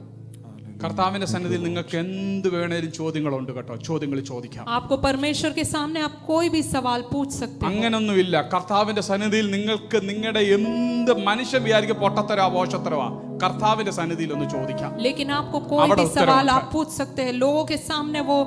കർത്താവിന്റെ സന്നിധിയിൽ നിങ്ങൾക്ക് എന്ത് വേണേലും ചോദ്യങ്ങളുണ്ട് കേട്ടോ. ചോദ്യങ്ങൾ ചോദിക്കാം. आपको परमेश्वर के सामने आप कोई भी सवाल पूछ सकते हो. അങ്ങനൊന്നുമില്ല. കർത്താവിന്റെ സന്നിധിയിൽ നിങ്ങൾക്ക് നിങ്ങളുടെ എന്ത് മനുഷ്യൻ വിചാരിക്കുക പൊട്ടത്തരോ പോഷത്തരോ കർത്താവിന്റെ സന്നിധിയിൽ ഒന്ന് ചോദിക്കാം. लेकिन आपको कोई भी सवाल आप पूछ सकते हैं. लोगों के सामने वो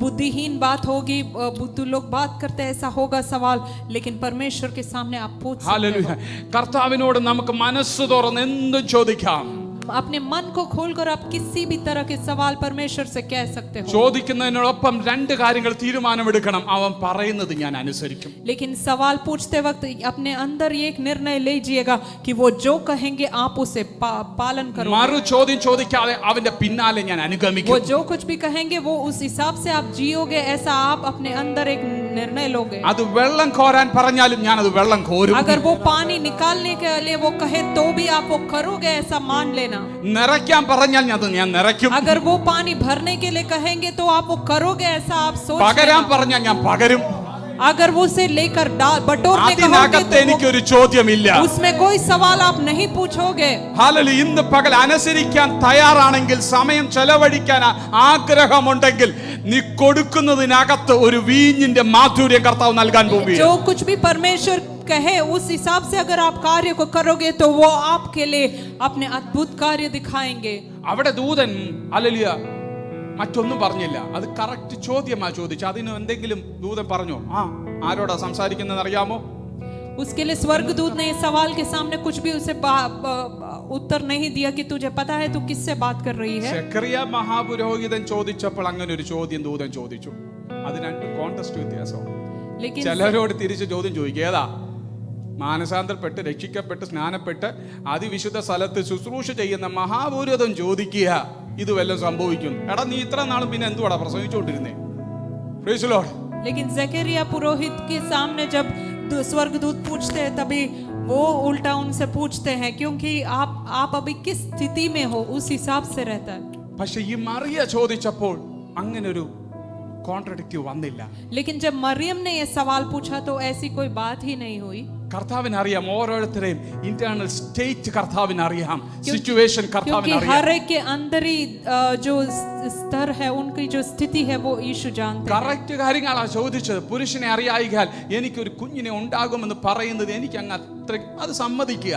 बुद्धिहीन बात होगी, बुद्धू लोग बात करते हैं, ऐसा होगा सवाल, लेकिन परमेश्वर के सामने आप पूछ सकते ഹല്ലേലൂയ. हो. കർത്താവിനോട് നമുക്ക് മനസ്സ് തുറന്ന് എന്തും ചോദിക്കാം. अपने मन को खोलकर आप किसी भी तरह के सवाल परमेश्वर से कह सकते हो. ചോദിക്കുന്നതിനോടൊപ്പം രണ്ട് കാര്യങ്ങൾ തീരുമാനമെടുക്കണം. അവൻ പറയുന്നത് ഞാൻ അനുസരിക്കും. लेकिन सवाल पूछते वक्त अपने अंदर ये एक निर्णय लीजिएगा कि वो जो कहेंगे आप उसे पालन करो. മറു ചോദ്യം ചോദിക്കാതെ അവന്റെ പിന്നാലെ ഞാൻ वो അനുഗമിക്കും. जो कुछ भी कहेंगे वो उस हिसाब से आप जियोगे, ऐसा आप अपने अंदर एक निर्णय लोगे. അത് വെള്ളം കോരാൻ പറഞ്ഞാലും ഞാൻ അത് വെള്ളം കോരും. अगर वो पानी निकालने के लिए वो कहे तो भी आप वो करोगे, ऐसा मान लेना. നിറയ്ക്കാൻ പറഞ്ഞാൽ ഞാൻ നിറയ്ക്കും. अगर वो पानी भरने के लिए कहेंगे तो आप वो करोगे, ऐसा आप सोच പകരാൻ लेना. പറഞ്ഞാൽ ഞാൻ പകരും. अगर वो उसे लेकर बटोरने कहोगे അതിനകത്ത് तो എനിക്കൊരു ചോദ്യമില്ല. उसमें कोई सवाल आप नहीं पूछोगे. ഹല്ലേലൂയ. ഇന്ന് പകൽ അനുസരിക്കാൻ തയ്യാറാണെങ്കിൽ, സമയം ചെലവഴിക്കാൻ ആഗ്രഹമുണ്ടെങ്കിൽ, നീ കൊടുക്കുന്നതിനകത്ത് ഒരു വീഞ്ഞിന്റെ മാധുര്യം കർത്താവ് നൽകാൻ പോവുകയാണ്. जो कुछ भी परमेश्वर कहे उस हिसाब से अगर आप कार्य को करोगे तो वो आपके लिए अपने अद्भुत कार्य दिखाएंगे. അവിടെ ദൂതൻ ഹല്ലേലൂയ മറ്റൊന്നും പറഞ്ഞില്ല. അത് കറക്റ്റ് ചോദ്യമാ ചോദിച്ചു. അതിന് എന്തെങ്കിലും ദൂതൻ പറഞ്ഞോ? ആരോടാ സംസാരിക്കുന്നത് അറിയാമോ? उसके लिए स्वर्गदूत ने इस सवाल के सामने कुछ भी उसे उत्तर नहीं दिया कि तुझे पता है तू किससे बात कर रही है. സെക്കറിയ മഹാപുരോഹിതൻ ചോദിച്ചപ്പോൾ അങ്ങനെ ഒരു ചോദ്യം ദൂതൻ ചോദിച്ചു. അത് രണ്ട് കോൺടെസ്റ്റ് വ്യത്യാസം. लेकिन ചിലരോട് തിരിച്ച് ചോദ്യം ചോദിക്കുക, ഏതാ മാനസാന്തരപ്പെട്ട് രക്ഷിക്കപ്പെട്ട് സ്നാനപ്പെട്ട് അതിവിശുദ്ധ സ്ഥലത്ത് ശുശ്രൂഷ ചെയ്യുന്ന മഹാപുരോഹിതൻ ചോദിക്കുക, ഇത് വല്ലതും സംഭവിക്കും? എടാ നീ ഇത്ര നാളും പിന്നെ എന്തുവാടാ പ്രസംഗിച്ചുകൊണ്ടിരുന്നേ? Price the Lord. लेकिन जकरिया पुरोहित के सामने जब स्वर्गदूत पूछते हैं तभी वो उल्टा उनसे पूछते हैं, क्योंकि आप अभी किस स्थिति में हो उस हिसाब से रहता है. പക്ഷെ ഈ മറിയ ചോദിച്ചപ്പോൾ അങ്ങനെ ഒരു കോൺട്രഡിക്റ്റീവ് വന്നില്ല. लेकिन जब मरियम ने ये सवाल पूछा तो ऐसी कोई बात ही नहीं हुई. കർത്താവിന് അറിയാം ഓരോരുത്തരെയും ഇന്റേണൽ സ്റ്റേറ്റ് കർത്താവിന് അറിയാം, സിറ്റുവേഷൻ കർത്താവിന് क्योंकि അറിയാം. हर एक के अंदर ही जो स्तर है उनकी जो स्थिति है वो यीशु जानते हैं. കറക്റ്റ് കാര്യങ്ങളാ ചോദിച്ചത്. പുരുഷനെ അറിയായികയാൽ എനിക്കൊരു കുഞ്ഞിനെ ഉണ്ടാകുമെന്ന് പറയുന്നത് എനിക്ക് അങ്ങ് അത്ര അത് സമ്മതിക്കുക.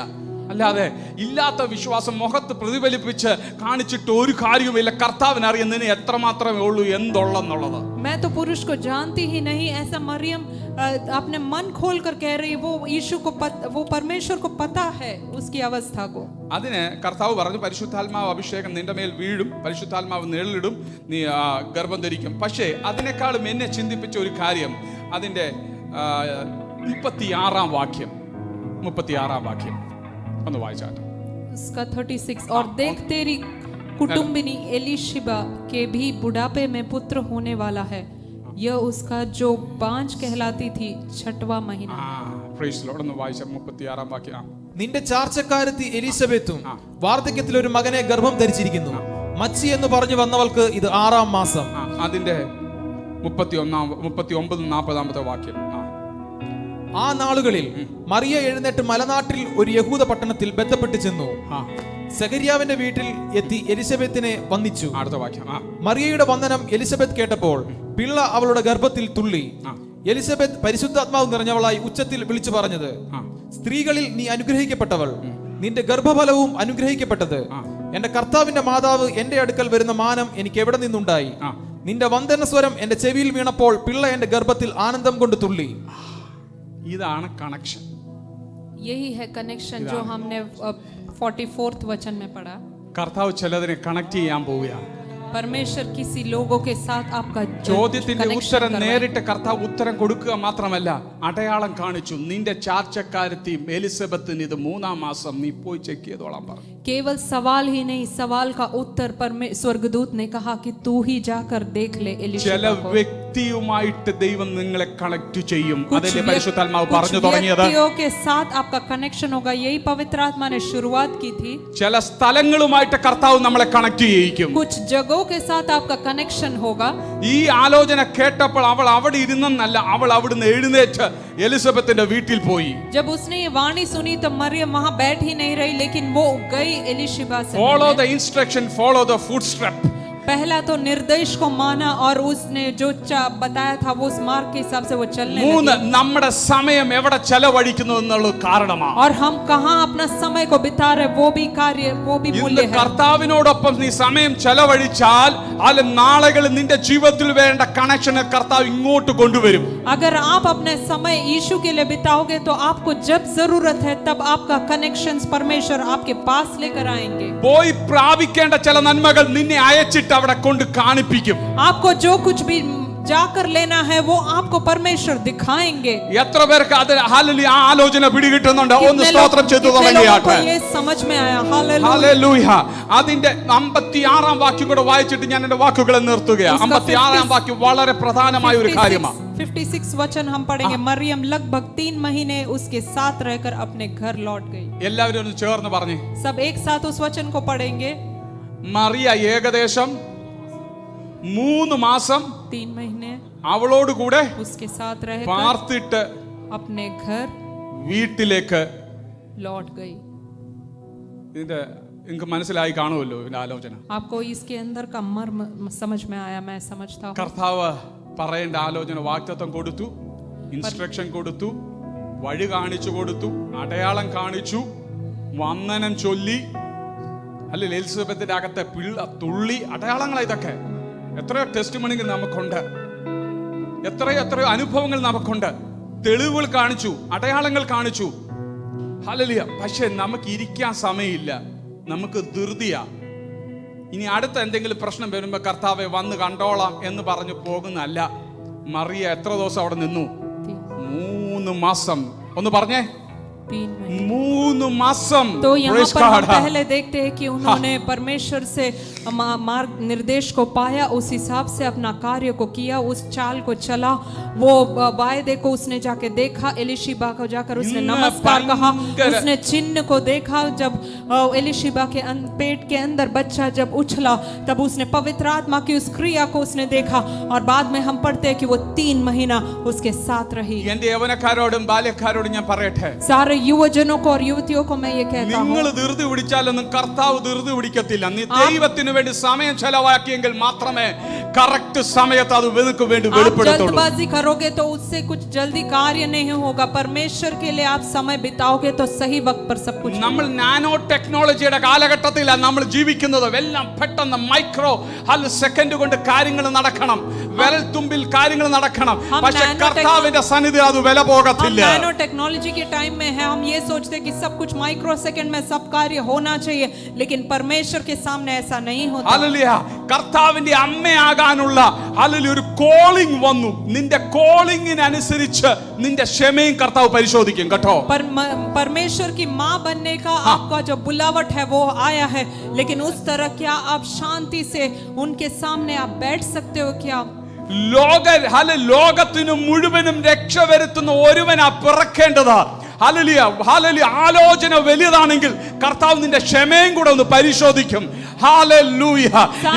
അല്ലാതെ ഇല്ലാത്ത വിശ്വാസം മുഖത്ത് പ്രതിഫലിപ്പിച്ച് കാണിച്ചിട്ട് ഒരു കാര്യവുമില്ല. കർത്താവിന് അറിയുന്നതിന് എത്രമാത്രമേ ഉള്ളൂ എന്തുള്ളെന്നുള്ളത്. मैं तो पुरुष को जानती ही नहीं, ऐसा मरियम अपने मन खोल कर कह रही, वो यीशु को वो परमेश्वर को पता है उसकी अवस्था को. അതിന് കർത്താവ് പറഞ്ഞു, പരിശുദ്ധാത്മാവ് അഭിഷേകം നിന്റെ മേൽ വീഴും, പരിശുദ്ധാത്മാവ് നിഴലിടും, നീ ഗർഭം ധരിക്കും. പക്ഷേ അതിനേക്കാളും എന്നെ ചിന്തിപ്പിച്ച ഒരു കാര്യം അതിൻ്റെ 36-ാം വാക്യം ഒന്ന് വായിച്ചാട്ടെ. उसका 36 और देख तेरी कुटुंबिनी एलीशिबा के भी बुढ़ापे में पुत्र होने वाला है, यह उसका जो बांझ कहलाती थी 6वां महीना. Price the Lord. ഒന്ന് വായിച്ച 36-ാം വാക്യം. നിന്റെ ചാർച്ചക്കാരത്തി എലിസബത്തും വാർദ്ധക്യത്തിൽ ഒരു മകനെ ഗർഭം ധരിച്ചിരിക്കുന്നു. മച്ചി എന്ന് പറഞ്ഞു വന്നവൾക്ക് ഇത് 6-ാം മാസം. അതിന്റെ 39-40 വാക്യം. ആ നാളുകളിൽ മറിയ എഴുന്നേറ്റ് മലനാട്ടിൽ ഒരു യഹൂദ പട്ടണത്തിൽ ബന്ധപ്പെട്ട് ചെന്നു. സെഖര്യാവിന്റെ വീട്ടിൽ എത്തി എലിസബത്തിനെ വന്ദിച്ചു. അടുത്ത വാക്യം. മറിയയുടെ വന്ദനം എലിസബത്ത് കേട്ടപ്പോൾ പിള്ള അവളുടെ ഗർഭത്തിൽ തുള്ളി. എലിസബത്ത് പരിശുദ്ധാത്മാവ് നിറഞ്ഞവളായി ഉച്ചത്തിൽ വിളിച്ചു പറഞ്ഞത്, സ്ത്രീകളിൽ നീ അനുഗ്രഹിക്കപ്പെട്ടവൾ, നിന്റെ ഗർഭഫലവും അനുഗ്രഹിക്കപ്പെട്ടത്. എന്റെ കർത്താവിന്റെ മാതാവ് എന്റെ അടുക്കൽ വരുന്ന മാനം എനിക്ക് എവിടെ നിന്നുണ്ടായി? നിന്റെ വന്ദന സ്വരം എന്റെ ചെവിയിൽ വീണപ്പോൾ പിള്ള എന്റെ ഗർഭത്തിൽ ആനന്ദം കൊണ്ട് തുള്ളി. ഇതാണ് കണക്ഷൻ. यही है कनेक्शन जो हमने 44th वचन में पढ़ा. കർത്താവ് ചിലതിനെ കണക്ട് ചെയ്യാൻ പോവുകയാണ്. परमेश्वर किसी लोगों के साथ आपका ചോദ്യത്തിന്റെ ഉത്തരം നേരിട്ട് കർത്താവ് ഉത്തരം കൊടുക്കുക മാത്രമല്ല അടയാളം കാണിച്ചു. നിന്റെ ചാർച്ചക്കാരത്തി എലിസബത്തിന് ഇത് 3-ാം മാസം, നീ പോയി ചെക്ക് ചെയ്തോളാൻ പറഞ്ഞു. केवल सवाल ही नहीं, सवाल का उत्तर स्वर्गदूत ने कहा कि तू ही जाकर देख ले एलीशा ചില को. വ്യക്തിയുമായിട്ട് ദൈവം നിങ്ങളെ കണക്ട് ചെയ്യും. അതല്ലേ പരിശുദ്ധാത്മാവ് പറഞ്ഞു തുടങ്ങിയത്. व्यक्तियों के साथ आपका कनेक्शन होगा, यही पवित्र आत्मा ने शुरुआत की थी. ചില സ്ഥലങ്ങളുമായിട്ട് കർത്താവ് നമ്മളെ കണക്ട് ചെയ്യിക്കും. कुछ जगहों के साथ आपका कनेक्शन होगा. ഈ ആലോചന കേട്ടപ്പോൾ അവൾ അവിടെ ഇരുന്നല്ല, അവൾ അവിടുന്ന് എഴുന്നേറ്റ് എലിസബത്തിന്റെ വീട്ടിൽ പോയി. जब उसने ये वाणी सुनी तो मरियम वहां बैठ ही नहीं रही, लेकिन वो गई एलीशिबा से. Follow the instruction, follow the footstep. पहला तो निर्देश को माना और उसने जो बताया था वो उस मार्ग के हिसाब से वो चलने മൂന്ന്, लगी. നമ്മുടെ സമയം എവിടെ ചെലവഴിക്കുന്നു എന്നുള്ളത് കാരണമാണ്. और हम कहाँ अपना समय को बिता रहे वो भी कार्य, वो भी मूल्य ഇന്ന് है. കർത്താവിനോടൊപ്പം നീ സമയം ചെലവഴിച്ചാൽ അല്ല നാളുകളിൽ നിന്റെ ജീവിതത്തിൽ വേണ്ട കണക്ഷൻ കർത്താവ് ഇങ്ങോട്ട് കൊണ്ടുവരും. अगर आप अपने समय यीशु के लिए बिताओगे तो आपको जब जरूरत है तब आपका कनेक्शंस परमेश्वर आपके पास लेकर आएंगे. പോയി പ്രാപിക്കേണ്ട ചില നന്മകൾ നിന്നെ അയച്ചിട്ട് അവിടെ കൊണ്ട് കാണിപ്പിക്കും. आपको जो कुछ भी जाकर लेना है वो आपको परमेश्वर दिखाएंगे. എത്ര പേർക്ക് അത് ഹല്ലേലൂയ ആ ആലോചന പിടികിട്ടുന്നുണ്ട്? ഒന്ന് സ്തോത്രം ചെയ്തു തുടങ്ങിയാട്ടെ. ये समझ में आया. ഹല്ലേലൂയ. അതിന്റെ 56-ാം വാക്യം കൂടെ വായിച്ചിട്ട് ഞാൻ എന്റെ വാക്കുകളെ നിർത്തുകയാണ്. 56-ാം വാക്യം വളരെ പ്രധാനമായ ഒരു കാര്യമാണ്. 56 वचन हम पढ़ेंगे. मरियम लगभग 3 महीने उसके साथ रहकर अपने घर लौट गई. എല്ലാവരും ഒന്ന് ചേർന്ന് പറഞ്ഞേ. सब एक साथ उस वचन को पढ़ेंगे. മറിയ ഏകദേശം 3 മാസം 3 महीने അവളോട് കൂടെ उसके साथ रहकर പാർത്തിട്ട് अपने घर വീട്ടിലേക്ക് लौट गई. ഇതിന്റെ നിങ്ങൾക്ക് മനസ്സിലായി കാണുമല്ലോ ഇതിന്റെ ആലോചന. आपको इसके अंदर का मर्म समझ में आया, मैं समझता हूँ. കർത്താവ് പറയേണ്ട ആലോചന വാഗ്ദത്തം കൊടുത്തു, ഇൻസ്ട്രക്ഷൻ കൊടുത്തു, വഴി കാണിച്ചു കൊടുത്തു, അടയാളം കാണിച്ചു, വന്ദനം ചൊല്ലി, അല്ലെ എലിസബത്തിന്റെ അകത്തെ പിള്ള തുള്ളി, അടയാളങ്ങളാ ഇതൊക്കെ. എത്രയോ ടെസ്റ്റിമണികൾ നമുക്കുണ്ട്, എത്രയോ അനുഭവങ്ങൾ നമുക്കുണ്ട്. തെളിവുകൾ കാണിച്ചു, അടയാളങ്ങൾ കാണിച്ചു. ഹല്ലേലൂയ. പക്ഷെ നമുക്ക് ഇരിക്കാൻ സമയമില്ല, നമുക്ക് ധൃതിയാ. ഇനി അടുത്ത എന്തെങ്കിലും പ്രശ്നം വരുമ്പോ കർത്താവെ വന്ന് കണ്ടോളാം എന്ന് പറഞ്ഞു പോകുന്നല്ല. മറിയ എത്ര ദിവസം അവിടെ നിന്നു? 3 മാസം. ഒന്ന് പറഞ്ഞേ, 3 मासम. तो यहाँ पर हम पहले देखते हैं कि उन्होंने परमेश्वर से मार्ग निर्देश को पाया, उस हिसाब से अपना कार्य को किया, उस चाल को चला. वो वायदे को उसने जाके देखा, एलिशिबा को जाकर उसने नमस्कार कहा, उसने चिन्ह को देखा. जब एलिशिबा के पेट के अंदर बच्चा जब उछला, तब उसने पवित्र आत्मा की उस क्रिया को उसने देखा. और बाद में हम पढ़ते हैं कि वो 3 महीना उसके साथ रही. सारे युवजनों को और युवतियों को मैं ये कहता हूँ, നിങ്ങൾ ധൃതി പിടിച്ചാലൊന്നും കർത്താവ് ധൃതി പിടിക്കത്തില്ല. നീ ദൈവത്തിന് വേണ്ടി സമയം ചെലവാക്കിയെങ്കിൽ മാത്രമേ കറക്റ്റ് സമയത്ത് അത് നിനക്ക് വേണ്ടി വെളിപ്പെടുത്തുള്ളൂ. जल्दबाजी करोगे तो उससे कुछ जल्दी कार्य नहीं होगा. परमेश्वर के लिए आप समय बिताओगे तो सही वक्त पर सब कुछ. നമ്മൾ നാനോ ടെക്നോളജിയുടെ കാലഘട്ടത്തിലാണ് നമ്മൾ ജീവിക്കുന്നത്. എല്ലാം പെട്ടെന്ന് മൈക്രോ സെക്കൻഡ് കൊണ്ട് കാര്യങ്ങൾ നടക്കണം, വിരൽ തുമ്പിൽ കാര്യങ്ങൾ നടക്കണം. പക്ഷേ കർത്താവിന്റെ സന്നിധി അത് വില പോകത്തില്ല. नानो टेक्नोलॉजी के टाइम में है, हम ये सोचते हैं कि सब कुछ माइक्रो सेकंड में सब कार्य होना चाहिए, लेकिन परमेश्वर के सामने ऐसा नहीं होता. ഹല്ലേലൂയ. കർത്താവിന്റെ അമ്മയാകാനുള്ള ഹല്ലേലൂയ ഒരു കോളിംഗ് വന്നു. നിന്റെ കോളിംഗിനനുസരിച്ച് നിന്റെ ക്ഷമയും കർത്താവ് പരിശോധിക്കും കേട്ടോ. परमेश्वर की माँ बनने का आपका जो बुलावट है वो आया है, लेकिन उस तरह क्या आप शांति से उनके सामने आप बैठ सकते हो? क्या ലോകത്തിന് മുഴുവനും രക്ഷ വരുത്തുന്ന ഒരുവനാ പിറക്കേണ്ടത്. Hallelujah, hallelujah. ആലോചന വലുതാണെങ്കിൽ കർത്താവ് നിന്റെ ക്ഷമയും കൂടെ ഒന്ന് പരിശോധിക്കും. ഹല്ലേലൂയ.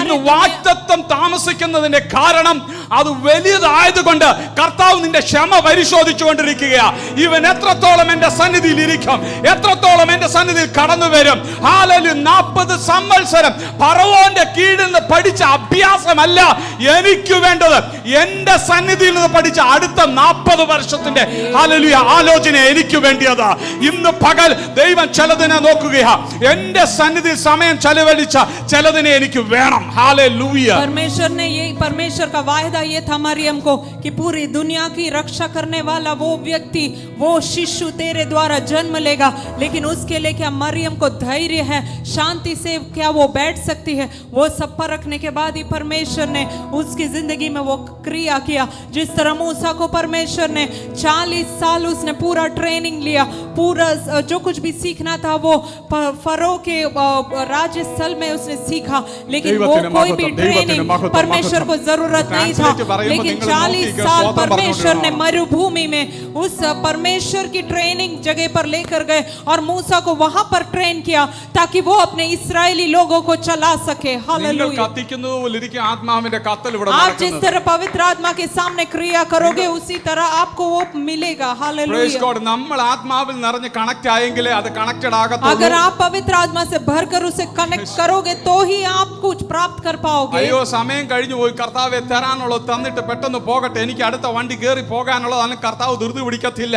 ഇന്ന് വാഗ്ദത്തം താമസിക്കുന്നതിന്റെ കാരണം അത് വലിയതായതുകൊണ്ട് കർത്താവ് നിന്റെ ക്ഷമ പരിശോധിച്ചുകൊണ്ടിരിക്കുകയാ. ഇവൻ എത്രത്തോളം എന്റെ സന്നിധിയിൽ ഇരിക്കും, എത്രത്തോളം എന്റെ സന്നിധിയിൽ കടന്നു വരും. ഹല്ലേലൂയ. 40 സംവത്സരം ഫറവോന്റെ കീഴിൽ നിന്ന് പഠിച്ച അഭ്യാസമല്ല എനിക്ക് വേണ്ടത്. എന്റെ സന്നിധിയിൽ നിന്ന് പഠിച്ച അടുത്ത 40 വർഷത്തിന്റെ ഹല്ലേലൂയ ആലോചന എനിക്ക് വേണ്ടിയതാ. ഇന്ന് പകൽ ദൈവം ചിലതിനെ നോക്കുകയാ. എന്റെ സന്നിധിയിൽ സമയം ചെലവഴിച്ച ചിലതിനെ എനിക്ക് വേണം. हालेलुया. परमेश्वर का वायदा ये था मरियम को कि पूरी दुनिया की रक्षा करने वाला वो व्यक्ति, वो शिशु तेरे द्वारा जन्म लेगा. लेकिन उसके लिए क्या मरियम को धैर्य है? शांति से क्या वो बैठ सकती है? वो सब परखने के बाद ही परमेश्वर ने उसकी जिंदगी में वो क्रिया किया. जिस तरह मूसा को परमेश्वर ने 40 साल उसने पूरा ट्रेनिंग लिया, पूरा जो कुछ भी सीखना था वो फरो के राज्य स्थल में उसने सीखा. लेकिन वो कोई भी ट्रेनिंग परमेश्वर को जरूरत नहीं था. लेकिन 40 साल परमेश्वर ने मरुभूमि में उस परमेश्वर की ट्रेनिंग जगह पर लेकर गए और मूसा को वहां पर ट्रेन किया ताकि वो अपने इस्राएली लोगों को चला सके. हालेलुया. आप जिस तरह पवित्र आत्मा के सामने क्रिया करोगे उसी तरह आपको वो मिलेगा. हालेलुया. अगर आप पवित्र आत्मा से भरकर उसे कनेक्ट करोगे तो ही आप कुछ प्राप्त कर पाओगे. അയ്യോ സമയം കഴിഞ്ഞു പോയി, കർത്താവെ തരാനുള്ളത് തന്നിട്ട് പെട്ടെന്ന് പോകട്ടെ, എനിക്ക് അടുത്ത വണ്ടി കയറി പോകാനുള്ളതാണ്. കർത്താവ് ധൃതി പിടിക്കത്തില്ല.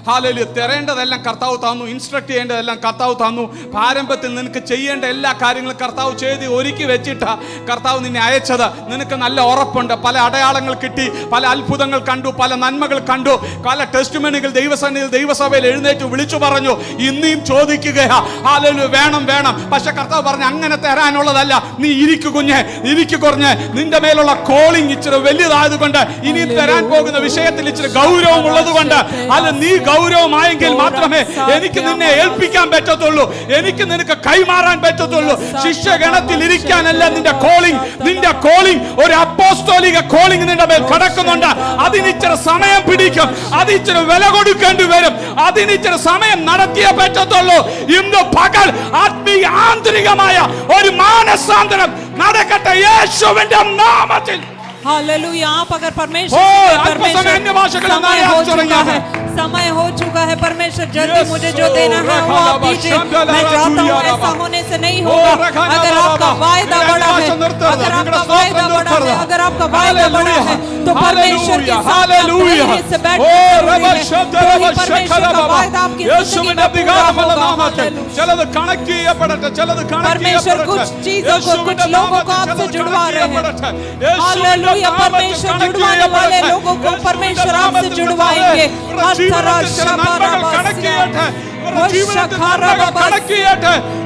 ഹല്ലേലൂയ. തരേണ്ടതെല്ലാം കർത്താവ് തന്നു, ഇൻസ്ട്രക്ട് ചെയ്യേണ്ടതെല്ലാം കർത്താവ് തന്നു. പ്രാരംഭത്തിൽ നിനക്ക് ചെയ്യേണ്ട എല്ലാ കാര്യങ്ങളും കർത്താവ് ചെയ്ത് ഒരുക്കി വെച്ചിട്ടാ കർത്താവ് നിന്നെ അയച്ചത്. നിനക്ക് നല്ല ഉറപ്പുണ്ട്. പല അടയാളങ്ങൾ കിട്ടി, പല അത്ഭുതങ്ങൾ കണ്ടു, പല നന്മകൾ കണ്ടു, പല ടെസ്റ്റിമണികൾ ദൈവസന്നിധിയിൽ ദൈവസഭയിൽ എഴുന്നേറ്റ് വിളിച്ചു പറഞ്ഞു. ഇനിയും ചോദിക്കുകയാ. ഹല്ലേലൂയ. വേണം വേണം. പക്ഷെ കർത്താവ് പറഞ്ഞു അങ്ങനെ തരാനുള്ളതല്ല. നീ ഇരിക്കു കുഞ്ഞെ, ഇരിക്കു കുറഞ്ഞ്. നിന്റെ മേലുള്ള കോളിംഗ് ഇച്ചിരി വലിയതായതുകൊണ്ട്, ഇനി തരാൻ പോകുന്ന വിഷയത്തിൽ ഇച്ചിരി ഗൗരവം ഉള്ളതുകൊണ്ട്, അല്ല നീ ഗൗരവമായെങ്കിൽ മാത്രമേ എനിക്ക് നിന്നെ ഏൽപ്പിക്കാൻ പറ്റത്തുള്ളൂ, എനിക്ക് നിനക്ക് കൈമാറാൻ പറ്റത്തുള്ളൂ. ശിഷ്യഗണത്തിൽ ഇരിക്കാനല്ല നിന്റെ കോളിംഗ്. നിന്റെ കോളിംഗ് ഒരു അപ്പോസ്തോലിക കോളിംഗ് നിന്റെ മേൽ കിടക്കുന്നുണ്ട്. അതിനിച്ചിരി സമയം പിടിക്കും, അതിച്ചിരി വില കൊടുക്കേണ്ടി വരും, അതിനിച്ചിരി സമയം നടത്തിയേ പറ്റത്തുള്ളൂ. ഇന്ന് പകൽ ആത്മീയ ആന്തരികമായ ഒരു മാനസാന്തരം നടക്കട്ടെ യേശുവിന്റെ നാമത്തിൽ. हालेलुया. आप अगर परमेश्वर समय हो चुका है, परमेश्वर जल्दी मुझे जो देना है वो आप दीजिए. मैं चाहता हूँ ऐसा होने से नहीं होगा. अगर आपका वायदा बड़ा है, अगर आपका वायदा बड़ा है, अगर आपका वायदा बड़ा है तो परमेश्वर के साथ से बैठ के परमेश्वर का वायदा आपकी जिंदगी में पूरा होगा. ചിലത് കണക്ട് ചെയ്യപ്പെടട്ടെ, ചിലത് കണക്ട് परमेश्वर कुछ चीजों को, कुछ लोगों को आपसे जुड़वा रहे हैं। हालेलुया, परमेश्वर जुड़वाने वाले लोगों को परमेश्वर आपसे जुड़वाएंगे।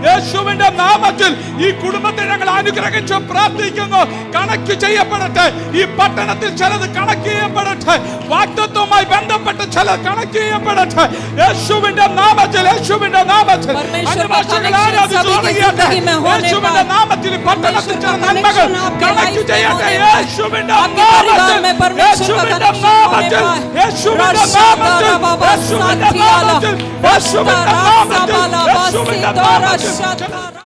യേശുവിന്റെ നാമത്തിൽ ഈ കുടുംബത്തെ ഞങ്ങൾ അനുഗ്രഹിച്ച് പ്രാർത്ഥിക്കുന്നു. കണക്ട് ചെയ്യപ്പെടട്ടെ. ഈ പട്ടണത്തിൽ ചിലത് കണക്ട് ചെയ്യപ്പെടട്ടെ. വാഗ്ദത്തവുമായി ബന്ധപ്പെട്ട് ചിലത് കണക്ട് ചെയ്യപ്പെടട്ടെ. യേശുവിന്റെ നാമത്തിൽ, യേശുവിന്റെ നാമത്തിൽ യേശുവിന്റെ നാമത്തിൽ പട്ടണത്തിൽ ചില നന്മകൾ കണക്ട് ചെയ്യട്ടെ. യേശുവിന്റെ നാമത്തിൽ, യേശുവിന്റെ നാമത്തിൽ, യേശുവിന്റെ നാമത്തിൽ, യേശുവിന്റെ നാമത്തിൽ, യേശുവിന്റെ നാമത്തിൽ, യേശുവിന്റെ നാമത്തിൽ.